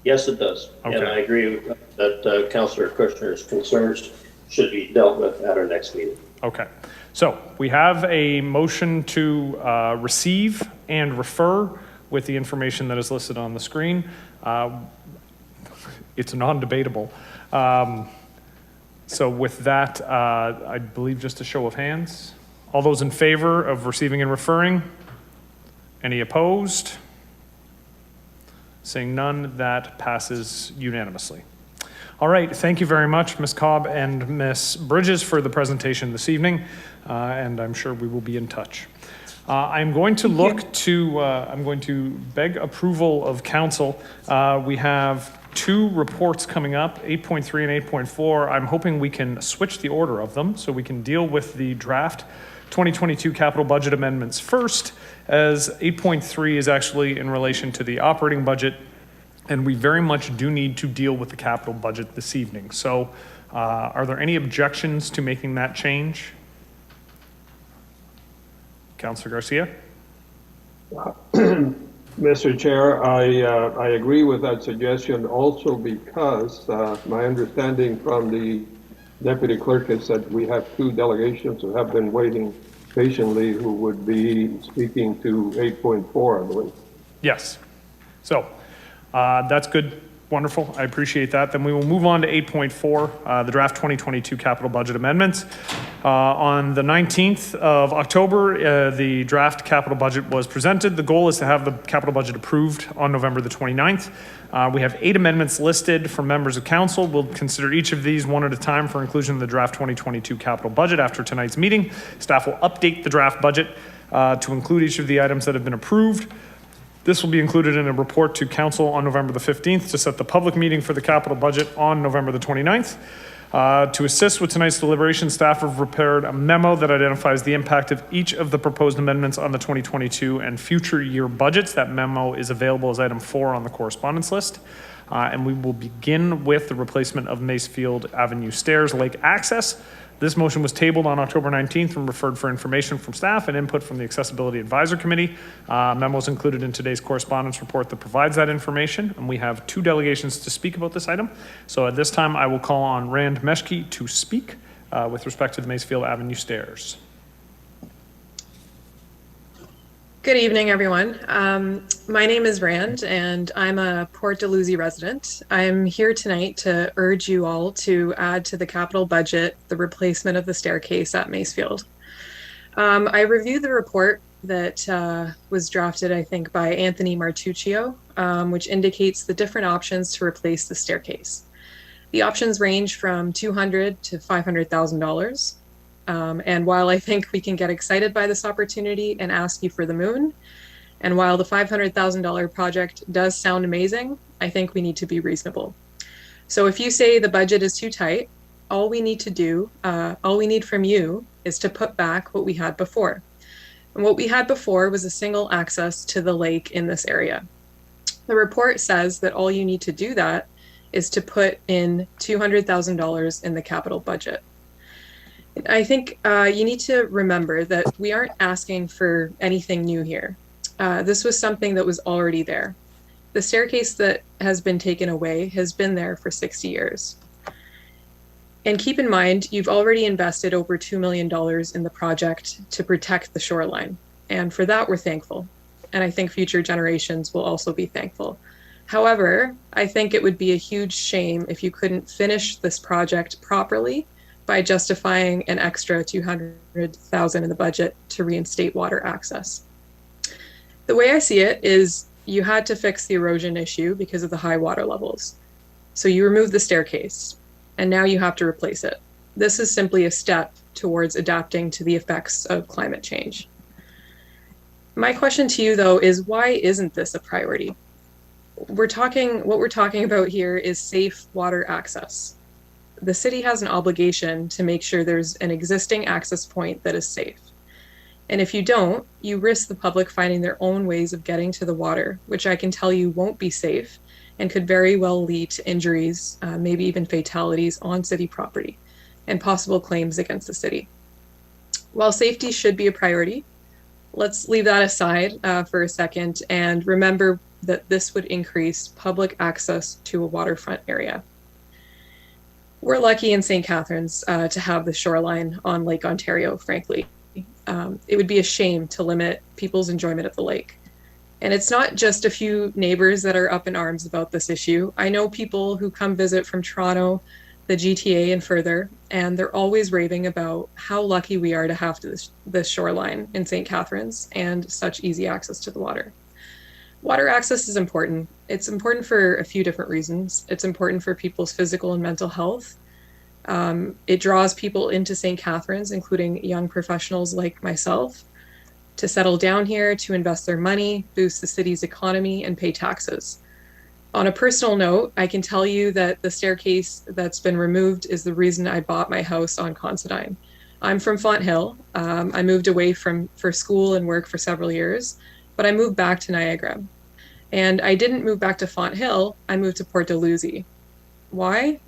Yes, it does. Okay. And I agree that Councillor Kushner's concerns should be dealt with at our next meeting. Okay. So we have a motion to receive and refer with the information that is listed on the screen. It's non-debatable. So with that, I believe just a show of hands. All those in favor of receiving and referring? Any opposed? Seeing none, that passes unanimously. All right, thank you very much, Ms. Cobb and Ms. Bridges, for the presentation this evening, and I'm sure we will be in touch. I'm going to I'm going to beg approval of council. We have two reports coming up, 8.3 and 8.4. I'm hoping we can switch the order of them so we can deal with the draft 2022 capital budget amendments first, as 8.3 is actually in relation to the operating budget, and we very much do need to deal with the capital budget this evening. So are there any objections to making that change? Councillor Garcia? Mr. Chair, I agree with that suggestion also because my understanding from the Deputy Clerk is that we have two delegations who have been waiting patiently who would be speaking to 8.4, I believe. Yes. So that's good. Wonderful. I appreciate that. Then we will move on to 8.4, the draft 2022 capital budget amendments. On the 19th of October, the draft capital budget was presented. The goal is to have the capital budget approved on November the 29th. We have 8 amendments listed from members of council. We'll consider each of these one at a time for inclusion in the draft 2022 capital budget after tonight's meeting. Staff will update the draft budget to include each of the items that have been approved. This will be included in a report to council on November the 15th to set the public meeting for the capital budget on November the 29th. To assist with tonight's deliberation, staff have prepared a memo that identifies the impact of each of the proposed amendments on the 2022 and future year budgets. That memo is available as item 4 on the correspondence list. And we will begin with the replacement of Macefield Avenue Stairs Lake Access. This motion was tabled on October 19th and referred for information from staff and input from the Accessibility Advisor Committee. Memos included in today's correspondence report that provides that information, and we have 2 delegations to speak about this item. So at this time, I will call on Rand Meshke to speak with respect to the Macefield Avenue Stairs. Good evening, everyone. My name is Rand, and I'm a Port Dalhousie resident. I'm here tonight to urge you all to add to the capital budget the replacement of the staircase at Macefield. I reviewed the report that was drafted, I think, by Anthony Martuccio, which indicates the different options to replace the staircase. The options range from $200,000 to $500,000. And while I think we can get excited by this opportunity and ask you for the moon, and while the $500,000 project does sound amazing, I think we need to be reasonable. So if you say the budget is too tight, all we need from you is to put back what we had before. And what we had before was a single access to the lake in this area. The report says that all you need to do that is to put in $200,000 in the capital budget. I think you need to remember that we aren't asking for anything new here. This was something that was already there. The staircase that has been taken away has been there for 60 years. And keep in mind, you've already invested over $2 million in the project to protect the shoreline. And for that, we're thankful. And I think future generations will also be thankful. However, I think it would be a huge shame if you couldn't finish this project properly by justifying an extra $200,000 in the budget to reinstate water access. The way I see it is you had to fix the erosion issue because of the high water levels. So you removed the staircase, and now you have to replace it. This is simply a step towards adapting to the effects of climate change. My question to you, though, is why isn't this a priority? What we're talking about here is safe water access. The city has an obligation to make sure there's an existing access point that is safe. And if you don't, you risk the public finding their own ways of getting to the water, which I can tell you won't be safe and could very well lead to injuries, maybe even fatalities on city property, and possible claims against the city. While safety should be a priority, let's leave that aside for a second and remember that this would increase public access to a waterfront area. We're lucky in St. Catharines to have the shoreline on Lake Ontario, frankly. It would be a shame to limit people's enjoyment of the lake. And it's not just a few neighbors that are up in arms about this issue. I know people who come visit from Toronto, the GTA and further, and they're always raving about how lucky we are to have this shoreline in St. Catharines and such easy access to the water. Water access is important. It's important for a few different reasons. It's important for people's physical and mental health. It draws people into St. Catharines, including young professionals like myself, to settle down here, to invest their money, boost the city's economy, and pay taxes. On a personal note, I can tell you that the staircase that's been removed is the reason I bought my house on Considine. I'm from Fonthill. I moved away for school and work for several years, but I moved back to Niagara. And I didn't move back to Fonthill, I moved to Port Dalhousie. Why?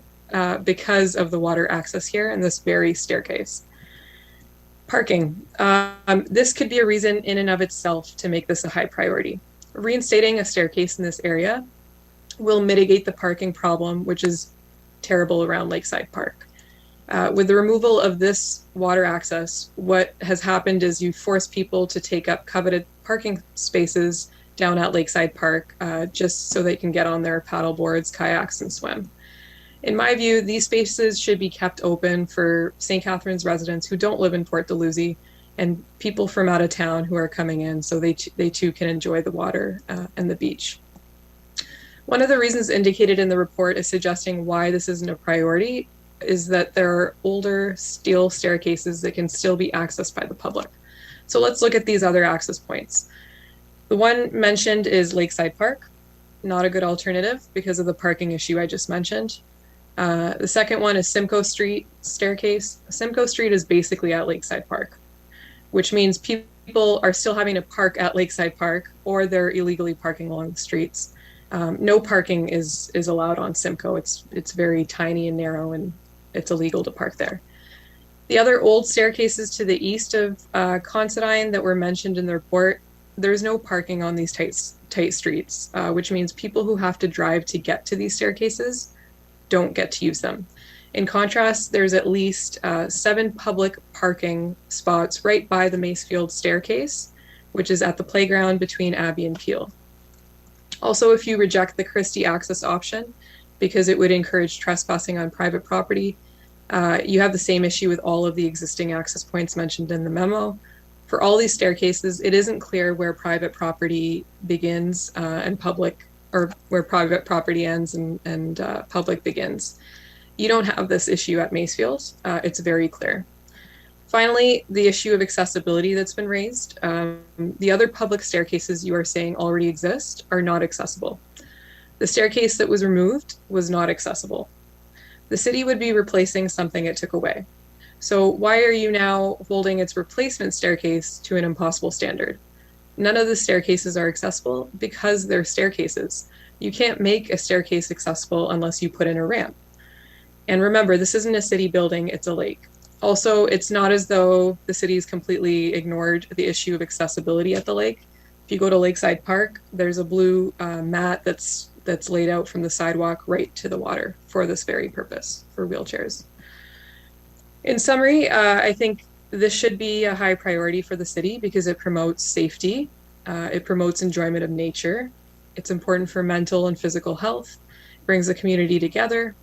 Because of the water access here and this very staircase. Parking. This could be a reason in and of itself to make this a high priority. Reinstating a staircase in this area will mitigate the parking problem, which is terrible around Lakeside Park. With the removal of this water access, what has happened is you force people to take up coveted parking spaces down at Lakeside Park just so they can get on their paddle boards, kayaks, and swim. In my view, these spaces should be kept open for St. Catharines residents who don't live in Port Dalhousie and people from out of town who are coming in so they too can enjoy the water and the beach. One of the reasons indicated in the report is suggesting why this isn't a priority is that there are older steel staircases that can still be accessed by the public. So let's look at these other access points. The one mentioned is Lakeside Park, not a good alternative because of the parking issue I just mentioned. The second one is Simcoe Street staircase. Simcoe Street is basically at Lakeside Park, which means people are still having to park at Lakeside Park or they're illegally parking along the streets. No parking is allowed on Simcoe. It's very tiny and narrow, and it's illegal to park there. The other old staircases to the east of Considine that were mentioned in the report, there's no parking on these tight streets, which means people who have to drive to get to these staircases don't get to use them. In contrast, there's at least 7 public parking spots right by the Macefield staircase, which is at the playground between Abbey and Peel. Also, if you reject the Christie access option, because it would encourage trespassing on private property, you have the same issue with all of the existing access points mentioned in the memo. For all these staircases, it isn't clear where private property begins and public, or where private property ends and public begins. You don't have this issue at Macefield. It's very clear. Finally, the issue of accessibility that's been raised. The other public staircases you are saying already exist are not accessible. The staircase that was removed was not accessible. The city would be replacing something it took away. So why are you now holding its replacement staircase to an impossible standard? None of the staircases are accessible because they're staircases. You can't make a staircase accessible unless you put in a ramp. And remember, this isn't a city building, it's a lake. Also, it's not as though the city's completely ignored the issue of accessibility at the lake. If you go to Lakeside Park, there's a blue mat that's laid out from the sidewalk right to the water for this very purpose, for wheelchairs. In summary, I think this should be a high priority for the city because it promotes safety, it promotes enjoyment of nature, it's important for mental and physical health, brings the community together,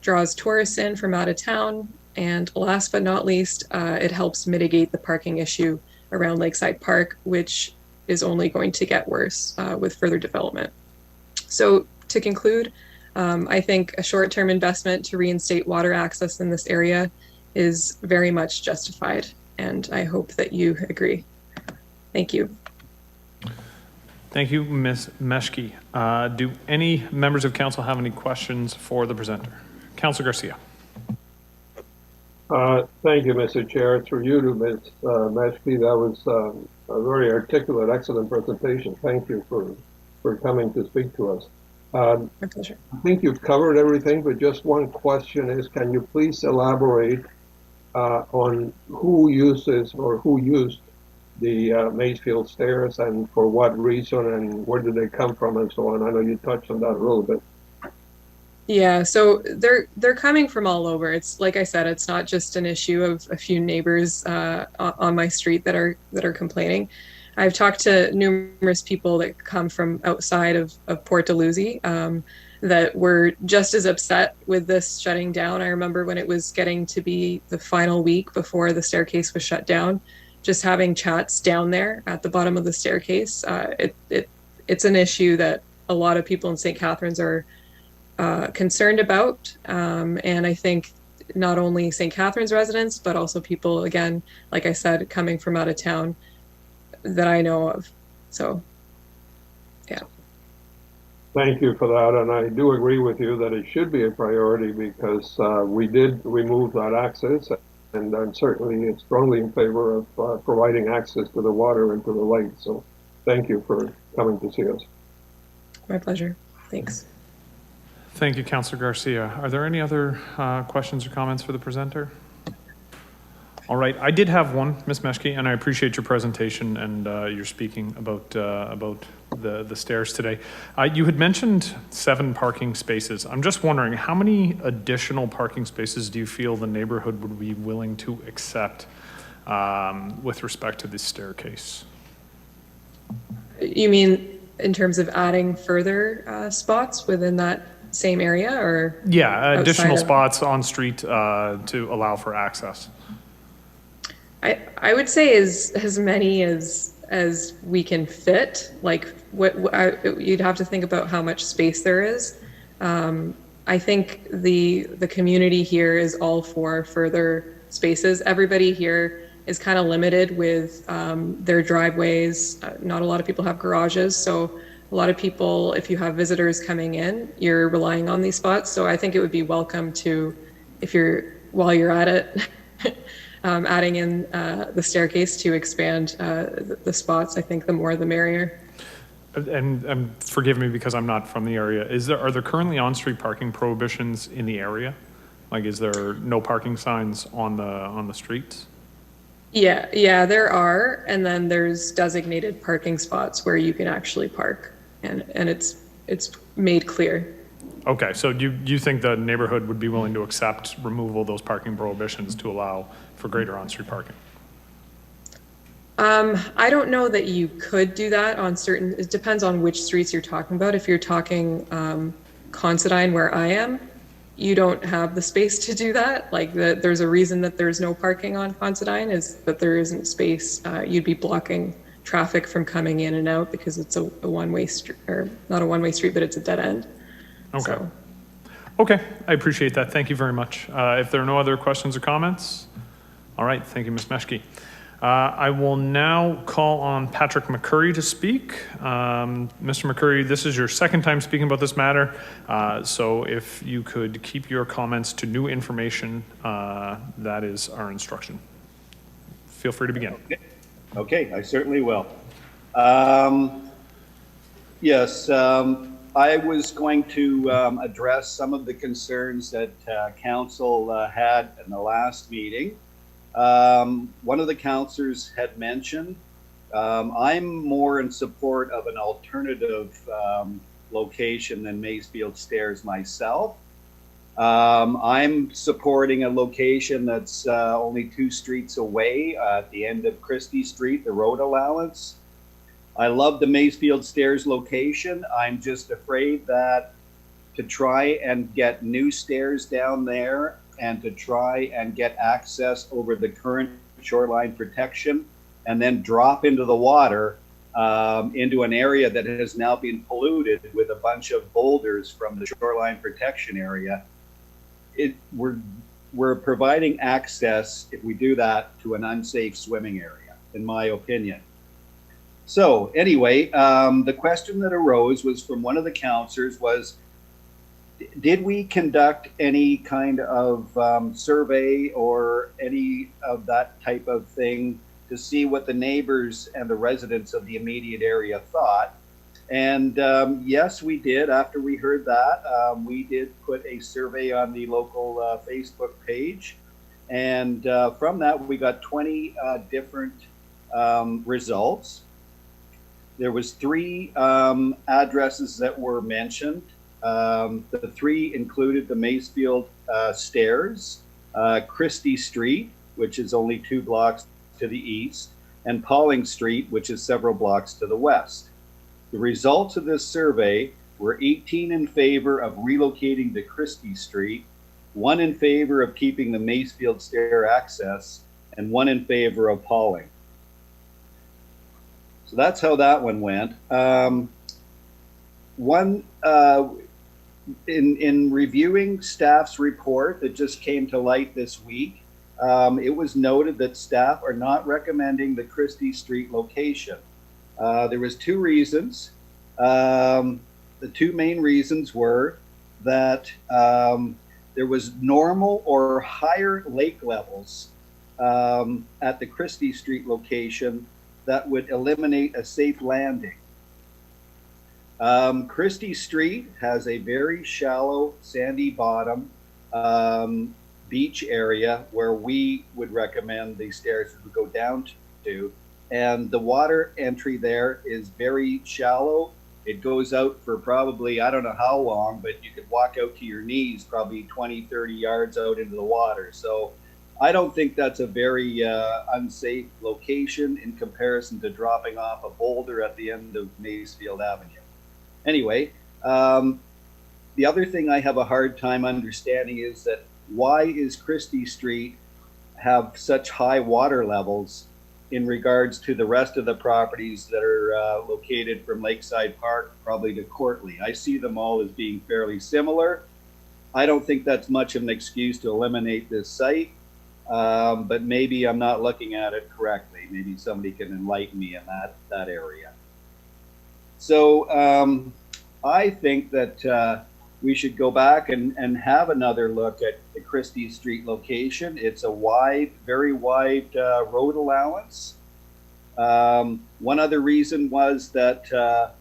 draws tourists in from out of town, and last but not least, it helps mitigate the parking issue around Lakeside Park, which is only going to get worse with further development. So to conclude, I think a short-term investment to reinstate water access in this area is very much justified, and I hope that you agree. Thank you. Thank you, Ms. Meshke. Do any members of council have any questions for the presenter? Councilor Garcia. Thank you, Mr. Chair. Through you to Ms. Meshke, that was a very articulate, excellent presentation. Thank you for coming to speak to us. My pleasure. I think you've covered everything, but just one question is, can you please elaborate on who uses or who used the Macefield stairs and for what reason and where did they come from and so on? I know you touched on that a little bit. Yeah, so they're coming from all over. It's like I said, it's not just an issue of a few neighbors on my street that are complaining. I've talked to numerous people that come from outside of Port Dalhousie that were just as upset with this shutting down. I remember when it was getting to be the final week before the staircase was shut down, just having chats down there at the bottom of the staircase. It's an issue that a lot of people in St. Catharines are concerned about. And I think not only St. Catharines residents, but also people, again, like I said, coming from out of town that I know of. So, yeah. Thank you for that. And I do agree with you that it should be a priority because we did remove that access. And I'm certainly strongly in favor of providing access to the water and to the lake. So thank you for coming to see us. My pleasure. Thanks. Thank you, Councilor Garcia. Are there any other questions or comments for the presenter? All right, I did have one, Ms. Meshke, and I appreciate your presentation and your speaking about the stairs today. You had mentioned 7 parking spaces. I'm just wondering, how many additional parking spaces do you feel the neighborhood would be willing to accept with respect to this staircase? You mean in terms of adding further spots within that same area, or? Yeah, additional spots on street to allow for access. I would say as many as we can fit. Like you'd have to think about how much space there is. I think the community here is all for further spaces. Everybody here is kind of limited with their driveways. Not a lot of people have garages, so a lot of people, if you have visitors coming in, you're relying on these spots. So I think it would be welcome to, while you're at it, adding in the staircase to expand the spots. I think the more the merrier. And forgive me because I'm not from the area. Are there currently on-street parking prohibitions in the area? Like, is there no parking signs on the streets? Yeah, there are, and then there's designated parking spots where you can actually park, and it's made clear. Okay, so you think the neighborhood would be willing to accept removal of those parking prohibitions to allow for greater on-street parking? I don't know that you could do that on certain, it depends on which streets you're talking about. If you're talking Considine, where I am, you don't have the space to do that. Like, there's a reason that there's no parking on Considine, is that there isn't space. You'd be blocking traffic from coming in and out because it's a one-way street, or not a one-way street, but it's a dead end. Okay. So. Okay, I appreciate that. Thank you very much. If there are no other questions or comments, all right, thank you, Ms. Meshke. I will now call on Patrick McCurry to speak. Mr. McCurry, this is your second time speaking about this matter, so if you could keep your comments to new information, that is our instruction. Feel free to begin. Okay, I certainly will. Yes, I was going to address some of the concerns that council had in the last meeting. One of the councillors had mentioned, I'm more in support of an alternative location than Maysfield Stairs myself. I'm supporting a location that's only 2 streets away at the end of Christie Street, the road allowance. I love the Maysfield Stairs location. I'm just afraid that to try and get new stairs down there and to try and get access over the current shoreline protection and then drop into the water into an area that has now been polluted with a bunch of boulders from the shoreline protection area. We're providing access, if we do that, to an unsafe swimming area, in my opinion. So anyway, the question that arose was from one of the councillors was, did we conduct any kind of survey or any of that type of thing to see what the neighbors and the residents of the immediate area thought? And yes, we did. After we heard that, we did put a survey on the local Facebook page. And from that, we got 20 different results. There was 3 addresses that were mentioned. The 3 included the Maysfield Stairs, Christie Street, which is only 2 blocks to the east, and Pauling Street, which is several blocks to the west. The results of this survey were 18 in favor of relocating to Christie Street, 1 in favor of keeping the Maysfield Stair access, and 1 in favor of Pauling. So that's how that one went. In reviewing staff's report that just came to light this week, it was noted that staff are not recommending the Christie Street location. There was 2 reasons. The 2 main reasons were that there was normal or higher lake levels at the Christie Street location that would eliminate a safe landing. Christie Street has a very shallow sandy bottom beach area where we would recommend the stairs would go down to, and the water entry there is very shallow. It goes out for probably, I don't know how long, but you could walk out to your knees, probably 20, 30 yards out into the water. So I don't think that's a very unsafe location in comparison to dropping off a boulder at the end of Maysfield Avenue. Anyway, the other thing I have a hard time understanding is that why is Christie Street have such high water levels in regards to the rest of the properties that are located from Lakeside Park probably to Courtly? I see them all as being fairly similar. I don't think that's much of an excuse to eliminate this site, but maybe I'm not looking at it correctly. Maybe somebody can enlighten me in that area. So I think that we should go back and have another look at the Christie Street location. It's a wide, very wide road allowance. One other reason was that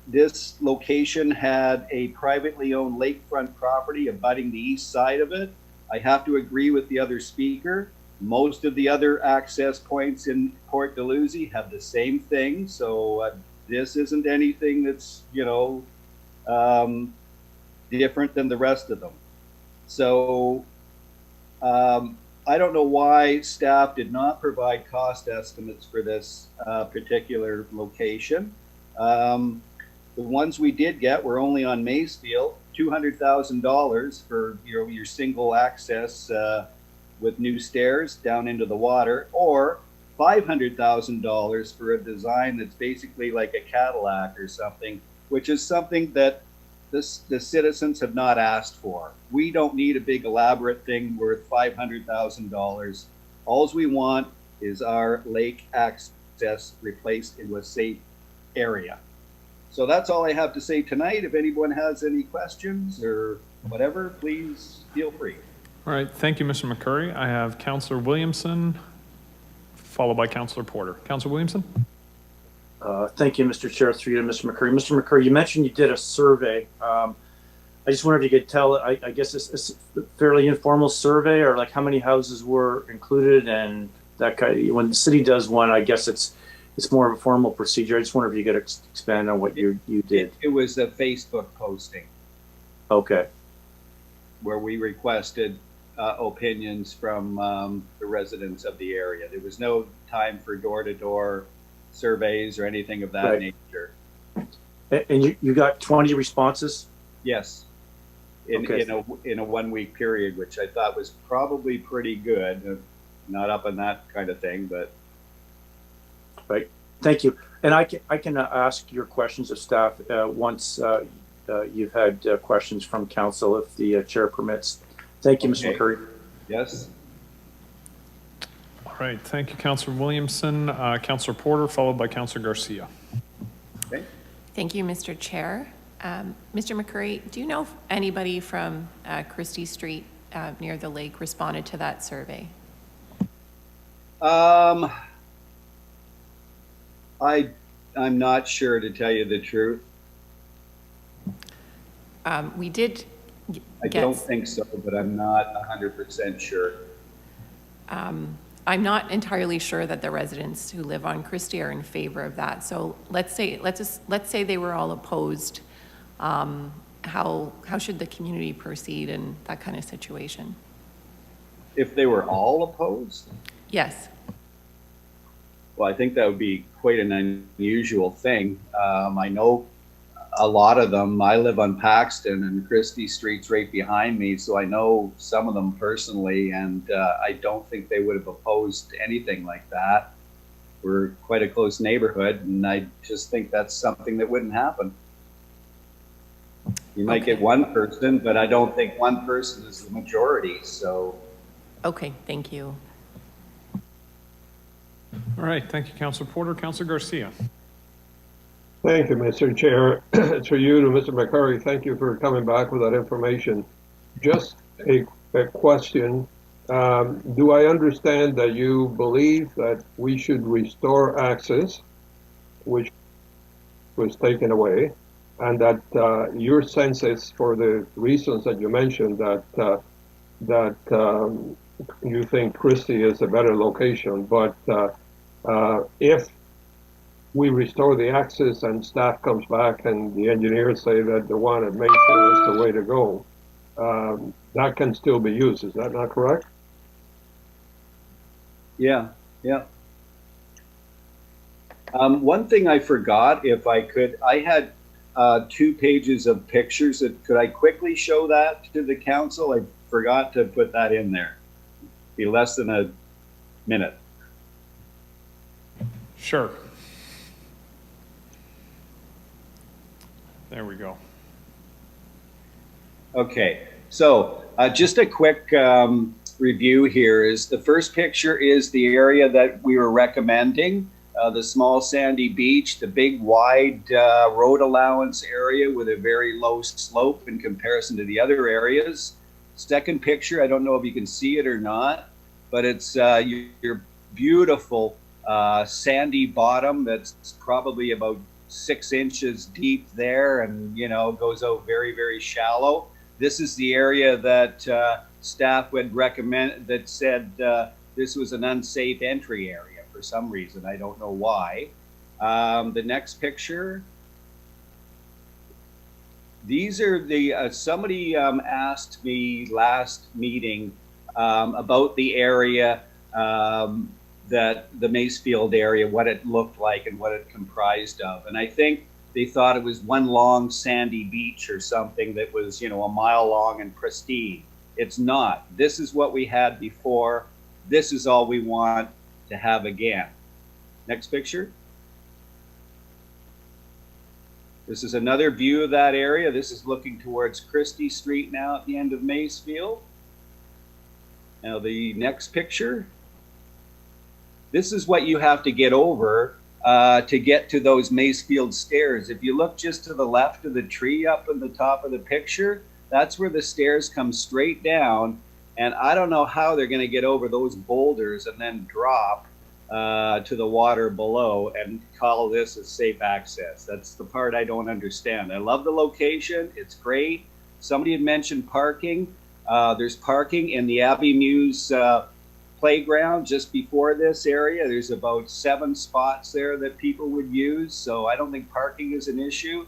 this location had a privately owned lakefront property abutting the east side of it. I have to agree with the other speaker. Most of the other access points in Port Dalhousie have the same thing. So this isn't anything that's, different than the rest of them. So I don't know why staff did not provide cost estimates for this particular location. The ones we did get were only on Maysfield, $200,000 for your single access with new stairs down into the water, or $500,000 for a design that's basically like a Cadillac or something, which is something that the citizens have not asked for. We don't need a big elaborate thing worth $500,000. All we want is our lake access replaced into a safe area. So that's all I have to say tonight. If anyone has any questions or whatever, please feel free. All right, thank you, Mr. McCurry. I have Councillor Williamson, followed by Councillor Porter. Councillor Williamson? Thank you, Mr. Chair, through you to Mr. McCurry. Mr. McCurry, you mentioned you did a survey. I just wondered if you could tell, I guess it's a fairly informal survey, or like how many houses were included and that kind of, when the city does one, I guess it's more of a formal procedure. I just wonder if you could expand on what you did. It was a Facebook posting. Okay. Where we requested opinions from the residents of the area. There was no time for door-to-door surveys or anything of that nature. And you got 20 responses? Yes. In a 1 week period, which I thought was probably pretty good. Not up on that kind of thing, but. Right. Thank you. And I can ask your questions of staff once you've had questions from council, if the chair permits. Thank you, Mr. McCurry. Yes. All right, thank you, Councillor Williamson. Councillor Porter, followed by Councillor Garcia. Okay. Thank you, Mr. Chair. Mr. McCurry, do you know if anybody from Christie Street near the lake responded to that survey? I'm not sure, to tell you the truth. We did I don't think so, but I'm not 100% sure. I'm not entirely sure that the residents who live on Christie are in favor of that. So let's say they were all opposed. How should the community proceed in that kind of situation? If they were all opposed? Yes. Well, I think that would be quite an unusual thing. I know a lot of them. I live on Paxton, and Christie Street's right behind me, so I know some of them personally, and I don't think they would have opposed anything like that. We're quite a close neighborhood, and I just think that's something that wouldn't happen. You might get one person, but I don't think one person is the majority, so. Okay, thank you. All right, thank you, Councillor Porter. Councillor Garcia. Thank you, Mr. Chair. Through you to Mr. McCurry, thank you for coming back with that information. Just a question. Do I understand that you believe that we should restore access, which was taken away, and that your sense is, for the reasons that you mentioned, that you think Christie is a better location, but if we restore the access and staff comes back and the engineers say that the one at Mayfield is the way to go, that can still be used. Is that not correct? Yeah. One thing I forgot, if I could, I had 2 pages of pictures. Could I quickly show that to the council? I forgot to put that in there. Be less than a minute. Sure. There we go. Okay, so just a quick review here is the first picture is the area that we were recommending, the small sandy beach, the big wide road allowance area with a very low slope in comparison to the other areas. Second picture, I don't know if you can see it or not, but it's your beautiful sandy bottom that's probably about 6 inches deep there, and goes out very, very shallow. This is the area that staff would recommend, that said this was an unsafe entry area for some reason. I don't know why. The next picture. These are the, somebody asked me last meeting about the area, that the Macefield area, what it looked like and what it comprised of. And I think they thought it was one long sandy beach or something that was, a mile long and pristine. It's not. This is what we had before. This is all we want to have again. Next picture. This is another view of that area. This is looking towards Christie Street now at the end of Macefield. Now the next picture. This is what you have to get over to get to those Macefield stairs. If you look just to the left of the tree up in the top of the picture, that's where the stairs come straight down. And I don't know how they're going to get over those boulders and then drop to the water below and call this a safe access. That's the part I don't understand. I love the location. It's great. Somebody had mentioned parking. There's parking in the Abbey Muse playground just before this area. There's about 7 spots there that people would use, so I don't think parking is an issue.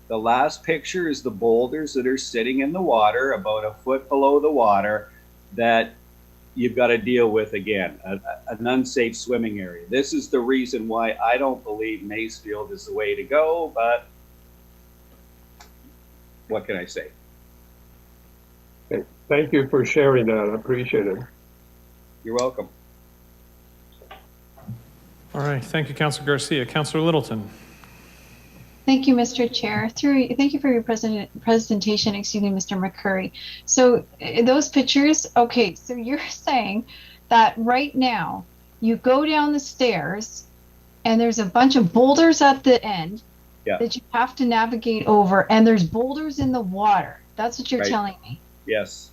The last picture is the boulders that are sitting in the water about a foot below the water that you've got to deal with again, an unsafe swimming area. This is the reason why I don't believe Macefield is the way to go, but what can I say? Okay. Thank you for sharing that. I appreciate it. You're welcome. All right, thank you, Councillor Garcia. Councillor Littleton. Thank you, Mr. Chair. Thank you for your presentation, excuse me, Mr. McCurry. So those pictures, okay, so you're saying that right now you go down the stairs and there's a bunch of boulders at the end that you have to navigate over, and there's boulders in the water. That's what you're telling me. Yes.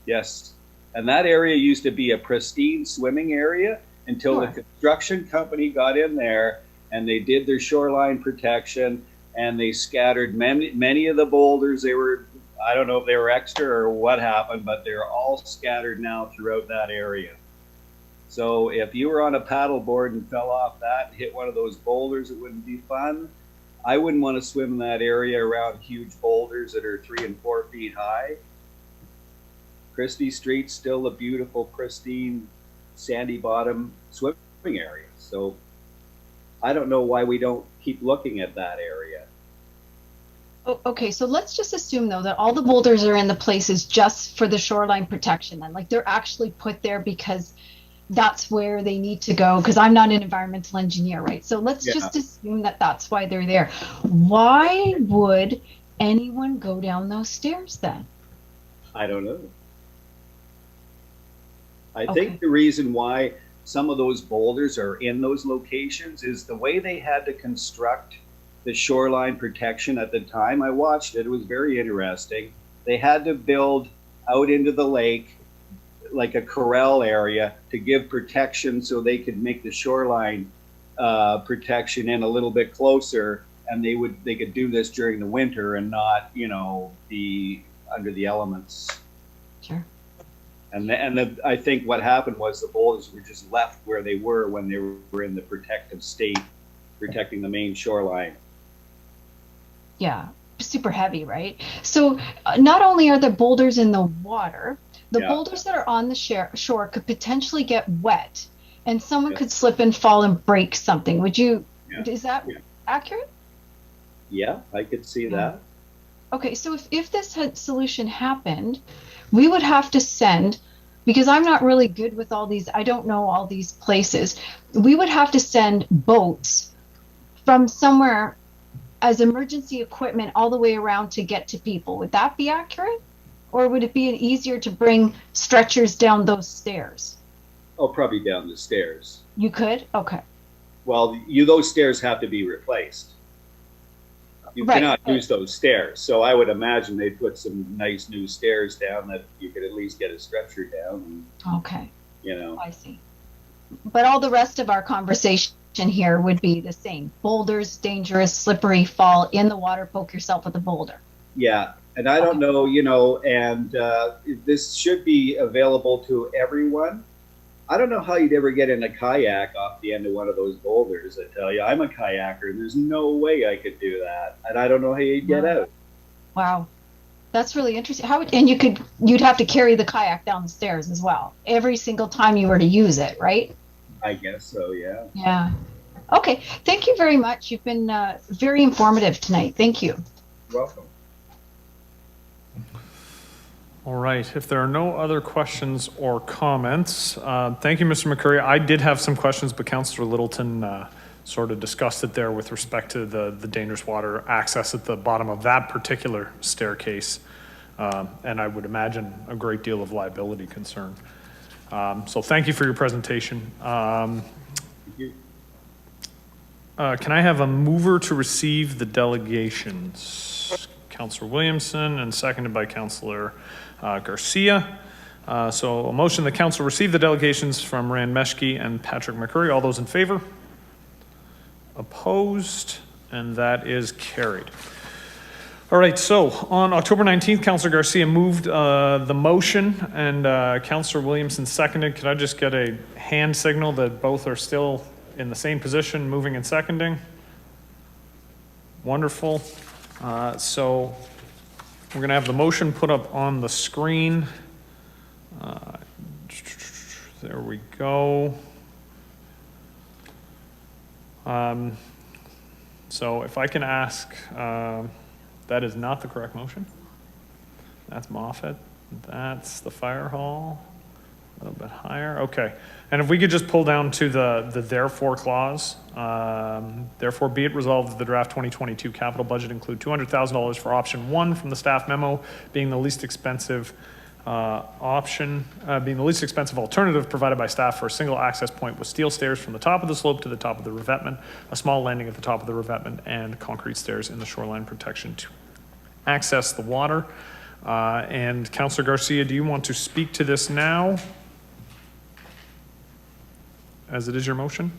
Yes. And that area used to be a pristine swimming area until the construction company got in there and they did their shoreline protection and they scattered many of the boulders. They were, I don't know if they were extra or what happened, but they're all scattered now throughout that area. So if you were on a paddle board and fell off that and hit one of those boulders, it wouldn't be fun. I wouldn't want to swim in that area around huge boulders that are 3 and 4 feet high. Christie Street's still a beautiful, pristine, sandy bottom swimming area. So I don't know why we don't keep looking at that area. Oh, okay, so let's just assume though that all the boulders are in the places just for the shoreline protection then. Like they're actually put there because that's where they need to go, because I'm not an environmental engineer, right? So let's just assume that that's why they're there. Why would anyone go down those stairs then? I don't know. I think the reason why some of those boulders are in those locations is the way they had to construct the shoreline protection at the time. I watched it. It was very interesting. They had to build out into the lake like a corral area to give protection so they could make the shoreline protection in a little bit closer, and they could do this during the winter and not, be under the elements. Sure. And I think what happened was the boulders were just left where they were when they were in the protective state, protecting the main shoreline. Yeah, super heavy, right? So not only are the boulders in the water, the boulders that are on the shore could potentially get wet, and someone could slip and fall and break something. Would you, is that accurate? Yeah, I could see that. Okay, so if this solution happened, we would have to send, because I'm not really good with all these, I don't know all these places, we would have to send boats from somewhere as emergency equipment all the way around to get to people. Would that be accurate? Or would it be easier to bring stretchers down those stairs? Oh, probably down the stairs. You could? Okay. Well, those stairs have to be replaced. You cannot use those stairs. So I would imagine they'd put some nice new stairs down that you could at least get a stretcher down. And, okay. I see. But all the rest of our conversation here would be the same. Boulders, dangerous, slippery, fall in the water, poke yourself with a boulder. Yeah, and I don't know, you know, and this should be available to everyone. I don't know how you'd ever get in a kayak off the end of one of those boulders. I tell you, I'm a kayaker. There's no way I could do that, and I don't know how you'd get out. Wow, that's really interesting. And you'd have to carry the kayak down the stairs as well every single time you were to use it, right? I guess so, yeah. Yeah. Okay. Thank you very much. You've been very informative tonight. Thank you. You're welcome. All right, if there are no other questions or comments, thank you, Mr. McCurry. I did have some questions, but Councillor Littleton sort of discussed it there with respect to the dangerous water access at the bottom of that particular staircase, and I would imagine a great deal of liability concern. So thank you for your presentation. Can I have a mover to receive the delegations? Councillor Williamson and seconded by Councillor Garcia. So a motion that council receive the delegations from Rand Meshke and Patrick McCurry. All those in favor? Opposed? And that is carried. All right, so on October 19th, Councillor Garcia moved the motion and Councillor Williamson seconded. Could I just get a hand signal that both are still in the same position, moving and seconding? Wonderful. So we're going to have the motion put up on the screen. There we go. So if I can ask, that is not the correct motion. That's Moffat. That's the fire hall. A little bit higher. Okay. And if we could just pull down to the therefore clause. Therefore, be it resolved that the draft 2022 capital budget include $200,000 for option 1 from the staff memo, being the least expensive alternative provided by staff for a single access point with steel stairs from the top of the slope to the top of the revetment, a small landing at the top of the revetment, and concrete stairs in the shoreline protection to access the water. And Councillor Garcia, do you want to speak to this now, as it is your motion?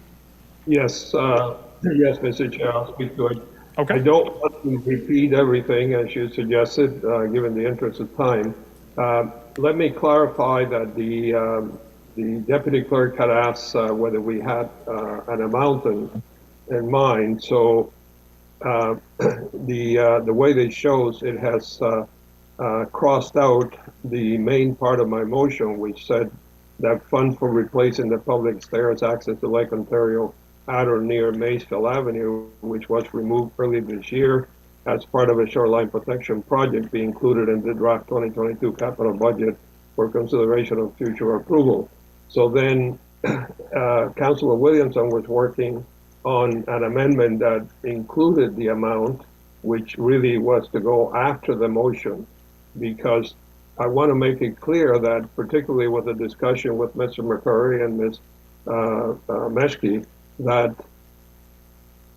Yes, yes, Mr. Chair, I'll speak to it. Okay. I don't want to repeat everything as you suggested, given the interest of time. Let me clarify that the deputy clerk had asked whether we had an amount in mind. So the way this shows, it has crossed out the main part of my motion, which said that funds for replacing the public stairs access to Lake Ontario at or near Maysville Avenue, which was removed early this year as part of a shoreline protection project, be included in the draft 2022 capital budget for consideration of future approval. So then Councillor Williamson was working on an amendment that included the amount, which really was to go after the motion, because I want to make it clear that, particularly with the discussion with Mr. McCurry and Ms. Meshke, that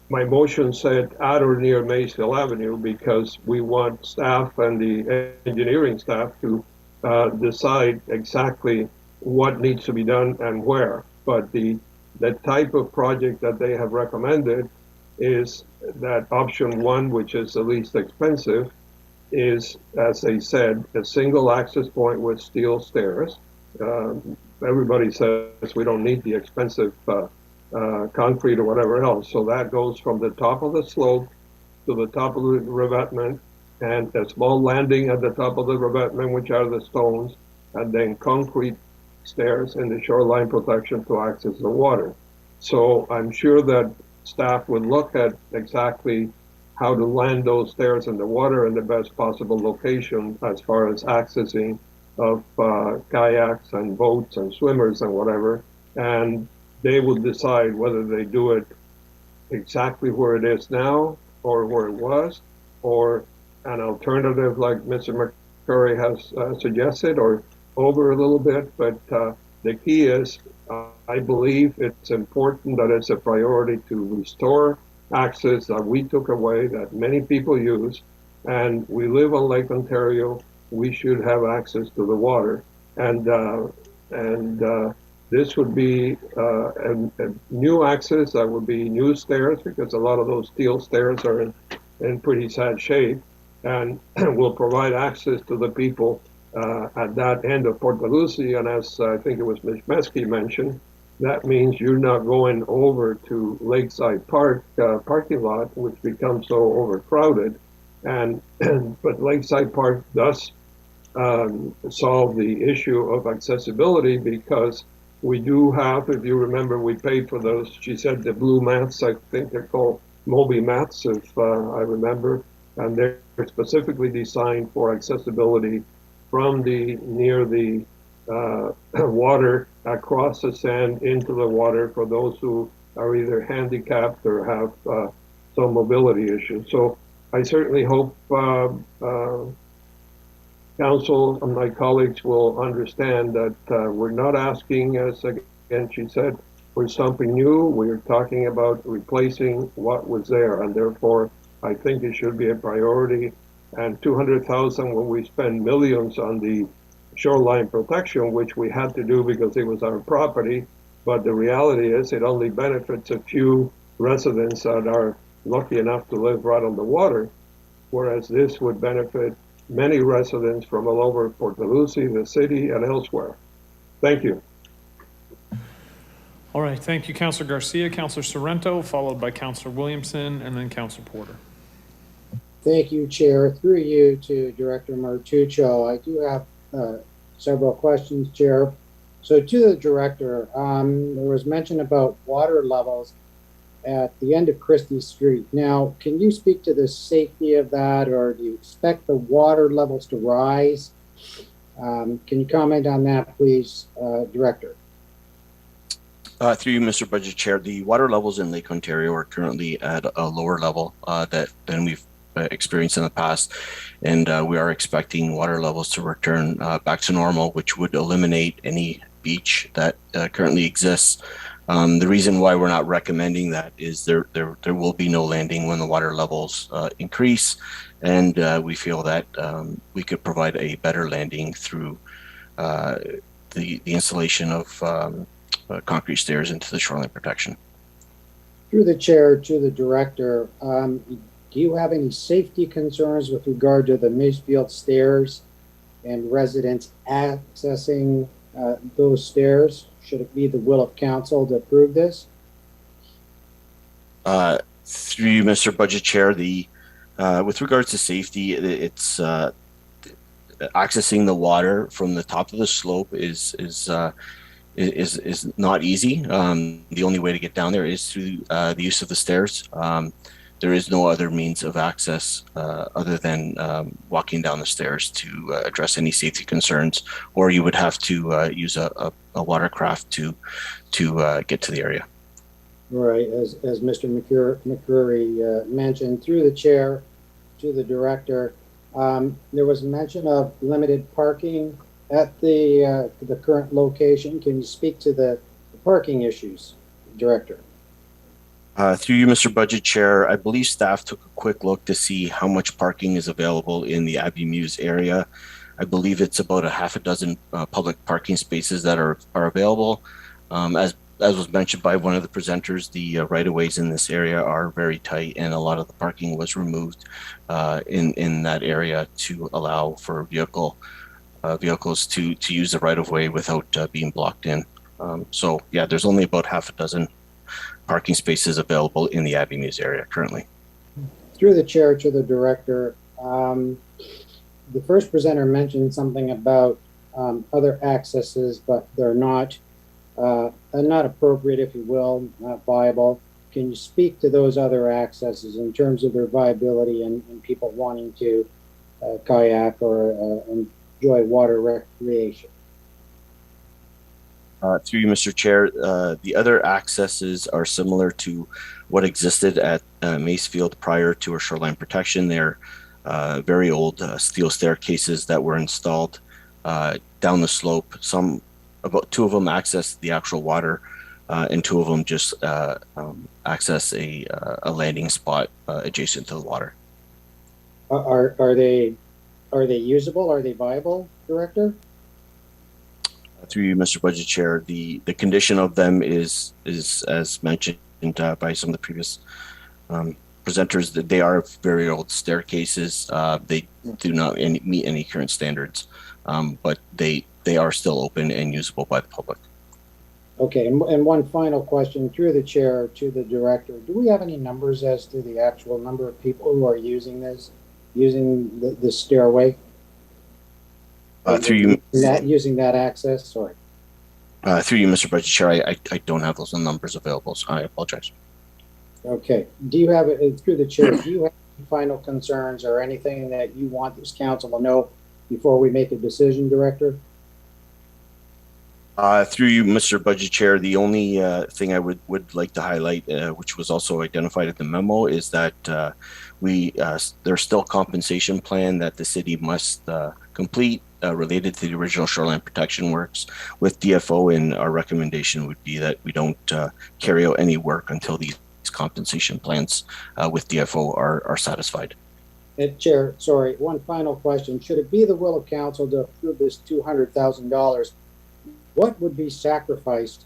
my motion said at or near Maysville Avenue because we want staff and the engineering staff to decide exactly what needs to be done and where. But the type of project that they have recommended is that option 1, which is the least expensive, is, as they said, a single access point with steel stairs. Everybody says we don't need the expensive concrete or whatever else. So that goes from the top of the slope to the top of the revetment, and a small landing at the top of the revetment, which are the stones, and then concrete stairs in the shoreline protection to access the water. So I'm sure that staff would look at exactly how to land those stairs in the water in the best possible location as far as accessing of kayaks and boats and swimmers and whatever, and they will decide whether they do it exactly where it is now or where it was, or an alternative like Mr. McCurry has suggested, or over a little bit. But the key is, I believe it's important that it's a priority to restore access that we took away, that many people use, and we live on Lake Ontario. We should have access to the water, and This would be a new access. That would be new stairs because a lot of those steel stairs are in pretty sad shape, and will provide access to the people at that end of Port Lucie. And as I think it was Ms. Mesky mentioned, that means you're not going over to Lakeside Park parking lot, which becomes so overcrowded. And but Lakeside Park does solve the issue of accessibility because we do have, if you remember, we paid for those, she said, the blue mats, I think they're called Moby mats, if I remember, and they're specifically designed for accessibility from near the water across the sand into the water for those who are either handicapped or have some mobility issues. So I certainly hope Council and my colleagues will understand that we're not asking, as again she said, for something new. We're talking about replacing what was there, and therefore I think it should be a priority. And 200,000 when we spend millions on the shoreline protection, which we had to do because it was our property, but the reality is it only benefits a few residents that are lucky enough to live right on the water, whereas this would benefit many residents from all over Port Lucie, the city, and elsewhere. Thank you. All right, thank you, Councillor Garcia. Councillor Sorrento, followed by Councillor Williamson, and then Councillor Porter. Thank you, Chair. Through you to Director Martuccio. I do have several questions, Chair. So to the Director, there was mention about water levels at the end of Christie Street. Now, can you speak to the safety of that, or do you expect the water levels to rise? Can you comment on that, please, Director? Through you, Mr. Budget Chair, the water levels in Lake Ontario are currently at a lower level than we've experienced in the past, and we are expecting water levels to return back to normal, which would eliminate any beach that currently exists. The reason why we're not recommending that is there will be no landing when the water levels increase, and we feel that we could provide a better landing through the installation of concrete stairs into the shoreline protection. Through the Chair to the Director, do you have any safety concerns with regard to the Macefield stairs and residents accessing those stairs? Should it be the will of council to approve this? Through you, Mr. Budget Chair, with regards to safety, it's accessing the water from the top of the slope is not easy. The only way to get down there is through the use of the stairs. There is no other means of access other than walking down the stairs to address any safety concerns, or you would have to use a watercraft to get to the area. Right, as Mr. McCreary mentioned, through the Chair to the Director, there was mention of limited parking at the current location. Can you speak to the parking issues, Director? Through you, Mr. Budget Chair, I believe staff took a quick look to see how much parking is available in the Abbey Mews area. I believe it's about a half a dozen public parking spaces that are available. As was mentioned by one of the presenters, the right-of-ways in this area are very tight, and a lot of the parking was removed in that area to allow for vehicles to use the right-of-way without being blocked in. So yeah, there's only about half a dozen parking spaces available in the Abbey Mews area currently. Through the Chair to the Director, the first presenter mentioned something about other accesses, but they're not appropriate, if you will, not viable. Can you speak to those other accesses in terms of their viability and people wanting to kayak or enjoy water recreation? Through you, Mr. Chair, the other accesses are similar to what existed at Macefield prior to our shoreline protection. They're very old steel staircases that were installed down the slope. About two of them access the actual water, and two of them just access a landing spot adjacent to the water. Are they usable? Are they viable, Director? Through you, Mr. Budget Chair, the condition of them is as mentioned by some of the previous presenters, that they are very old staircases. They do not meet any current standards, but they are still open and usable by the public. Okay, and one final question through the chair to the director. Do we have any numbers as to the actual number of people who are using the stairway? Through you, using that access, sorry. Through you, Mr. Budget Chair, I don't have those numbers available, so I apologize. Okay, do you have, through the chair, do you have any final concerns or anything that you want this council to know before we make a decision, Director? Through you, Mr. Budget Chair, the only thing I would like to highlight, which was also identified in the memo, is that there's still compensation plan that the city must complete related to the original shoreline protection works with DFO, and our recommendation would be that we don't carry out any work until these compensation plans with DFO are satisfied. Chair, sorry, one final question. Should it be the will of council to approve this $200,000? What would be sacrificed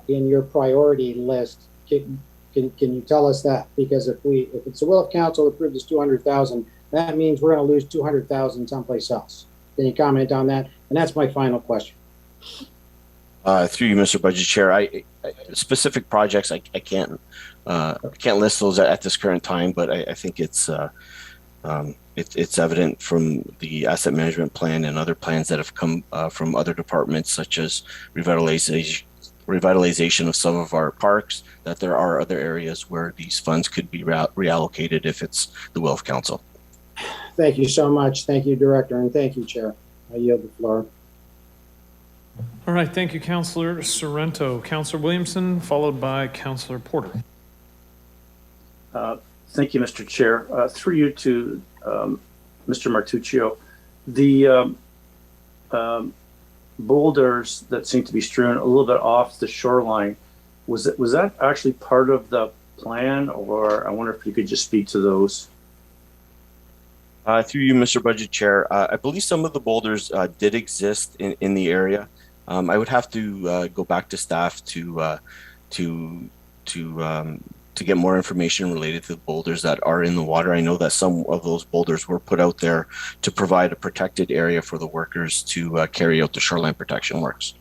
in your priority list? Can you tell us that? Because if it's the will of council to approve this $200,000, that means we're going to lose $200,000 someplace else. Can you comment on that? And that's my final question. Through you, Mr. Budget Chair, specific projects I can't list those at this current time, but I think it's evident from the asset management plan and other plans that have come from other departments, such as revitalization of some of our parks, that there are other areas where these funds could be reallocated if it's the will of council. Thank you so much. Thank you, Director, and thank you, Chair. I yield the floor. All right, thank you, Councillor Sorrento. Councillor Williamson, followed by Councillor Porter. Thank you, Mr. Chair. Through you to Mr. Martuccio, the boulders that seem to be strewn a little bit off the shoreline, was that actually part of the plan, or I wonder if you could just speak to those? Through you, Mr. Budget Chair, I believe some of the boulders did exist in the area. I would have to go back to staff to get more information related to the boulders that are in the water. I know that some of those boulders were put out there to provide a protected area for the workers to carry out the shoreline protection works.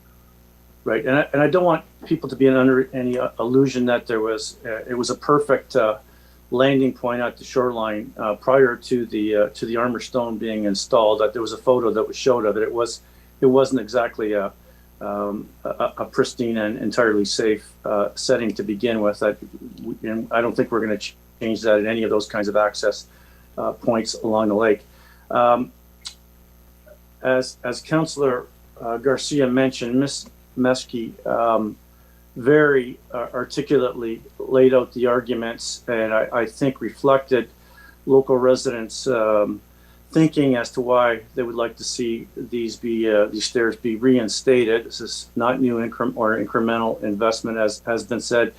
Right, and I don't want people to be under any illusion that it was a perfect landing point at the shoreline prior to the armor stone being installed. That there was a photo that was showed of it. It wasn't exactly a pristine and entirely safe setting to begin with. And I don't think we're going to change that at any of those kinds of access points along the lake. As Councillor Garcia mentioned, Ms. Meske very articulately laid out the arguments, and I think reflected local residents' thinking as to why they would like to see these stairs be reinstated. This is not new incremental investment, as has been said.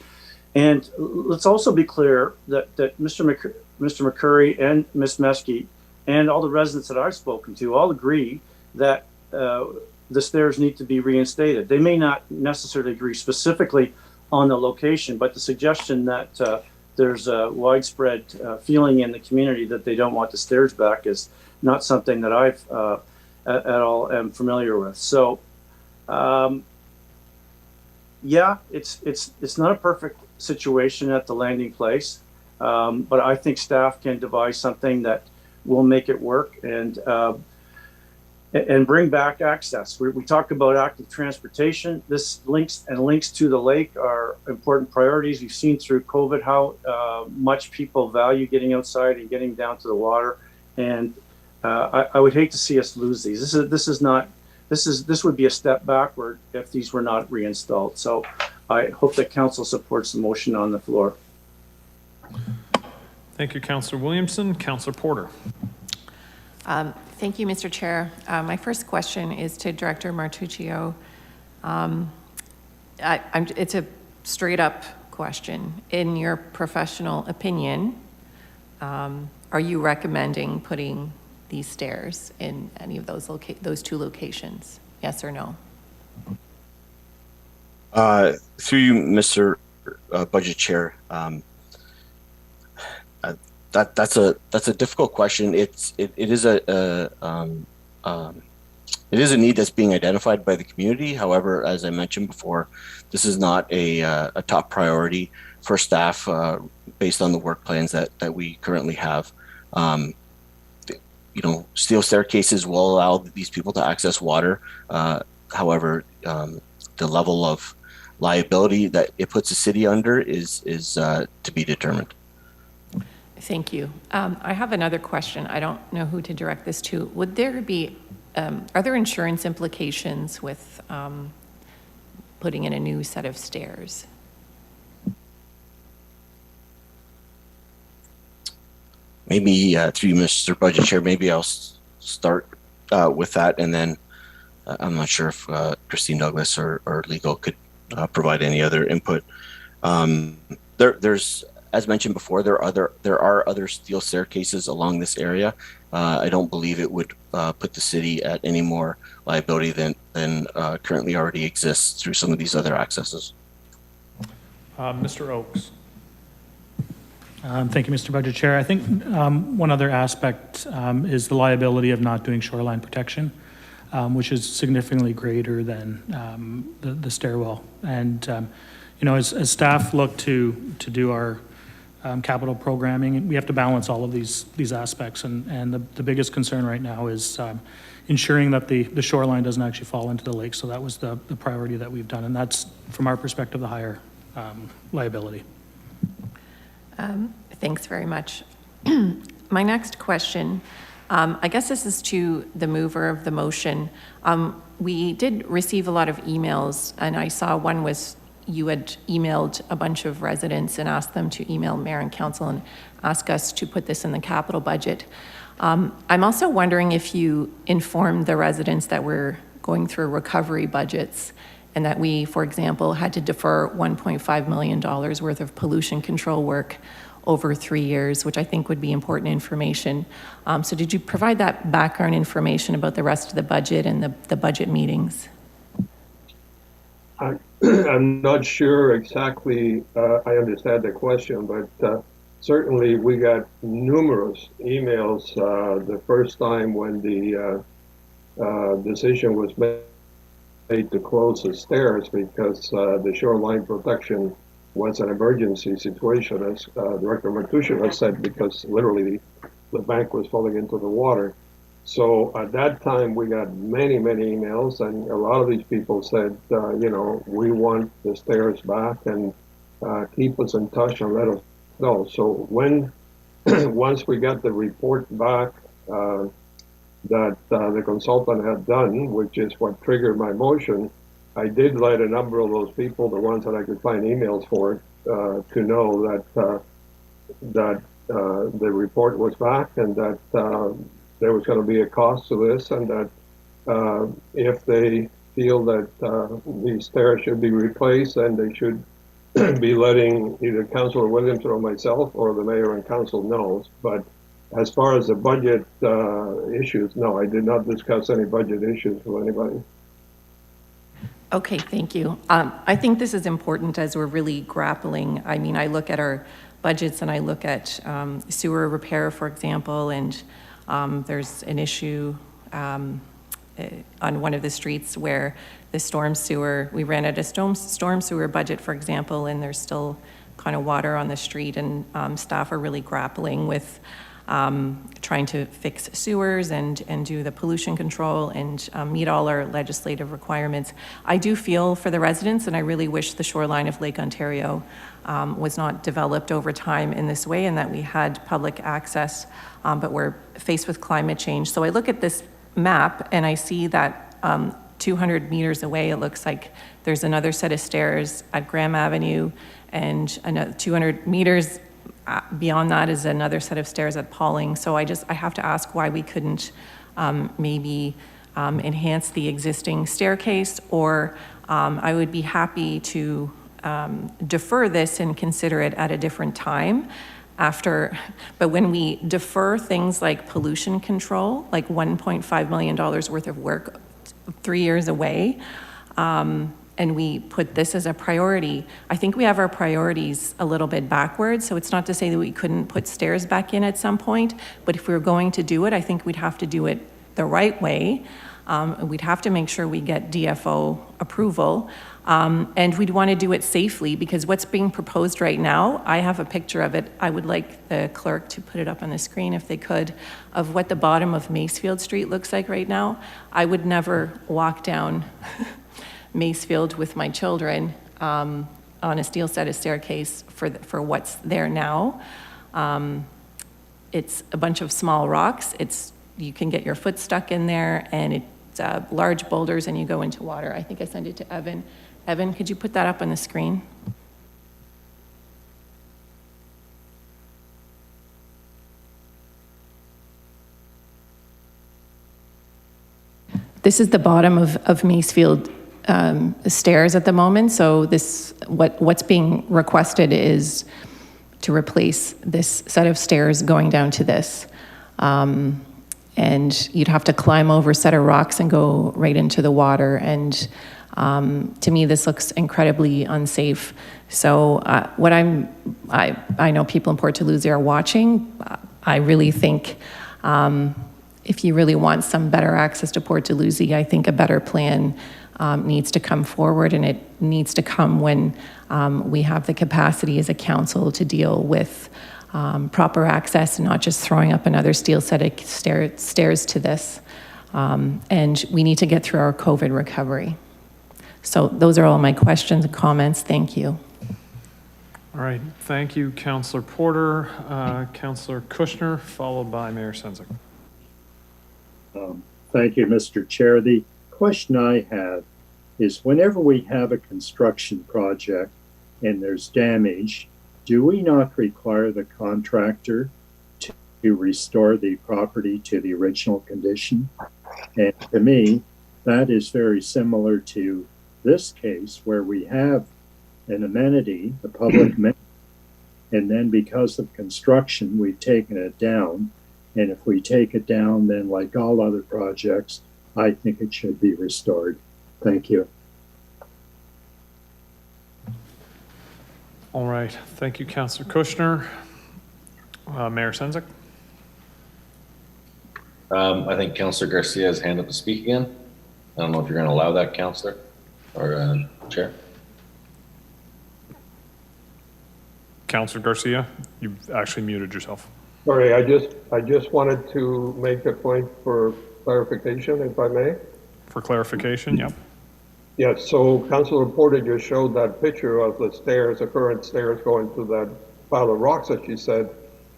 And let's also be clear that Mr. McCurry and Ms. Meske and all the residents that I've spoken to all agree that the stairs need to be reinstated. They may not necessarily agree specifically on the location, but the suggestion that there's a widespread feeling in the community that they don't want the stairs back is not something that I've at all am familiar with. So, yeah, it's not a perfect situation at the landing place, but I think staff can devise something that will make it work and bring back access. We talk about active transportation. This links to the lake are important priorities. We've seen through COVID how much people value getting outside and getting down to the water. And I would hate to see us lose these. This would be a step backward if these were not reinstalled. So I hope that council supports the motion on the floor. Thank you, Councillor Williamson. Councillor Porter. Thank you, Mr. Chair. My first question is to Director Martuccio. It's a straight up question. In your professional opinion, are you recommending putting these stairs in any of those two locations? Yes or no? Through you, Mr. Budget Chair, that's a difficult question. It is a need that's being identified by the community. However, as I mentioned before, this is not a top priority for staff based on the work plans that we currently have. Steel staircases will allow these people to access water. However, the level of liability that it puts the city under is to be determined. Thank you. I have another question. I don't know who to direct this to. Would there be, are there insurance implications with putting in a new set of stairs? Maybe through you, Mr. Budget Chair, maybe I'll start with that, and then I'm not sure if Christine Douglas or legal could provide any other input. There's, as mentioned before, there are other steel staircases along this area. I don't believe it would put the city at any more liability than currently already exists through some of these other accesses. Mr. Oakes. Thank you, Mr. Budget Chair. I think one other aspect is the liability of not doing shoreline protection, which is significantly greater than the stairwell. And as staff look to do our capital programming, we have to balance all of these aspects. And the biggest concern right now is ensuring that the shoreline doesn't actually fall into the lake. So that was the priority that we've done. And that's, from our perspective, the higher liability. Thanks very much. My next question, I guess this is to the mover of the motion. We did receive a lot of emails, and I saw one was you had emailed a bunch of residents and asked them to email mayor and council and ask us to put this in the capital budget. I'm also wondering if you informed the residents that we're going through recovery budgets and that we, for example, had to defer $1.5 million worth of pollution control work over 3 years, which I think would be important information. So did you provide that background information about the rest of the budget and the budget meetings? I'm not sure exactly I understand the question, but certainly we got numerous emails the first time when the decision was made to close the stairs because the shoreline protection was an emergency situation, as Director Martusha has said, because literally the bank was falling into the water. So at that time, we got many, many emails, and a lot of these people said, we want the stairs back and keep us in touch and let us know. So once we got the report back that the consultant had done, which is what triggered my motion, I did let a number of those people, the ones that I could find emails for, to know that the report was back and that there was going to be a cost to this, and that if they feel that these stairs should be replaced, then they should be letting either Councilor Williams or myself or the mayor and council know. But as far as the budget issues, no, I did not discuss any budget issues with anybody. Okay, thank you. I think this is important as we're really grappling. I mean, I look at our budgets and I look at sewer repair, for example, and there's an issue on one of the streets where the storm sewer, we ran at a storm sewer budget, for example, and there's still kind of water on the street, and staff are really grappling with trying to fix sewers and do the pollution control and meet all our legislative requirements. I do feel for the residents, and I really wish the shoreline of Lake Ontario was not developed over time in this way and that we had public access, but we're faced with climate change. So I look at this map and I see that 200 meters away, it looks like there's another set of stairs at Graham Avenue, and another 200 meters beyond that is another set of stairs at Pauling. So I have to ask why we couldn't maybe enhance the existing staircase, or I would be happy to defer this and consider it at a different time after. But when we defer things like pollution control, like $1.5 million worth of work 3 years away, and we put this as a priority, I think we have our priorities a little bit backwards. So it's not to say that we couldn't put stairs back in at some point, but if we were going to do it, I think we'd have to do it the right way. We'd have to make sure we get DFO approval, and we'd want to do it safely, because what's being proposed right now, I have a picture of it. I would like the clerk to put it up on the screen if they could, of what the bottom of Macefield Street looks like right now. I would never walk down Macefield with my children on a steel set of staircase for what's there now. It's a bunch of small rocks. You can get your foot stuck in there, and it's large boulders, and you go into water. I think I sent it to Evan. Evan, could you put that up on the screen? This is the bottom of Macefield stairs at the moment. So what's being requested is to replace this set of stairs going down to this. And you'd have to climb over a set of rocks and go right into the water. And to me, this looks incredibly unsafe. So I know people in Port Dalhousie are watching. I really think if you really want some better access to Port Dalhousie, I think a better plan needs to come forward, and it needs to come when we have the capacity as a council to deal with proper access and not just throwing up another steel set of stairs to this. And we need to get through our COVID recovery. So those are all my questions and comments. Thank you. All right, thank you, Councillor Porter. Councillor Kushner, followed by Mayor Sendzik. Thank you, Mr. Chair. The question I have is, whenever we have a construction project and there's damage, do we not require the contractor to restore the property to the original condition? And to me, that is very similar to this case, where we have an amenity, the public amenity, and then because of construction, we've taken it down. And if we take it down, then like all other projects, I think it should be restored. Thank you. All right, thank you, Councillor Kushner. Mayor Sendzik. I think Councillor Garcia has hand up to speak again. I don't know if you're going to allow that, Councillor or Chair. Councillor Garcia, you've actually muted yourself. Sorry, I just wanted to make a point for clarification, if I may. For clarification, yep. Yes, so Councilor Porter just showed that picture of the stairs, the current stairs going to that pile of rocks that she said.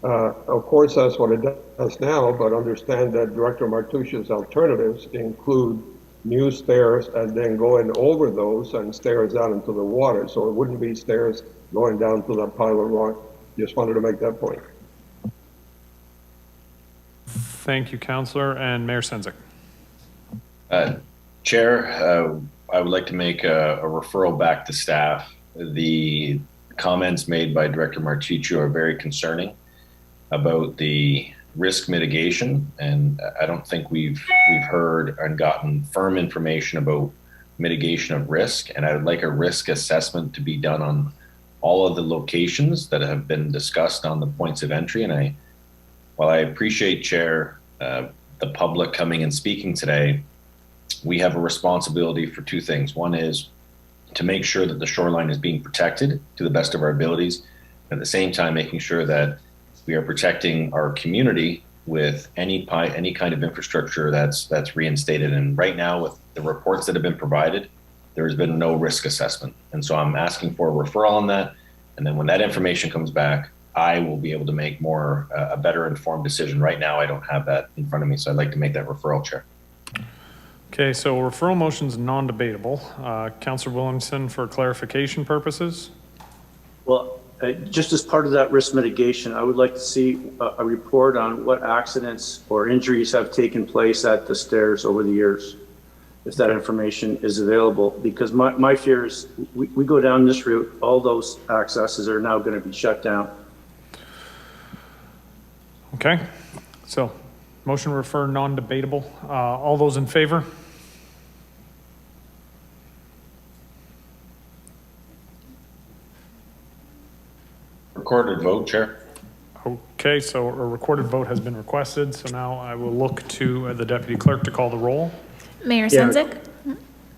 Of course, that's what it does now, but understand that Director Martucci's alternatives include new stairs and then going over those and stairs down into the water. So it wouldn't be stairs going down to that pile of rock. Just wanted to make that point. Thank you, Councillor, and Mayor Sendzik. Chair, I would like to make a referral back to staff. The comments made by Director Martucci are very concerning about the risk mitigation, and I don't think we've heard and gotten firm information about mitigation of risk. And I would like a risk assessment to be done on all of the locations that have been discussed on the points of entry. And while I appreciate, Chair, the public coming and speaking today, we have a responsibility for two things. One is to make sure that the shoreline is being protected to the best of our abilities, and at the same time making sure that we are protecting our community with any kind of infrastructure that's reinstated. And right now, with the reports that have been provided, there has been no risk assessment. And so I'm asking for a referral on that. And then when that information comes back, I will be able to make a better informed decision. Right now, I don't have that in front of me, so I'd like to make that referral, Chair. Okay, so referral motion is non-debatable. Councillor Williamson, for clarification purposes. Well, just as part of that risk mitigation, I would like to see a report on what accidents or injuries have taken place at the stairs over the years, if that information is available. Because my fear is we go down this route, all those accesses are now going to be shut down. Okay, so motion to refer non-debatable. All those in favor? Recorded vote, Chair. Okay, so a recorded vote has been requested, so now I will look to the deputy clerk to call the roll. Mayor Senzik?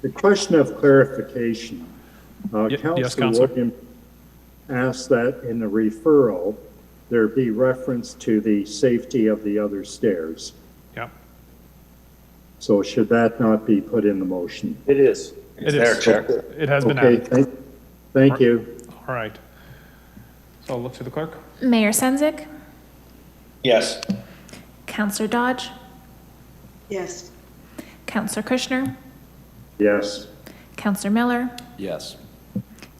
The question of clarification. Yes, Councillor Councillor. Williams asked that in the referral, there be reference to the safety of the other stairs. Yep. So should that not be put in the motion? It is. It there, is. Chair. It has been Okay, added. thank you. All right. So I'll look to the clerk. Mayor Senzik? Yes. Councillor Dodge? Yes. Councillor Kushner? Yes. Councillor Miller? Yes.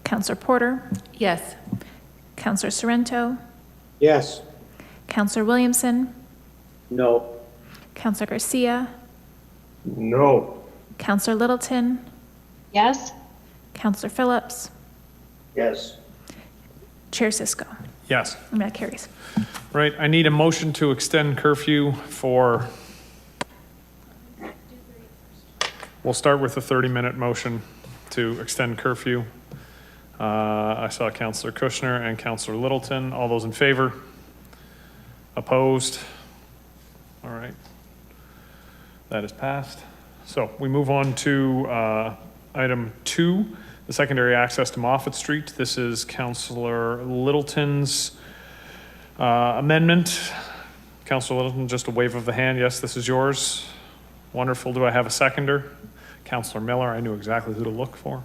Councillor Porter? Yes. Councillor Sorrento? Yes. Councillor Williamson? No. Councillor Garcia? No. Councillor Littleton? Yes? Councillor Phillips? Yes. Chair Cisco? Yes. And that carries. Right, I need a motion to extend curfew for, we'll start with the 30-minute motion to extend curfew. I saw Councillor Kushner and Councillor Littleton. All those in favor? Opposed? All right. That is passed. So we move on to item 2, the secondary access to Moffett Street. This is Councillor Littleton's amendment. Councillor Littleton, just a wave of the hand. Yes, this is yours. Wonderful. Do I have a seconder? Councillor Miller, I knew exactly who to look for.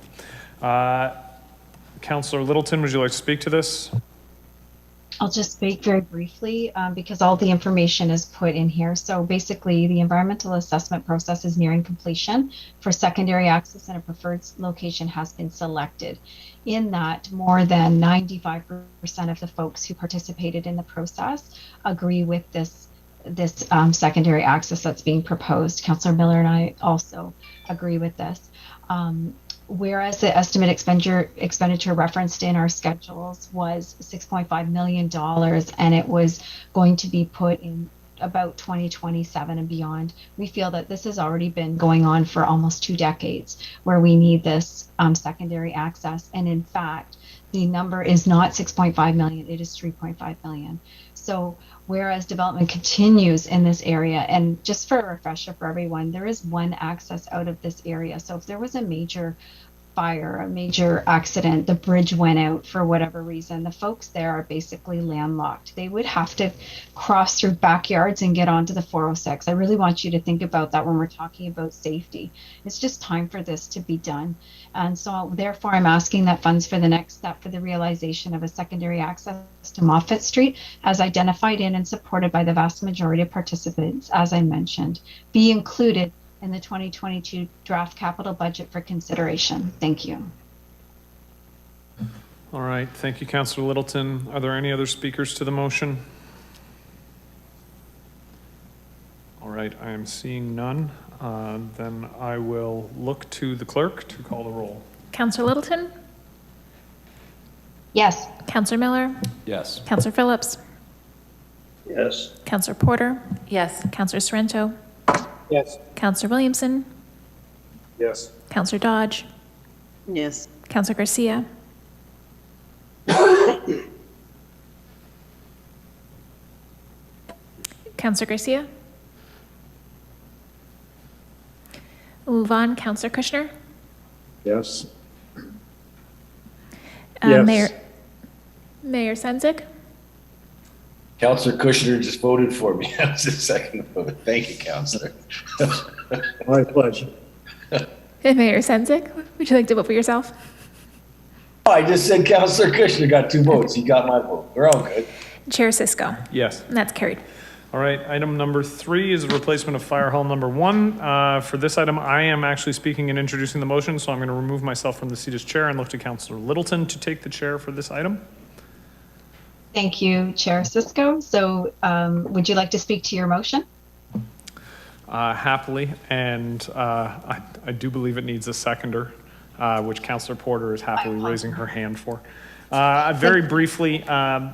Councillor Littleton, would you like to speak to this? I'll just speak very briefly because all the information is put in here. So basically, the environmental assessment process is nearing completion for secondary access, and a preferred location has been selected. In that, more than 95% of the folks who participated in the process agree with this secondary access that's being proposed. Councillor Miller and I also agree with this. Whereas the estimate expenditure referenced in our schedules was $6.5 million, and it was going to be put in about 2027 and beyond, we feel that this has already been going on for almost 2 decades, where we need this secondary access. And in fact, the number is not 6.5 million, it is 3.5 million. So whereas development continues in this area, and just for a refresher for everyone, there is one access out of this area. So if there was a major fire, a major accident, the bridge went out for whatever reason, the folks there are basically landlocked. They would have to cross through backyards and get onto the 406. I really want you to think about that when we're talking about safety. It's just time for this to be done. And so therefore I'm asking that funds for the next step for the realization of a secondary access to Moffett Street, as identified in and supported by the vast majority of participants, as I mentioned, be included in the 2022 draft capital budget for consideration. Thank you. All right, thank you, Councillor Littleton. Are there any other speakers to the motion? All right, I am seeing none. Then I will look to the clerk to call the roll. Councillor Littleton? Yes. Councillor Miller? Yes. Councillor Phillips? Yes. Councillor Porter? Yes. Councillor Sorrento? Yes. Councillor Williamson? Yes. Councillor Dodge? Yes. Councillor Garcia? Councillor Garcia? We'll move on. Councillor Kushner? Yes. Yes. Mayor Senzik? Councillor Kushner just voted for me. I was just second vote. Thank you, Councillor. My pleasure. And Mayor Senzik, would you like to vote for yourself? Oh, I just said Councillor Kushner got 2 votes. He got my vote. We're all good. Chair Cisco? Yes. And that's carried. All right, item number 3 is the replacement of Fire Hall number 1. For this item, I am actually speaking and introducing the motion, so I'm going to remove myself from the seat as chair and look to Councillor Littleton to take the chair for this item. Thank you, Chair Cisco. So would you like to speak to your motion? Happily, and I do believe it needs a seconder, which Councillor Porter is happily raising her hand for. Very briefly,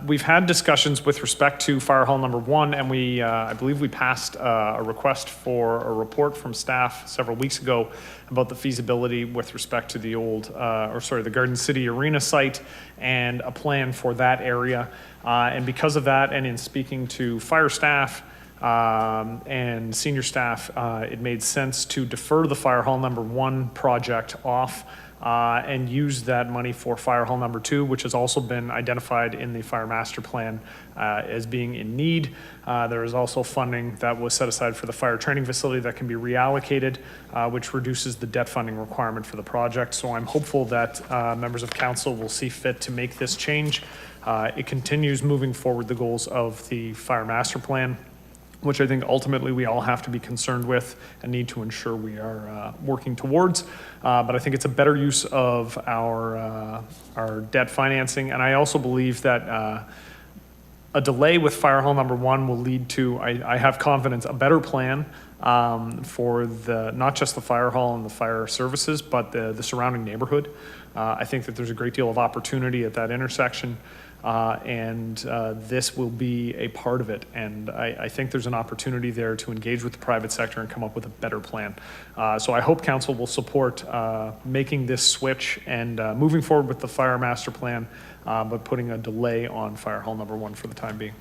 we've had discussions with respect to Fire Hall number 1, and I believe we passed a request for a report from staff several weeks ago about the feasibility with respect to the the Garden City Arena site and a plan for that area. And because of that, and in speaking to fire staff and senior staff, it made sense to defer the Fire Hall number 1 project off and use that money for Fire Hall number 2, which has also been identified in the Fire Master Plan as being in need. There is also funding that was set aside for the fire training facility that can be reallocated, which reduces the debt funding requirement for the project. So I'm hopeful that members of council will see fit to make this change. It continues moving forward the goals of the Fire Master Plan, which I think ultimately we all have to be concerned with and need to ensure we are working towards. But I think it's a better use of our debt financing. And I also believe that a delay with Fire Hall number 1 will lead to, I have confidence, a better plan for not just the fire hall and the fire services, but the surrounding neighborhood. I think that there's a great deal of opportunity at that intersection. And this will be a part of it. And I think there's an opportunity there to engage with the private sector and come up with a better plan. So I hope council will support making this switch and moving forward with the Fire Master Plan, but putting a delay on Fire Hall number 1 for the time being.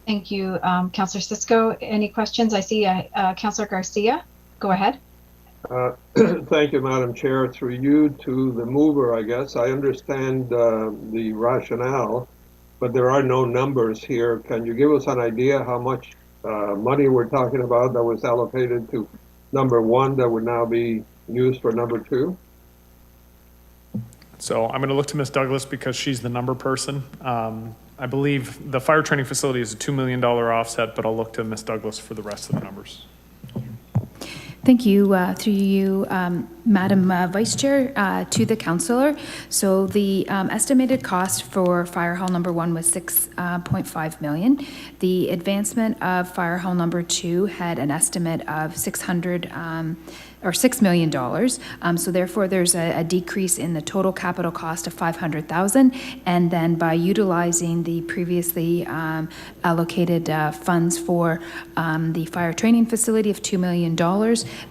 Thank you, Councillor Cisco. Any questions? I see Councillor Garcia. Go ahead. Thank you, Madam Chair. Through you to the mover, I guess. I understand the rationale, but there are no numbers here. Can you give us an idea how much money we're talking about that was allocated to number 1 that would now be used for number 2? So I'm going to look to Ms. Douglas because she's the number person. I believe the fire training facility is a $2 million offset, but I'll look to Ms. Douglas for the rest of the numbers. Thank you, through you, Madam Vice Chair, to the councillor. So the estimated cost for Fire Hall number 1 was $6.5 million. The advancement of Fire Hall number 2 had an estimate of $6 million. So therefore, there's a decrease in the total capital cost of $500,000. And then by utilizing the previously allocated funds for the fire training facility of $2 million,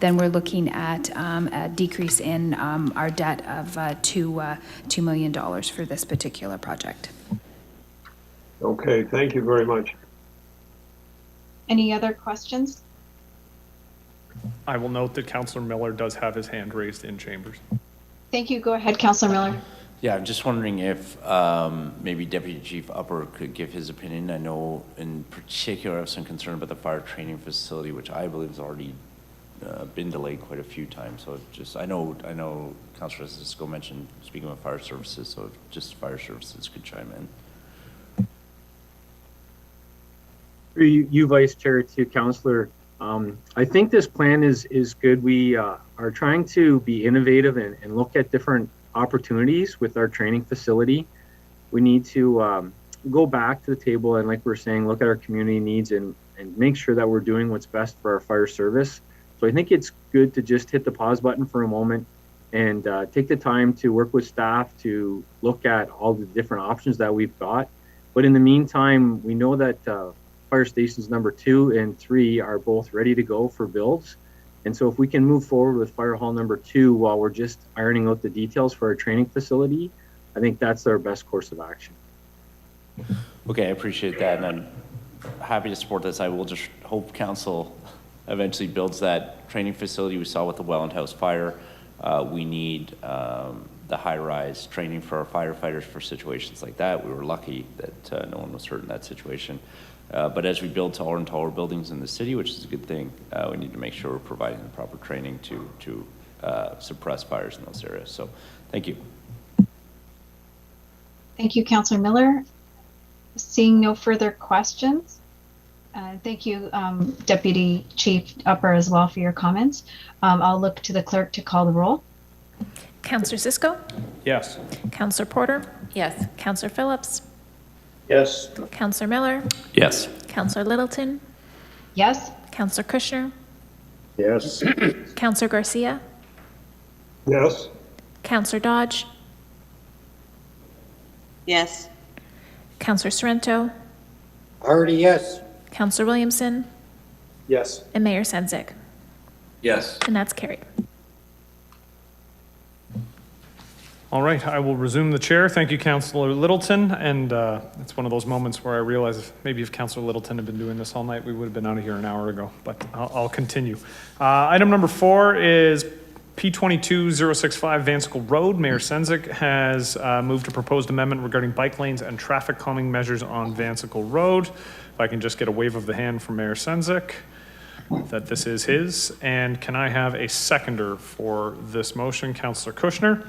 then we're looking at a decrease in our debt of $2 million for this particular project. Okay, thank you very much. Any other questions? I will note that Councillor Miller does have his hand raised in chambers. Thank you. Go ahead, Councillor Miller. Yeah, I'm just wondering if maybe Deputy Chief Upper could give his opinion. I know in particular I have some concern about the fire training facility, which I believe has already been delayed quite a few times. So just, I know Councillor Cisco mentioned speaking with fire services, so if just fire services could chime in. You Vice Chair, to Councillor. I think this plan is good. We are trying to be innovative and look at different opportunities with our training facility. We need to go back to the table and, like we're saying, look at our community needs and make sure that we're doing what's best for our fire service. So I think it's good to just hit the pause button for a moment and take the time to work with staff to look at all the different options that we've got. But in the meantime, we know that fire stations number 2 and 3 are both ready to go for builds. And so if we can move forward with Fire Hall number 2 while we're just ironing out the details for our training facility, I think that's our best course of action. Okay, I appreciate that, and I'm happy to support this. I will just hope council eventually builds that training facility we saw with the Welland House fire. We need the high-rise training for our firefighters for situations like that. We were lucky that no one was hurt in that situation. But as we build taller and taller buildings in the city, which is a good thing, we need to make sure we're providing the proper training to suppress fires in those areas. So thank you. Thank you, Councillor Miller. Seeing no further questions, thank you, Deputy Chief Upper, as well, for your comments. I'll look to the clerk to call the roll. Councillor Cisco? Yes. Councillor Porter? Yes. Councillor Phillips? Yes. Councillor Miller? Yes. Councillor Littleton? Yes. Councillor Kushner? Yes. Councillor Garcia? Yes. Councillor Dodge? Yes. Counselor Sorrento, Hardy, yes. Counselor Williamson, Yes. and Mayor Sendzik. Yes. And that's carried. All right, I will resume the chair. Thank you, Councillor Littleton. And it's one of those moments where I realize maybe if Councillor Littleton had been doing this all night, we would have been out of here an hour ago, but I'll continue. Item number 4 is P22065 Vansicle Road. Mayor Sendzik has moved a proposed amendment regarding bike lanes and traffic calming measures on Vansicle Road. If I can just get a wave of the hand from Mayor Sendzik that this is his. And can I have a seconder for this motion? Councillor Kushner.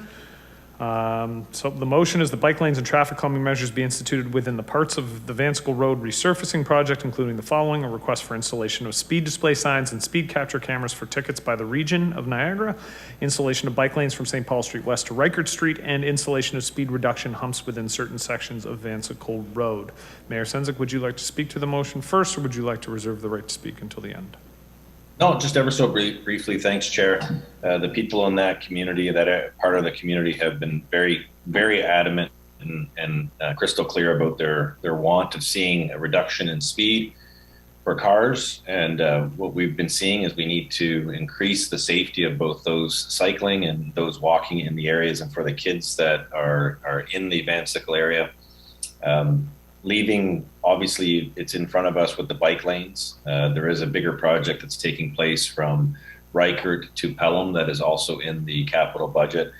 So the motion is the bike lanes and traffic calming measures be instituted within the parts of the Vansicle Road resurfacing project, including the following: a request for installation of speed display signs and speed capture cameras for tickets by the region of Niagara, installation of bike lanes from St. Paul Street West to Reichert Street, and installation of speed reduction humps within certain sections of Vansicle Road. Mayor Sendzik, would you like to speak to the motion first, or would you like to reserve the right to speak until the end? No, just ever so briefly. Thanks, Chair. The people in that community, that part of the community, have been very, very adamant and crystal clear about their want of seeing a reduction in speed for cars. And what we've been seeing is we need to increase the safety of both those cycling and those walking in the areas, and for the kids that are in the Vansicle area. Leaving, obviously, it's in front of us with the bike lanes. There is a bigger project that's taking place from Reichert to Pelham that is also in the capital budget,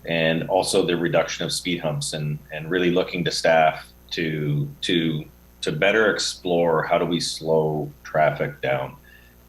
and also the reduction of speed humps, and really looking to staff to better explore how do we slow traffic down.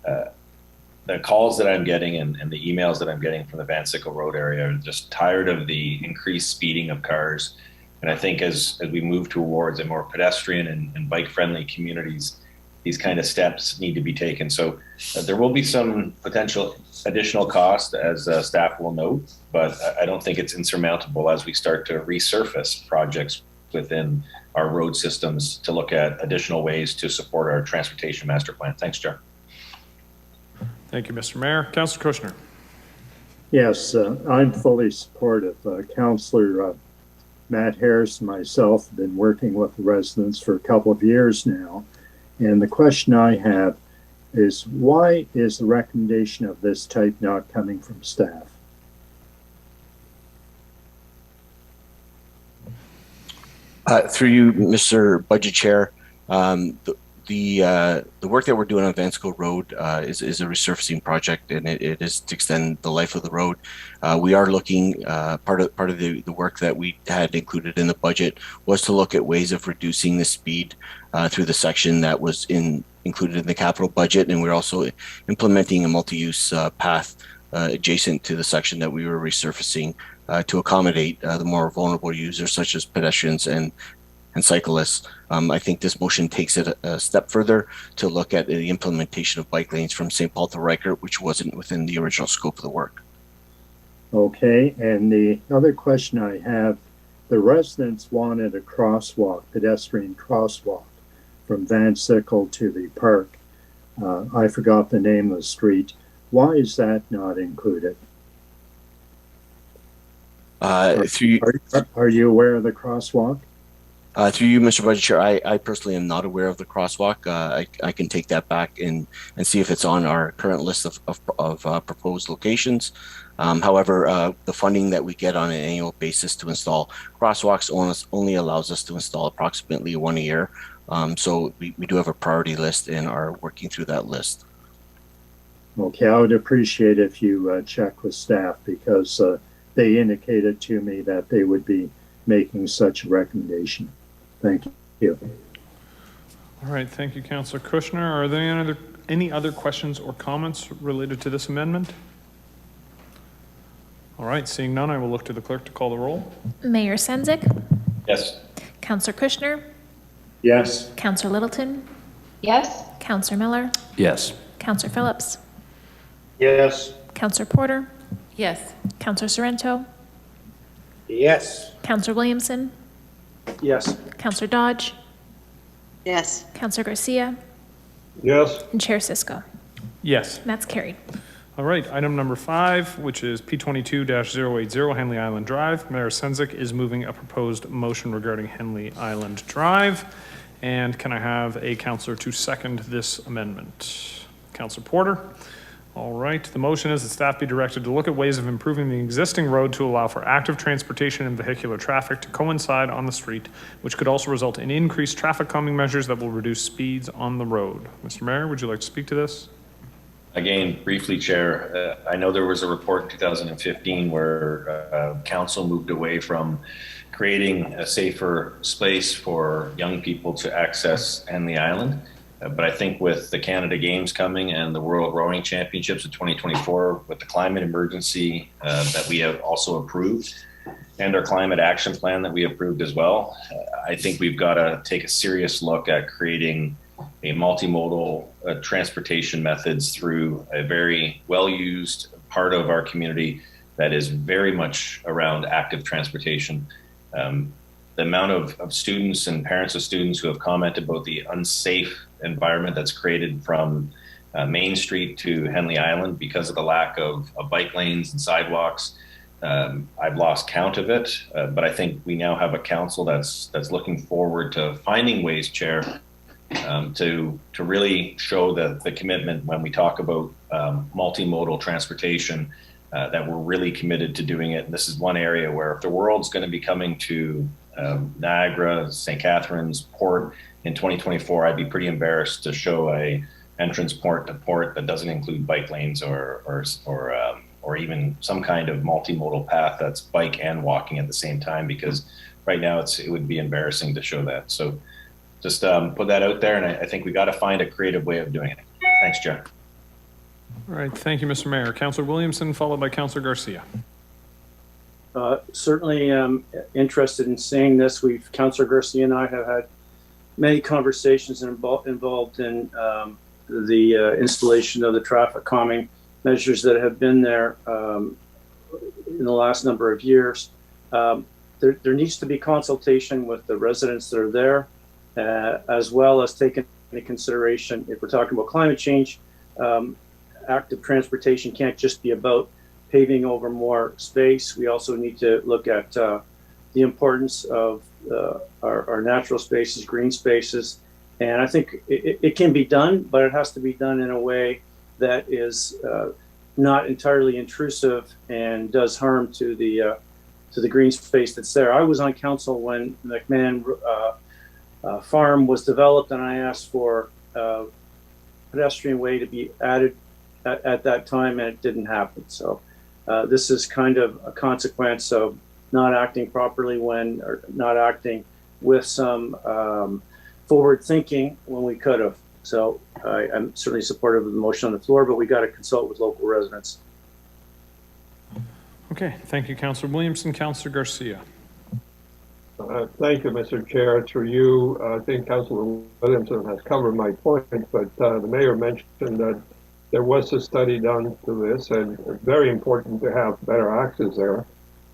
The calls that I'm getting and the emails that I'm getting from the Vansicle Road area are just tired of the increased speeding of cars. And I think as we move towards a more pedestrian and bike-friendly communities, these kind of steps need to be taken. So there will be some potential additional cost, as staff will note, but I don't think it's insurmountable as we start to resurface projects within our road systems to look at additional ways to support our transportation master plan. Thanks, Chair. Thank you, Mr. Mayor. Councillor Kushner. Yes, I'm fully supportive. Councillor Matt Harris and myself have been working with the residents for a couple of years now. And the question I have is, why is the recommendation of this type not coming from staff? Through you, Mr. Budget Chair, the work that we're doing on Vansicle Road is a resurfacing project, and it is to extend the life of the road. We are looking, part of the work that we had included in the budget was to look at ways of reducing the speed through the section that was included in the capital budget, and we're also implementing a multi-use path adjacent to the section that we were resurfacing to accommodate the more vulnerable users, such as pedestrians and cyclists. I think this motion takes it a step further to look at the implementation of bike lanes from St. Paul to Reichert, which wasn't within the original scope of the work. Okay, and the other question I have, the residents wanted a crosswalk, pedestrian crosswalk from Vansicle to the park. I forgot the name of the street. Why is that not included? Are you aware of the crosswalk? Through you, Mr. Budget Chair, I personally am not aware of the crosswalk. I can take that back and see if it's on our current list of proposed locations. However, the funding that we get on an annual basis to install crosswalks only allows us to install approximately one a year. So we do have a priority list and are working through that list. Okay, I would appreciate if you check with staff, because they indicated to me that they would be making such a recommendation. Thank you. All right, thank you, Councillor Kushner. Are there any other questions or comments related to this amendment? All right, seeing none, I will look to the clerk to call the roll. Mayor Sendzik, Yes. Counselor Kushner, Yes. Counselor Littleton, Yes. Counselor Miller, Yes. Counselor Phillips, Yes. Counselor Porter, Yes. Counselor Sorrento, Yes. Counselor Williamson, Yes. Counselor Dodge, Yes. Counselor Garcia, Yes. and Chair Sisko. Yes. And that's carried. All right, item number 5, which is P22-080 Henley Island Drive. Mayor Senzik is moving a proposed motion regarding Henley Island Drive. And can I have a counselor to second this amendment? Counselor Porter. All right, the motion is that staff be directed to look at ways of improving the existing road to allow for active transportation and vehicular traffic to coincide on the street, which could also result in increased traffic calming measures that will reduce speeds on the road. Mr. Mayor, would you like to speak to this? Again, briefly, Chair, I know there was a report in 2015 where council moved away from creating a safer space for young people to access Henley Island. But I think with the Canada Games coming and the World Rowing Championships in 2024, with the climate emergency that we have also approved, and our climate action plan that we approved as well, I think we've got to take a serious look at creating a multimodal transportation methods through a very well-used part of our community that is very much around active transportation. The amount of students and parents of students who have commented about the unsafe environment that's created from Main Street to Henley Island because of the lack of bike lanes and sidewalks, I've lost count of it, but I think we now have a council that's looking forward to finding ways, Chair, to really show the commitment when we talk about multimodal transportation, that we're really committed to doing it. And this is one area where if the world's going to be coming to Niagara, St Catharines Port in 2024, I'd be pretty embarrassed to show a entrance port to port that doesn't include bike lanes or even some kind of multimodal path that's bike and walking at the same time, because right now it would be embarrassing to show that. So just put that out there, and I think we got to find a creative way of doing it. Thanks, Chair. All right, thank you, Mr. Mayor. Councilor Williamson, followed by Councilor Garcia. Certainly interested in seeing this. Councilor Garcia and I have had many conversations involved in the installation of the traffic calming measures that have been there in the last number of years. There needs to be consultation with the residents that are there, as well as taking into consideration, if we're talking about climate change, active transportation can't just be about paving over more space. We also need to look at the importance of our natural spaces, green spaces. And I think it can be done, but it has to be done in a way that is not entirely intrusive and does harm to the green space that's there. I was on council when McMahon Farm was developed, and I asked for a pedestrian way to be added at that time, and it didn't happen. So this is kind of a consequence of not acting properly or not acting with some forward thinking when we could have. So I'm certainly supportive of the motion on the floor, but we got to consult with local residents. Okay, thank you, Councilor Williamson. Councilor Garcia. Thank you, Mr. Chair. Through you, I think Councilor Williamson has covered my point, but the mayor mentioned that there was a study done to this, and it's very important to have better access there.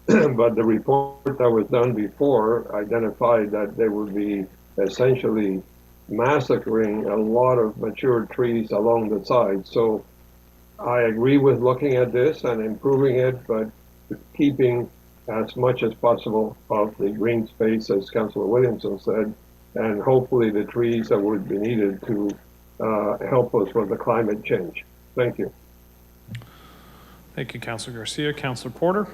But the report that was done before identified that there would be essentially massacring a lot of mature trees along the side. So I agree with looking at this and improving it, but keeping as much as possible of the green space, as Councilor Williamson said, and hopefully the trees that would be needed to help us with the climate change. Thank you. Thank you, Councilor Garcia. Councilor Porter.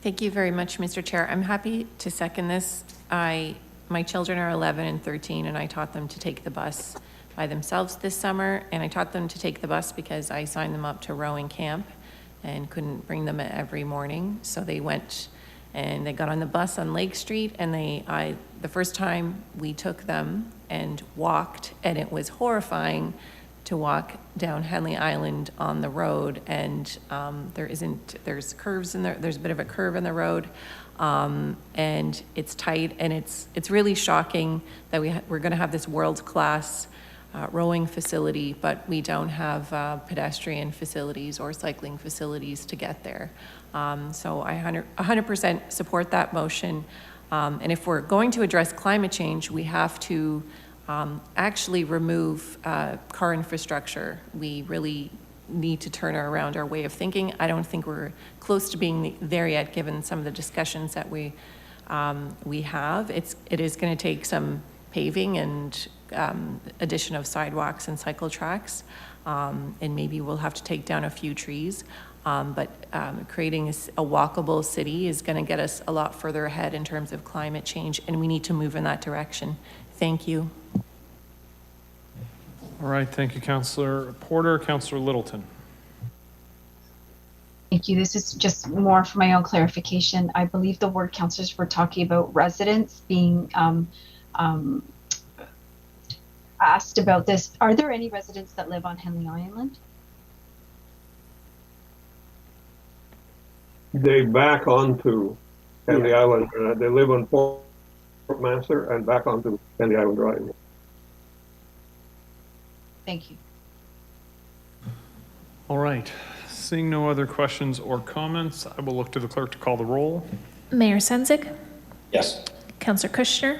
Thank you very much, Mr. Chair. I'm happy to second this. My children are 11 and 13, and I taught them to take the bus by themselves this summer, and I taught them to take the bus because I signed them up to rowing camp and couldn't bring them every morning. So they went and they got on the bus on Lake Street, and the first time we took them and walked, and it was horrifying to walk down Henley Island on the road, and there's curves in there, there's a bit of a curve in the road, and it's tight, and it's really shocking that we're gonna have this world-class rowing facility, but we don't have pedestrian facilities or cycling facilities to get there. So I 100% support that motion. And if we're going to address climate change, we have to actually remove car infrastructure. We really need to turn around our way of thinking. I don't think we're close to being there yet, given some of the discussions that we have. It is going to take some paving and addition of sidewalks and cycle tracks, and maybe we'll have to take down a few trees. But creating a walkable city is going to get us a lot further ahead in terms of climate change, and we need to move in that direction. Thank you. All right, thank you, Councillor Porter. Councillor Littleton. Thank you. This is just more for my own clarification. I believe the ward councillors were talking about residents being asked about this. Are there any residents that live on Henley Island? They back onto Henley Island. They live on Fort Master and back onto Henley Island Drive. Thank you. All right. Seeing no other questions or comments, I will look to the clerk to call the roll. Mayor Sendzik? Yes. Councillor Kushner?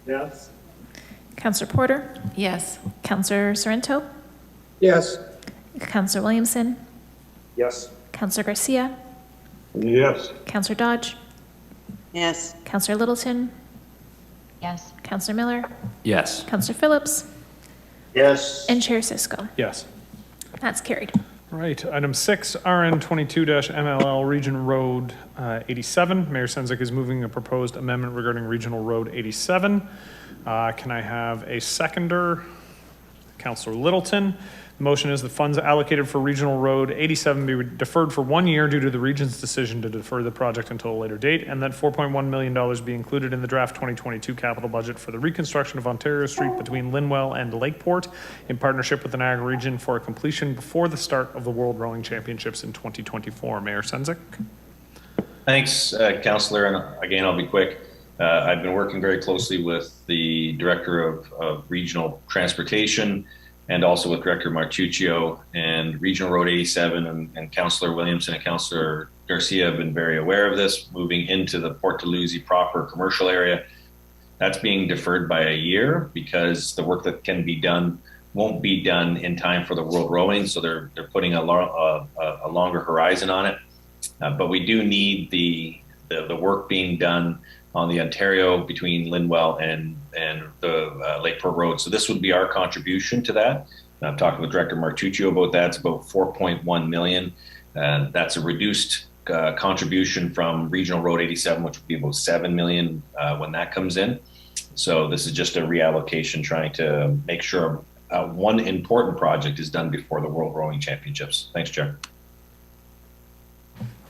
Yes. Councillor Porter? Yes. Councillor Sorrento? Yes. Councillor Williamson? Yes. Councillor Garcia? Yes. Councillor Dodge? Yes. Councillor Littleton? Yes. Councillor Miller? Yes. Councillor Phillips? Yes. And Chair Cisco. Yes. That's carried. All right, item 6, RN 22-MLL Region Road 87. Mayor Sendzik is moving a proposed amendment regarding Regional Road 87. Can I have a seconder? Councillor Littleton. The motion is the funds allocated for Regional Road 87 be deferred for 1 year due to the region's decision to defer the project until a later date, and that $4.1 million be included in the draft 2022 capital budget for the reconstruction of Ontario Street between Linwell and Lakeport in partnership with the Niagara region for a completion before the start of the World Rowing Championships in 2024. Mayor Sendzik. Thanks, Councillor, and again, I'll be quick. I've been working very closely with the Director of Regional Transportation and also with Director Martuccio, and Regional Road 87 and Councillor Williamson and Councillor Garcia have been very aware of this, moving into the Port Dalhousie proper commercial area. That's being deferred by a year because the work that can be done won't be done in time for the World Rowing, so they're putting a longer horizon on it. But we do need the work being done on the Ontario between Linwell and the Lakeport Road. So this would be our contribution to that. And I've talked with Director Martuccio about that. It's about 4.1 million. That's a reduced contribution from Regional Road 87, which would be about 7 million when that comes in. So this is just a reallocation trying to make sure one important project is done before the World Rowing Championships. Thanks, Chair.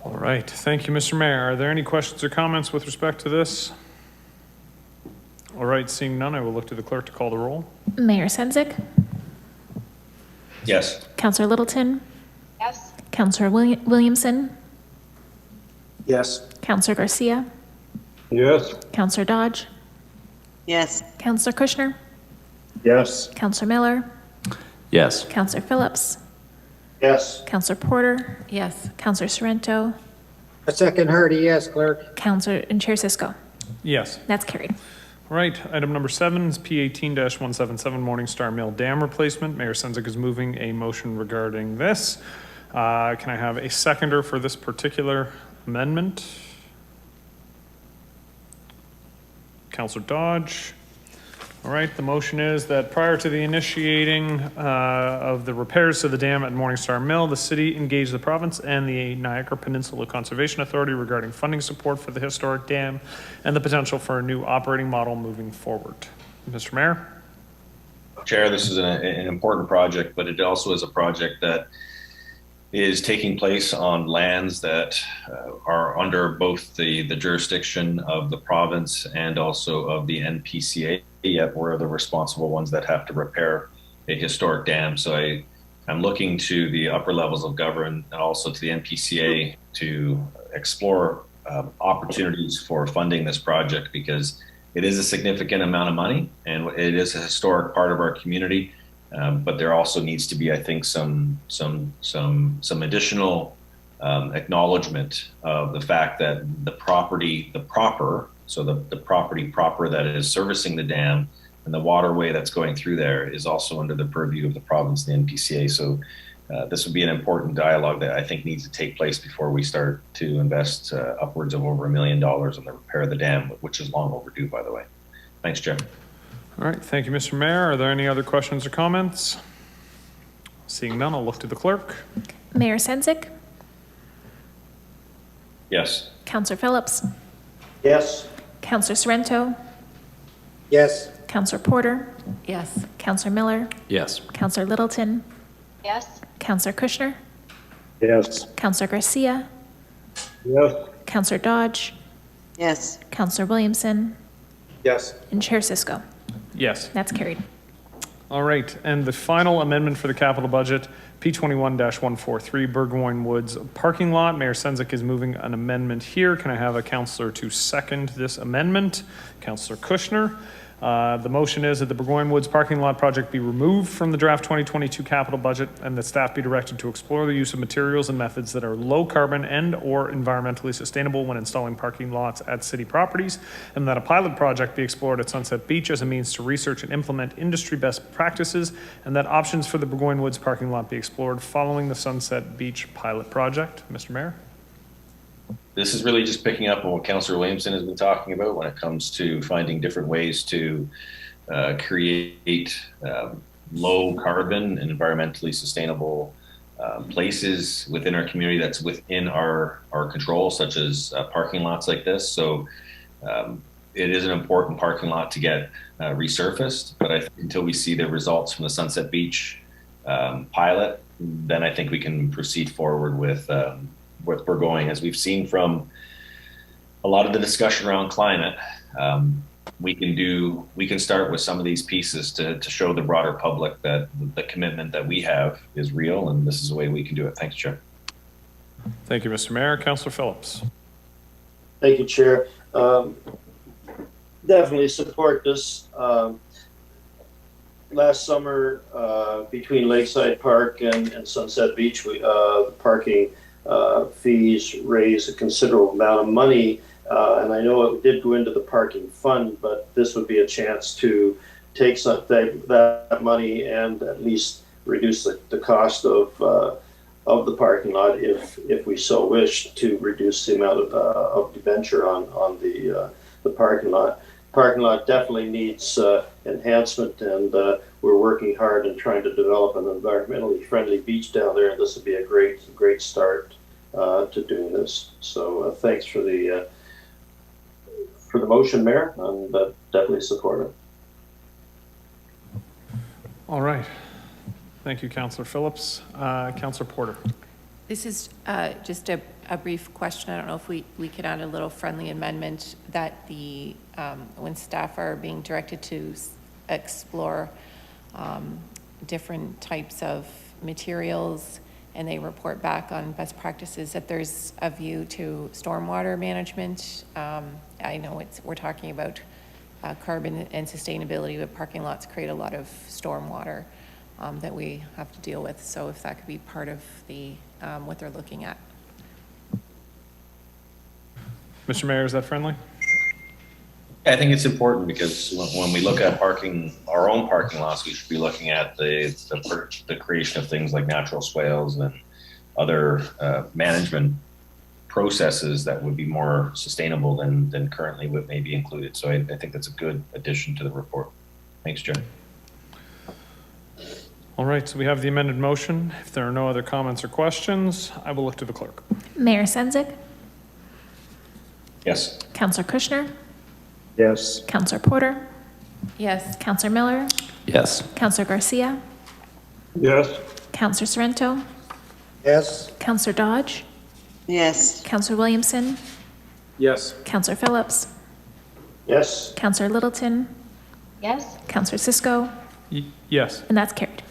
All right, thank you, Mr. Mayor. Are there any questions or comments with respect to this? All right, seeing none, I will look to the clerk to call the roll. Mayor Sendzik? Yes. Councillor Littleton? Yes. Councillor Williamson? Yes. Councillor Garcia? Yes. Councillor Dodge? Yes. Councillor Kushner? Yes. Councillor Miller? Yes. Councillor Phillips? Yes. Councillor Porter? Yes. Councillor Sorrento? A second Hardy, yes, clerk. Councillor and Chair Cisco. Yes. That's carried. All right, item number 7 is P18-177 Morningstar Mill Dam Replacement. Mayor Sendzik is moving a motion regarding this. Can I have a seconder for this particular amendment? Councillor Dodge. All right, the motion is that prior to the initiating of the repairs to the dam at Morningstar Mill, the city engaged the province and the Niagara Peninsula Conservation Authority regarding funding support for the historic dam and the potential for a new operating model moving forward. Mr. Mayor? Chair, this is an important project, but it also is a project that is taking place on lands that are under both the jurisdiction of the province and also of the NPCA, yet we're the responsible ones that have to repair a historic dam. So I'm looking to the upper levels of government and also to the NPCA to explore opportunities for funding this project, because it is a significant amount of money and it is a historic part of our community. But there also needs to be, I think, some additional acknowledgement of the fact that the property proper that is servicing the dam and the waterway that's going through there is also under the purview of the province and the NPCA. So this would be an important dialogue that I think needs to take place before we start to invest upwards of over $1 million on the repair of the dam, which is long overdue, by the way. Thanks, Jim. All right, thank you, Mr. Mayor. Are there any other questions or comments? Seeing none, I'll look to the clerk. Mayor Senzik, Yes. Councillor Phillips, Yes. Councillor Sorrento, Yes. Councillor Porter, Yes. Councillor Miller, Yes. Councillor Littleton, Yes. Councillor Kushner, Yes. Councillor Garcia, Yes. Councillor Dodge, Yes. Councillor Williamson, Yes. and Chair Cisco. Yes. That's carried. All right, and the final amendment for the capital budget, P21-143, Burgoyne Woods parking lot. Mayor Senzik is moving an amendment here. Can I have a councillor to second this amendment? Councillor Kushner. The motion is that the Burgoyne Woods parking lot project be removed from the draft 2022 capital budget and that staff be directed to explore the use of materials and methods that are low carbon and or environmentally sustainable when installing parking lots at city properties, and that a pilot project be explored at Sunset Beach as a means to research and implement industry best practices, and that options for the Burgoyne Woods parking lot be explored following the Sunset Beach pilot project. Mr. Mayor? This is really just picking up on what Councillor Williamson has been talking about when it comes to finding different ways to create low carbon and environmentally sustainable places within our community that's within our control, such as parking lots like this. So it is an important parking lot to get resurfaced, but I think until we see the results from the Sunset Beach pilot, then I think we can proceed forward with Burgoyne. As we've seen from a lot of the discussion around climate, we can start with some of these pieces to show the broader public that the commitment that we have is real, and this is the way we can do it. Thanks, Chair. Thank you, Mr. Mayor. Councillor Phillips. Thank you, Chair. Definitely support this. Last summer, between Lakeside Park and Sunset Beach, the parking fees raised a considerable amount of money, and I know it did go into the parking fund, but this would be a chance to take that money and at least reduce the cost of the parking lot if we so wish to reduce the amount of debenture on the parking lot. Parking lot definitely needs enhancement, and we're working hard and trying to develop an environmentally friendly beach down there, and this would be a great start to doing this. So thanks for the motion, Mayor, and definitely support it. All right. Thank you, Councillor Phillips. Councillor Porter. This is just a brief question. I don't know if we could add a little friendly amendment that when staff are being directed to explore different types of materials and they report back on best practices, that there's a view to stormwater management. I know we're talking about carbon and sustainability, but parking lots create a lot of stormwater that we have to deal with. So if that could be part of what they're looking at. Mr. Mayor, is that friendly? I think it's important because when we look at our own parking lots, we should be looking at the creation of things like natural swales and other management processes that would be more sustainable than currently what may be included. So I think that's a good addition to the report. Thanks, Jim. All right, so we have the amended motion. If there are no other comments or questions, I will look to the clerk. Mayor Senzik, Yes. Councillor Kushner, Yes. Councillor Porter, Yes. Councillor Miller, Yes. Councillor Garcia, Yes. Councillor Sorrento, Yes. Councillor Dodge, Yes. Councillor Williamson, Yes. Councillor Phillips, Yes. Councillor Littleton, Yes. Councillor Cisco, Yes. and that's carried.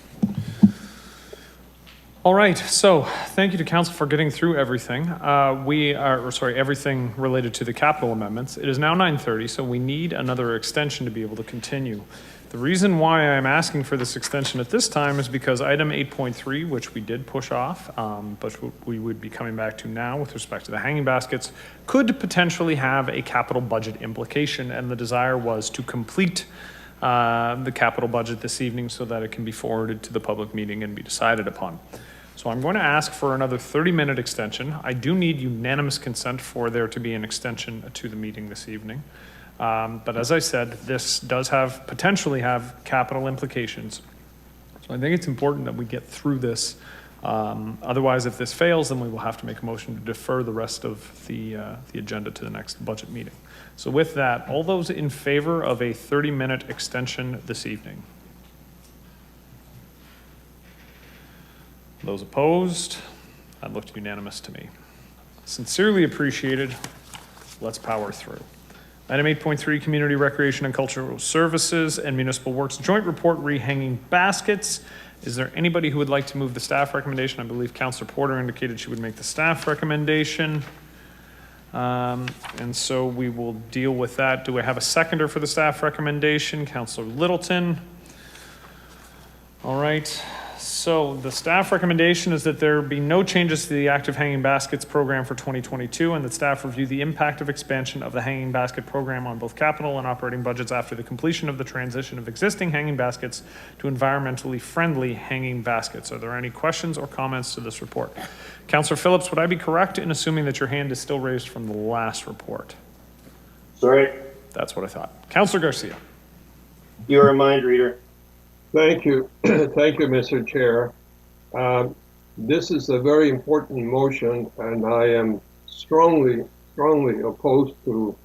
All right, so thank you to council for getting through everything. Everything related to the capital amendments. It is now 9:30, so we need another extension to be able to continue. The reason why I'm asking for this extension at this time is because item 8.3, which we did push off, but we would be coming back to now with respect to the hanging baskets, could potentially have a capital budget implication, and the desire was to complete the capital budget this evening so that it can be forwarded to the public meeting and be decided upon. So I'm going to ask for another 30-minute extension. I do need unanimous consent for there to be an extension to the meeting this evening. But as I said, this does potentially have capital implications. So I think it's important that we get through this. Otherwise, if this fails, then we will have to make a motion to defer the rest of the agenda to the next budget meeting. So with that, all those in favor of a 30-minute extension this evening? Those opposed? That looked unanimous to me. Sincerely appreciated. Let's power through. Item 8.3, Community Recreation and Cultural Services and Municipal Works Joint Report, Rehanging Baskets. Is there anybody who would like to move the staff recommendation? I believe Councillor Porter indicated she would make the staff recommendation. And so we will deal with that. Do I have a seconder for the staff recommendation? Councillor Littleton. All right. So the staff recommendation is that there be no changes to the active hanging baskets program for 2022, and that staff review the impact of expansion of the hanging basket program on both capital and operating budgets after the completion of the transition of existing hanging baskets to environmentally friendly hanging baskets. Are there any questions or comments to this report? Councillor Phillips, would I be correct in assuming that your hand is still raised from the last report? Sorry. That's what I thought. Councillor Garcia. You're a mind reader. Thank you. Thank you, Mr. Chair. This is a very important motion, and I am strongly opposed to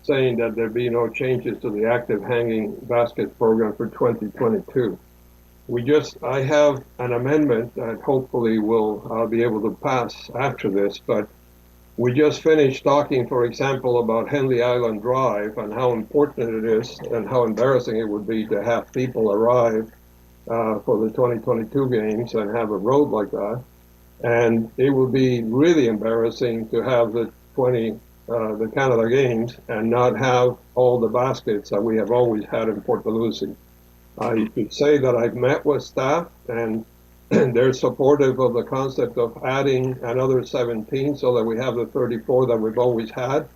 saying that there be no changes to the active hanging basket program for 2022. I have an amendment that hopefully I'll be able to pass after this, but we just finished talking, for example, about Henley Island Drive and how important it is and how embarrassing it would be to have people arrive for the 2022 games and have a road like that. And it would be really embarrassing to have the Canada Games and not have all the baskets that we have always had in Port Lucie. I should say that I've met with staff and they're supportive of the concept of adding another 17 so that we have the 34 that we've always had.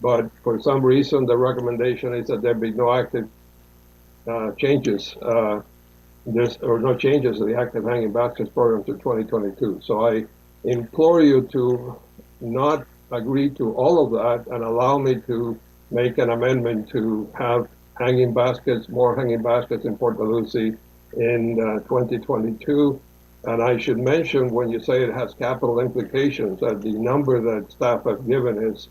But for some reason, the recommendation is that there be no active changes, or no changes to the active hanging baskets program to 2022. So I implore you to not agree to all of that and allow me to make an amendment to have more hanging baskets in Port Lucie in 2022. And I should mention, when you say it has capital implications, that the number that staff have given is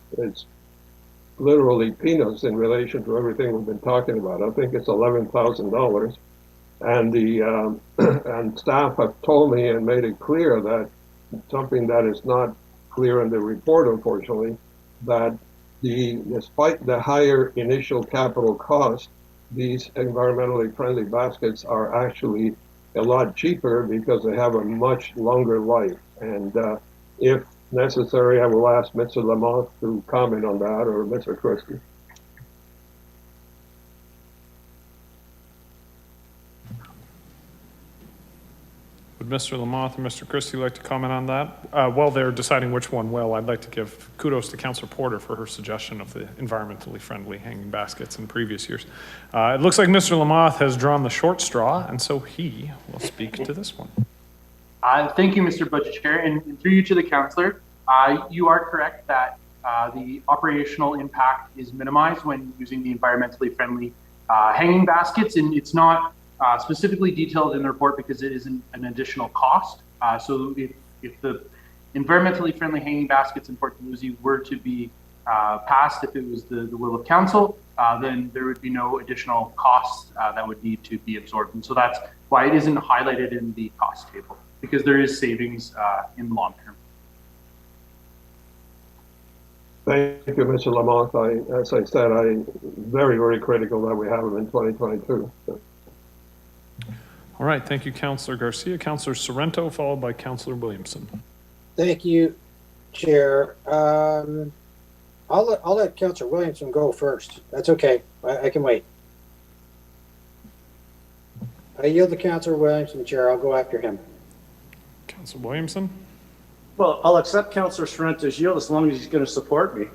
literally peanuts in relation to everything we've been talking about. I think it's $11,000. And and staff have told me and made it clear that something that is not clear in the report, unfortunately, that despite the higher initial capital cost, these environmentally friendly baskets are actually a lot cheaper because they have a much longer life. And if necessary, I will ask Mr. Lamont to comment on that, or Mr. Christie. Would Mr. Lamont and Mr. Christie like to comment on that? While they're deciding which one will, I'd like to give kudos to Councillor Porter for her suggestion of the environmentally friendly hanging baskets in previous years. It looks like Mr. Lamont has drawn the short straw, and so he will speak to this one. Thank you, Mr. Budget Chair, and through you to the councillor. You are correct that the operational impact is minimized when using the environmentally friendly hanging baskets, and it's not specifically detailed in the report because it isn't an additional cost. So if the environmentally friendly hanging baskets in Port Lucie were to be passed, if it was the will of council, then there would be no additional costs that would need to be absorbed. And so that's why it isn't highlighted in the cost table, because there is savings in the long term. Thank you, Mr. Lamont. As I said, I'm very, very critical that we have them in 2022. So. All right, thank you, Councillor Garcia. Councillor Sorrento, followed by Councillor Williamson. Thank you, Chair. I'll let Councillor Williamson go first. That's okay. I can wait. I yield to Councillor Williamson, Chair. I'll go after him. Councillor Williamson. Well, I'll accept Councillor Sorrento's yield as long as he's going to support me.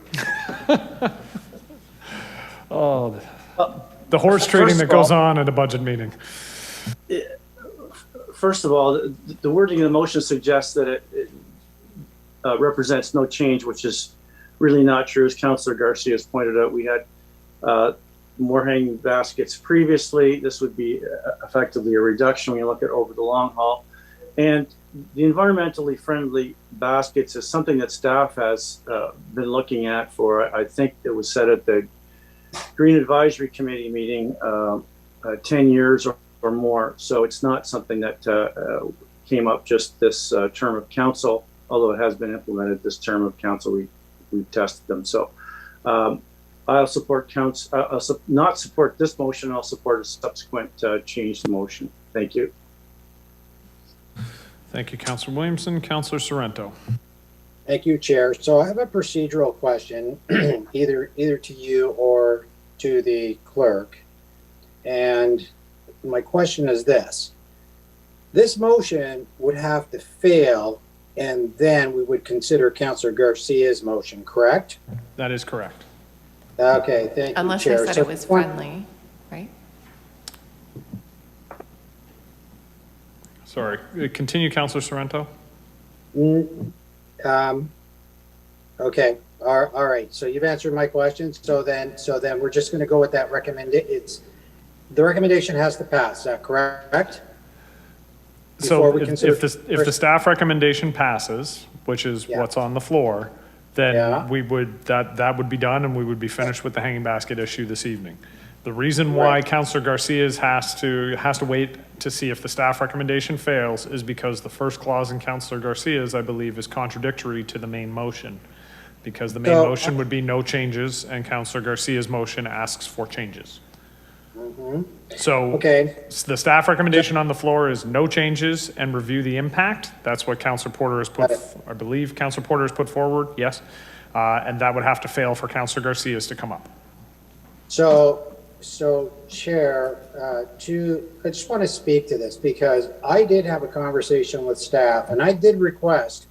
The horse trading that goes on at a budget meeting. first of all, the wording of the motion suggests that it represents no change, which is really not true. As Councillor Garcia has pointed out, we had more hanging baskets previously. This would be effectively a reduction when you look at over the long haul. And the environmentally friendly baskets is something that staff has been looking at for, I think it was said at the Green Advisory Committee meeting, 10 years or more. So it's not something that came up just this term of council, although it has been implemented this term of council. We've tested them. So I'll support I'll not support this motion. I'll support a subsequent change to motion. Thank you. Thank you, Councillor Williamson. Councillor Sorrento. Thank you, Chair. So I have a procedural question, either to you or to the clerk. And my question is this. This motion would have to fail, and then we would consider Councillor Garcia's motion, correct? That is correct. Okay, thank you, Unless Chair. they said it was friendly, right? Sorry. Continue, Councillor Sorrento. Okay. All right. So you've answered my question. So then we're just going to go with that recommendation. The recommendation has to pass. Is that correct? So if the staff recommendation passes, which is what's on the floor, then we would that would be done, and we would be finished with the hanging basket issue this evening. The reason why Councillor Garcia's has to wait to see if the staff recommendation fails is because the first clause in Councillor Garcia's, I believe, is contradictory to the main motion, because the main motion would be no changes, and Councillor Garcia's motion asks for changes. So the staff recommendation on the floor is no changes and review the impact. That's what Councillor Porter has put, I believe Councillor Porter has put forward, yes. And that would have to fail for Councillor Garcia's to come up. So Chair, I just want to speak to this because I did have a conversation with staff, and I did request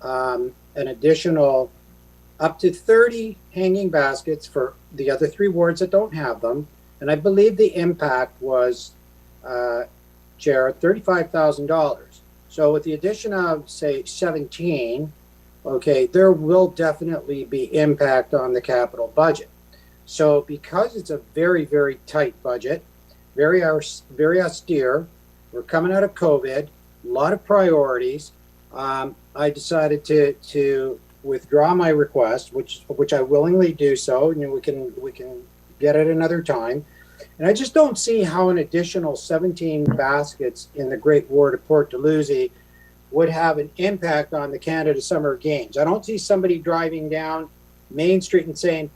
an additional up to 30 hanging baskets for the other 3 wards that don't have them. And I believe the impact was, Chair, $35,000. So with the addition of, say, 17, okay, there will definitely be impact on the capital budget. So because it's a very, very tight budget, very austere, we're coming out of COVID, a lot of priorities, I decided to withdraw my request, which I willingly do so, and we can get it another time. And I just don't see how an additional 17 baskets in the Great Ward of Port Dalhousie would have an impact on the Canada Summer Games. I don't see somebody driving down Main Street and saying,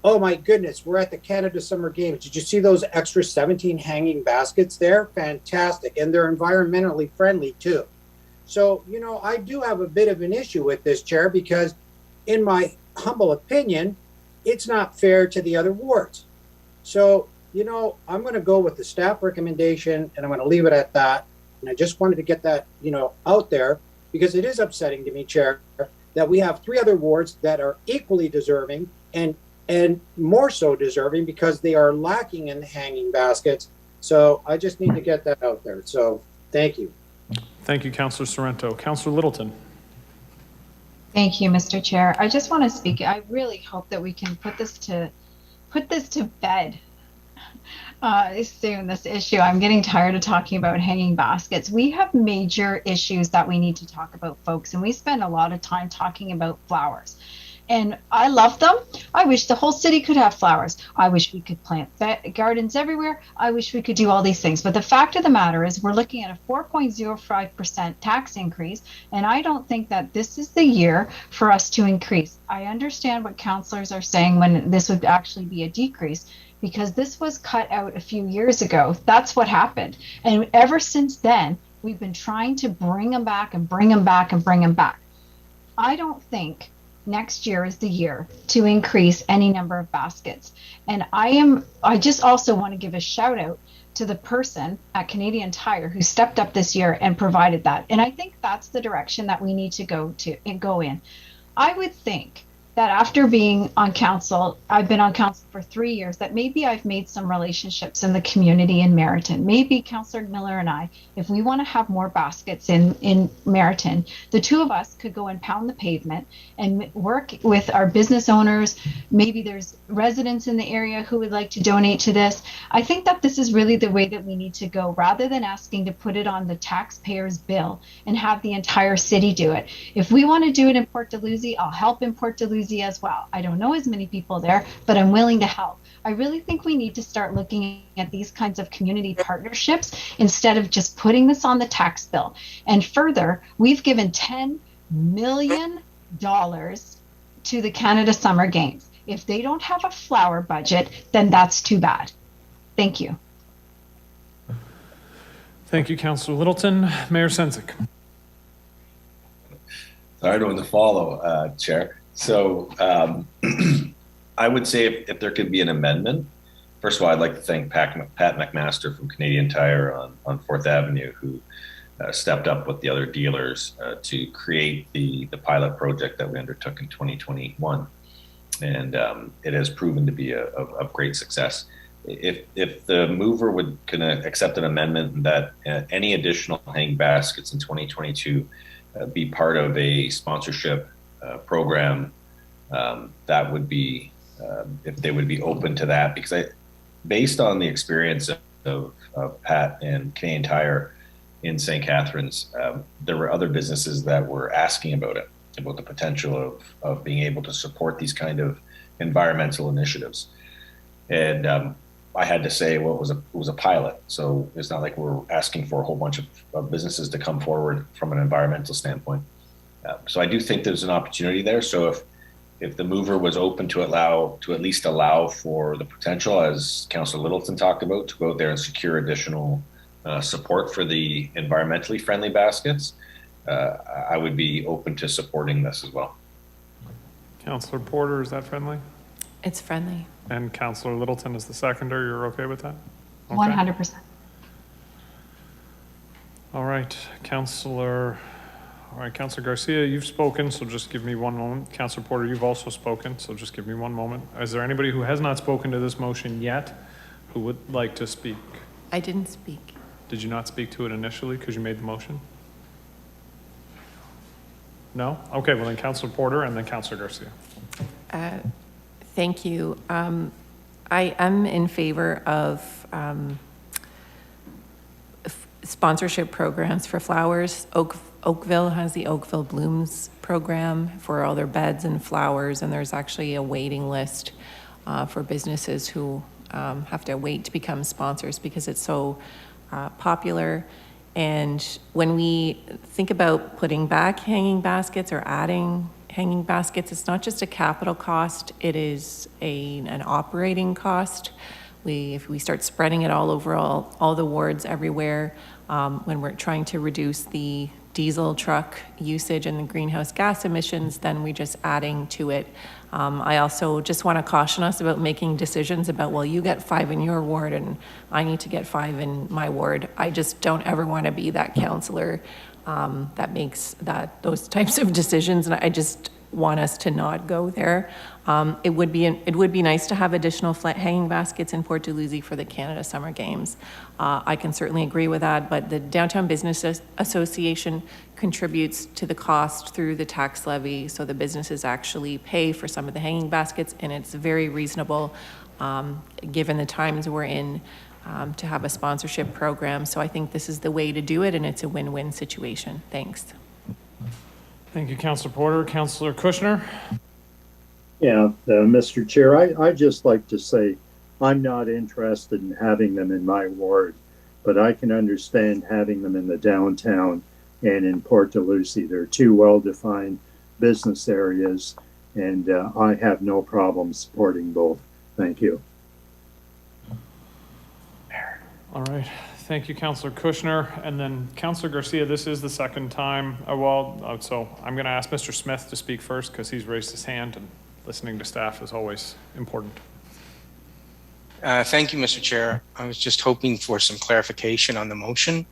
oh my goodness, we're at the Canada Summer Games. Did you see those extra 17 hanging baskets there? Fantastic. And they're environmentally friendly too. So, you know, I do have a bit of an issue with this, Chair, because in my humble opinion, it's not fair to the other wards. So, you know, I'm going to go with the staff recommendation, and I'm going to leave it at that. And I just wanted to get that, you know, out there because it is upsetting to me, Chair, that we have 3 other wards that are equally deserving and more so deserving because they are lacking in the hanging baskets. So I just need to get that out there. So thank you. Thank you, Councillor Sorrento. Councillor Littleton. Thank you, Mr. Chair. I just want to speak. I really hope that we can put this to bed soon, this issue. I'm getting tired of talking about hanging baskets. We have major issues that we need to talk about, folks, and we spend a lot of time talking about flowers. And I love them. I wish the whole city could have flowers. I wish we could plant gardens everywhere. I wish we could do all these things. But the fact of the matter is we're looking at a 4.05% tax increase. And I don't think that this is the year for us to increase. I understand what councillors are saying when this would actually be a decrease, because this was cut out a few years ago. That's what happened. And ever since then, we've been trying to bring them back and bring them back and bring them back. I don't think next year is the year to increase any number of baskets. And I just also want to give a shout out to the person at Canadian Tire who stepped up this year and provided that. And I think that's the direction that we need to go in. I would think that after being on council, I've been on council for 3 years, that maybe I've made some relationships in the community in Meriton. Maybe Councillor Miller and I, if we want to have more baskets in Meriton, the two of us could go and pound the pavement and work with our business owners. Maybe there's residents in the area who would like to donate to this. I think that this is really the way that we need to go, rather than asking to put it on the taxpayer's bill and have the entire city do it. If we want to do it in Port Dalhousie, I'll help in Port Dalhousie as well. I don't know as many people there, but I'm willing to help. I really think we need to start looking at these kinds of community partnerships instead of just putting this on the tax bill. And further, we've given $10 million to the Canada Summer Games. If they don't have a flower budget, then that's too bad. Thank you. Thank you, Councillor Littleton. Mayor Senzik. Hard one to follow, Chair. So I would say if there could be an amendment, first of all, I'd like to thank Pat McMaster from Canadian Tire on 4th Avenue, who stepped up with the other dealers to create the pilot project that we undertook in 2021. And it has proven to be a great success. If the mover would accept an amendment that any additional hanging baskets in 2022 be part of a sponsorship program, that would be, if they would be open to that, because based on the experience of Pat and Canadian Tire in St. Catharines, there were other businesses that were asking about the potential of being able to support these kind of environmental initiatives. And I had to say, well, it was a pilot. So it's not like we're asking for a whole bunch of businesses to come forward from an environmental standpoint. So I do think there's an opportunity there. So if the mover was open to at least allow for the potential, as Councillor Littleton talked about, to go out there and secure additional support for the environmentally friendly baskets, I would be open to supporting this as well. Councillor Porter, is that friendly? It's friendly. And Councillor Littleton is the seconder. You're okay with that? Okay. 100%. All right, Councillor Garcia, you've spoken, so just give me one moment. Councillor Porter, you've also spoken, so just give me one moment. Is there anybody who has not spoken to this motion yet who would like to speak? I didn't speak. Did you not speak to it initially because you made the motion? No? Okay, well then Councillor Porter and then Councillor Garcia. Thank you. I am in favor of sponsorship programs for flowers. Oakville has the Oakville Blooms program for all their beds and flowers, and there's actually a waiting list for businesses who have to wait to become sponsors because it's so popular. And when we think about putting back hanging baskets or adding hanging baskets, it's not just a capital cost, it is an operating cost. If we start spreading it all over all the wards everywhere, when we're trying to reduce the diesel truck usage and the greenhouse gas emissions, then we're just adding to it. I also just want to caution us about making decisions about, well, you get 5 in your ward and I need to get 5 in my ward. I just don't ever want to be that councillor that makes those types of decisions, and I just want us to not go there. It would be nice to have additional hanging baskets in Port Dalhousie for the Canada Summer Games. I can certainly agree with that, but the Downtown Business Association contributes to the cost through the tax levy, so the businesses actually pay for some of the hanging baskets, and it's very reasonable given the times we're in to have a sponsorship program. So I think this is the way to do it, and it's a win-win situation. Thanks. Thank you, Councillor Porter. Councillor Kushner? Yeah, Mr. Chair, I'd just like to say I'm not interested in having them in my ward, but I can understand having them in the downtown and in Port Dalhousie. They're two well-defined business areas, and I have no problem supporting both. Thank you. All right. Thank you, Councillor Kushner. And then Councillor Garcia, this is the second time. So I'm going to ask Mr. Smith to speak first because he's raised his hand, and listening to staff is always important. Thank you, Mr. Chair. I was just hoping for some clarification on the motion.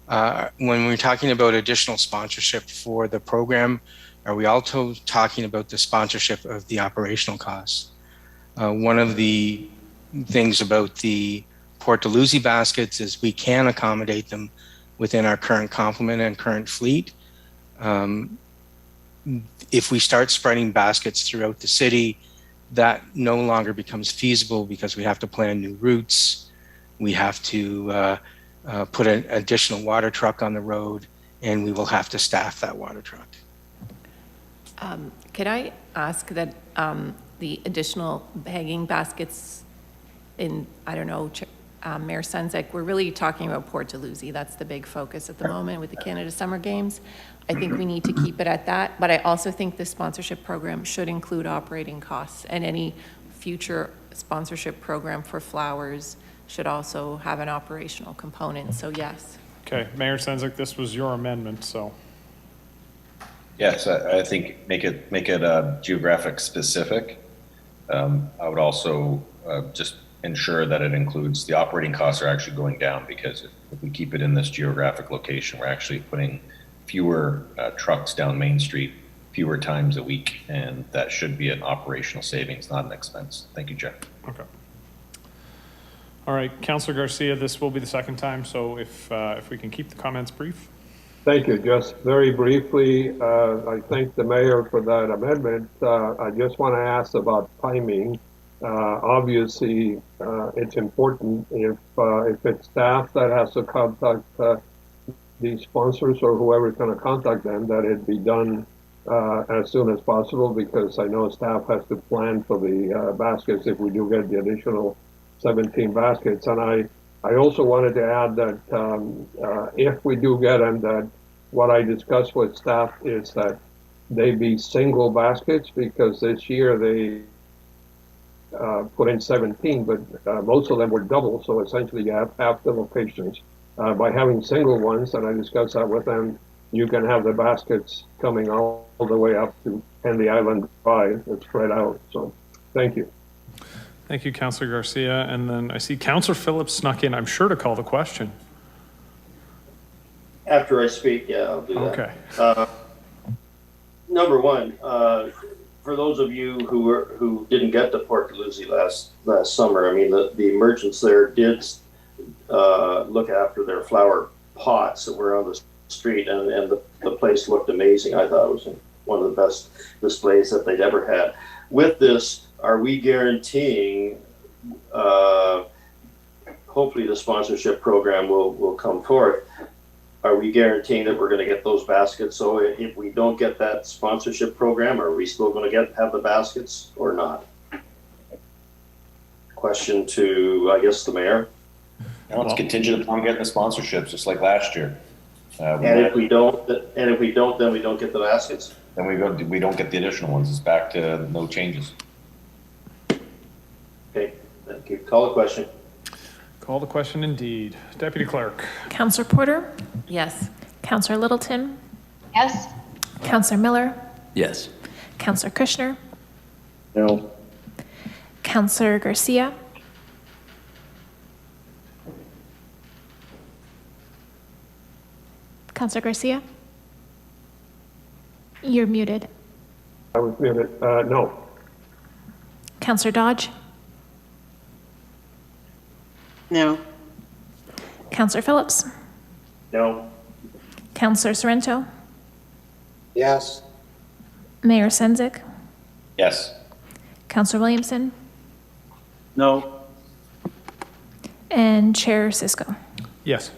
When we're talking about additional sponsorship for the program, are we also talking about the sponsorship of the operational costs? One of the things about the Port Dalhousie baskets is we can accommodate them within our current complement and current fleet. If we start spreading baskets throughout the city, that no longer becomes feasible because we have to plan new routes. We have to put an additional water truck on the road, and we will have to staff that water truck. Could I ask that the additional bagging baskets in, I don't know, Mayor Sunzek, we're really talking about Port Dalhousie. That's the big focus at the moment with the Canada Summer Games. I think we need to keep it at that, but I also think the sponsorship program should include operating costs, and any future sponsorship program for flowers should also have an operational component, so yes. Okay, Mayor Senzak, this was your amendment, so. Yes, I think make it geographic specific. I would also just ensure that it includes the operating costs are actually going down, because if we keep it in this geographic location, we're actually putting fewer trucks down Main Street, fewer times a week, and that should be an operational savings, not an expense. Thank you, Jeff. Okay. All right, Councillor Garcia, this will be the second time, so if we can keep the comments brief. Thank you. Just very briefly, I thank the mayor for that amendment. I just want to ask about timing. Obviously, it's important if it's staff that has to contact the sponsors or whoever is going to contact them, that it be done as soon as possible, because I know staff has to plan for the baskets if we do get the additional 17 baskets. And I also wanted to add that if we do get them, that what I discussed with staff is that they be single baskets, because this year they put in 17, but most of them were double, so essentially you have half the locations. By having single ones, and I discussed that with them, you can have the baskets coming all the way up to Henley Island Drive. It's spread out, so thank you. Thank you, Councillor Garcia. And then I see Councillor Phillips snuck in, I'm sure, to call the question. After I speak, yeah, I'll do that. Okay. Number one, for those of you who didn't get to Port Dalhousie last summer, I mean, the merchants there did look after their flower pots that were on the street, and the place looked amazing. I thought it was one of the best displays that they'd ever had. With this, are we guaranteeing, hopefully the sponsorship program will come forth, are we guaranteeing that we're going to get those baskets? So if we don't get that sponsorship program, are we still going to have the baskets or not? Question to, I guess, the mayor. No, it's contingent upon getting the sponsorships, just like last year. And if we don't, then we don't get the baskets. Then we don't get the additional ones. It's back to no changes. Okay, thank you. Call the question. Call the question indeed. Deputy Clerk. Councillor Porter? Yes. Councillor Littleton? Yes. Councillor Miller? Yes. Councillor Kushner? No. Councillor Garcia? Councillor Garcia? You're muted. I was muted. No. Councillor Dodge? No. Councillor Phillips? No. Councillor Sorrento? Yes. Mayor Sendzik? Yes. Councillor Williamson? No. And Chair Cisco? Yes.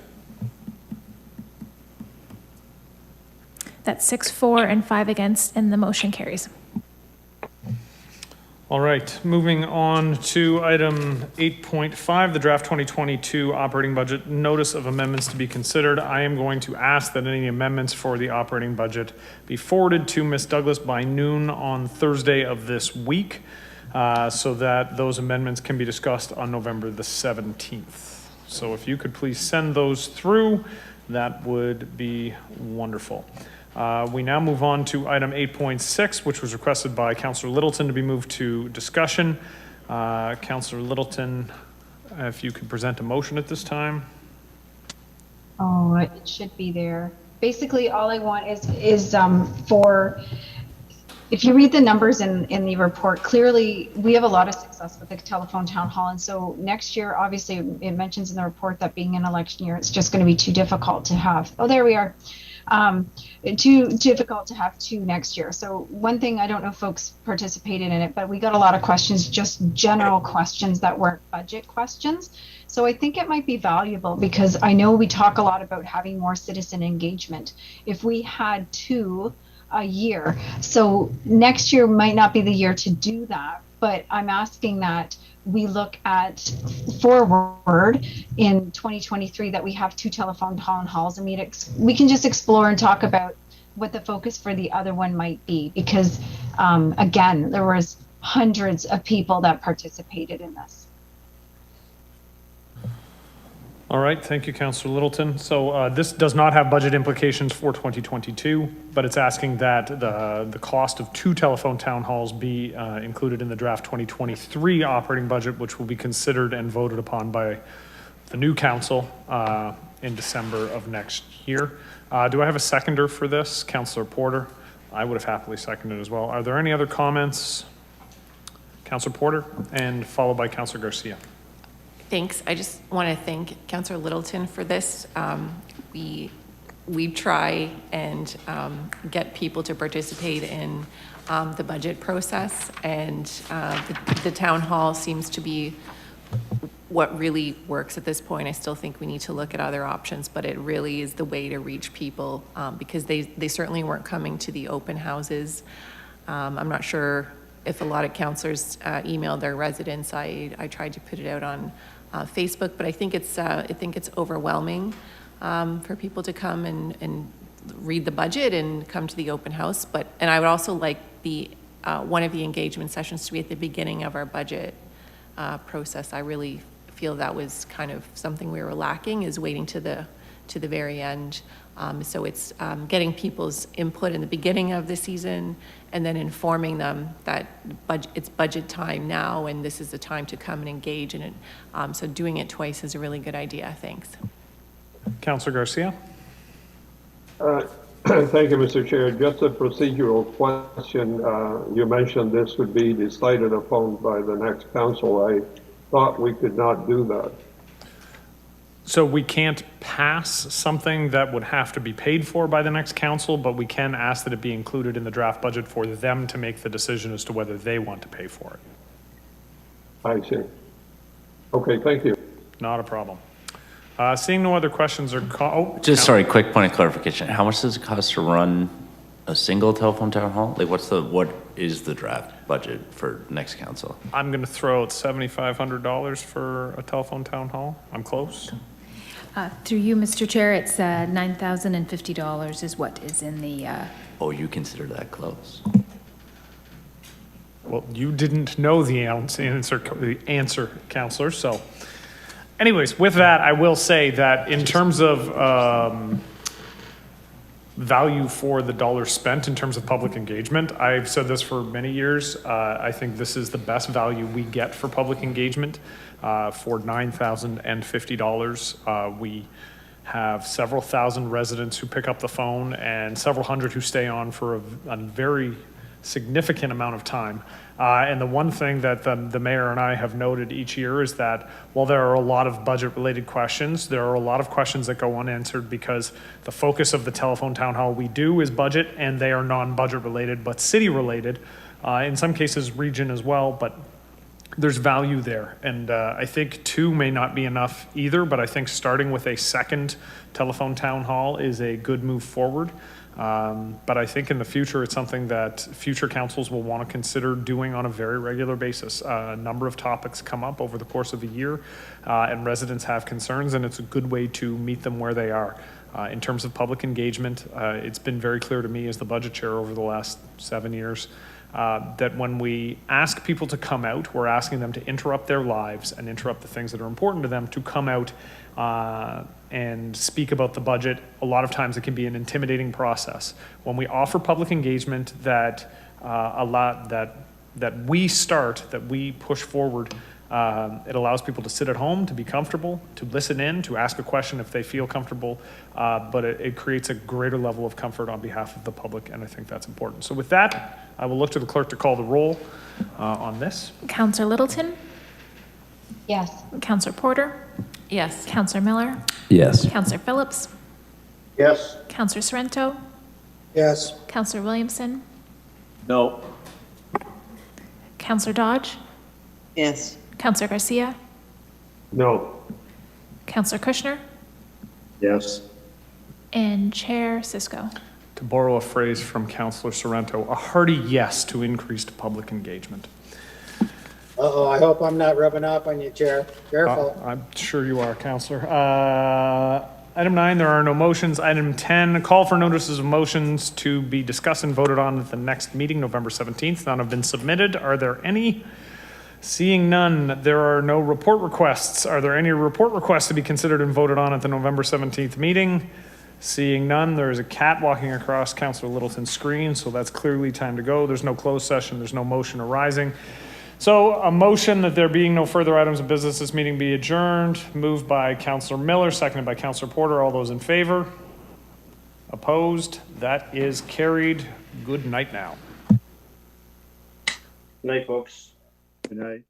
That's 6-4 and 5 against, and the motion carries. All right, moving on to item 8.5, the draft 2022 operating budget notice of amendments to be considered. I am going to ask that any amendments for the operating budget be forwarded to Ms. Douglas by noon on Thursday of this week, so that those amendments can be discussed on November the 17th. So if you could please send those through, that would be wonderful. We now move on to item 8.6, which was requested by Councillor Littleton to be moved to discussion. Councillor Littleton, if you could present a motion at this time. Oh, it should be there. Basically, all I want is for if you read the numbers in the report, clearly we have a lot of success with the telephone town hall. And so next year, obviously, it mentions in the report that being an election year, it's just going to be too difficult to have. Oh, there we are. Too difficult to have two next year. So one thing, I don't know if folks participated in it, but we got a lot of questions, just general questions that weren't budget questions. So I think it might be valuable because I know we talk a lot about having more citizen engagement. If we had two a year, so next year might not be the year to do that, but I'm asking that we look at forward in 2023 that we have two telephone town halls, and we can just explore and talk about what the focus for the other one might be, because again, there was hundreds of people that participated in this. All right, thank you, Councillor Littleton. So this does not have budget implications for 2022, but it's asking that the cost of two telephone town halls be included in the draft 2023 operating budget, which will be considered and voted upon by the new council in December of next year. Do I have a seconder for this? Councillor Porter. I would have happily seconded as well. Are there any other comments? Councillor Porter, and followed by Councillor Garcia. Thanks. I just want to thank Councillor Littleton for this. We try and get people to participate in the budget process, and the town hall seems to be what really works at this point. I still think we need to look at other options, but it really is the way to reach people because they certainly weren't coming to the open houses. I'm not sure if a lot of councillors emailed their residents. I tried to put it out on Facebook, but I think it's overwhelming for people to come and read the budget and come to the open house. And I would also like one of the engagement sessions to be at the beginning of our budget process. I really feel that was kind of something we were lacking, is waiting to the very end. So it's getting people's input in the beginning of the season and then informing them that it's budget time now and this is the time to come and engage in it. So doing it twice is a really good idea. Thanks. Councillor Garcia. Thank you, Mr. Chair. Just a procedural question. You mentioned this would be decided upon by the next council. I thought we could not do that. So we can't pass something that would have to be paid for by the next council, but we can ask that it be included in the draft budget for them to make the decision as to whether they want to pay for it. I see. Okay, thank you. Not a problem. Seeing no other questions or sorry, quick point of clarification. How much does it cost to run a single telephone town hall? Like what is the draft budget for next council? I'm going to throw out $7,500 for a telephone town hall. I'm close. Through you, Mr. Chair, it's $9,050 is what is in the... Oh, you consider that close? Well, you didn't know the answer, Councillor. So anyways, with that, I will say that in terms of value for the dollar spent in terms of public engagement, I've said this for many years. I think this is the best value we get for public engagement. For $9,050, we have several thousand residents who pick up the phone and several hundred who stay on for a very significant amount of time. And the one thing that the mayor and I have noted each year is that while there are a lot of budget-related questions, there are a lot of questions that go unanswered because the focus of the telephone town hall we do is budget, and they are non-budget related, but city-related. In some cases, region as well, but there's value there. And I think two may not be enough either, but I think starting with a second telephone town hall is a good move forward. But I think in the future, it's something that future councils will want to consider doing on a very regular basis. A number of topics come up over the course of a year, and residents have concerns, and it's a good way to meet them where they are. In terms of public engagement, it's been very clear to me as the budget chair over the last 7 years that when we ask people to come out, we're asking them to interrupt their lives and interrupt the things that are important to them to come out and speak about the budget. A lot of times it can be an intimidating process. When we offer public engagement that we push forward, It allows people to sit at home, to be comfortable, to listen in, to ask a question if they feel comfortable, but it creates a greater level of comfort on behalf of the public, and I think that's important. So with that, I will look to the clerk to call the roll on this. Counselor Littleton? Yes. Counselor Porter? Yes. Counselor Miller? Yes. Counselor Phillips? Yes. Counselor Sorrento? Yes. Counselor Williamson? No. Counselor Dodge? Yes. Counselor Garcia? No. Counselor Kushner? Yes. And Chair Cisco. To borrow a phrase from Councillor Sorrento, a hearty yes to increased public engagement. Uh-oh, I hope I'm not rubbing off on you, Chair. Careful. I'm sure you are, Councillor. Item 9, there are no motions. Item 10, call for notices of motions to be discussed and voted on at the next meeting, November 17th. None have been submitted. Are there any? Seeing none, there are no report requests. Are there any report requests to be considered and voted on at the November 17th meeting? Seeing none, there is a cat walking across Councillor Littleton's screen, so that's clearly time to go. There's no closed session. There's no motion arising. So a motion that there being no further items of business, this meeting be adjourned, moved by Councillor Miller, seconded by Councillor Porter. All those in favor? Opposed? That is carried. Good night now. Good night, folks. Good night.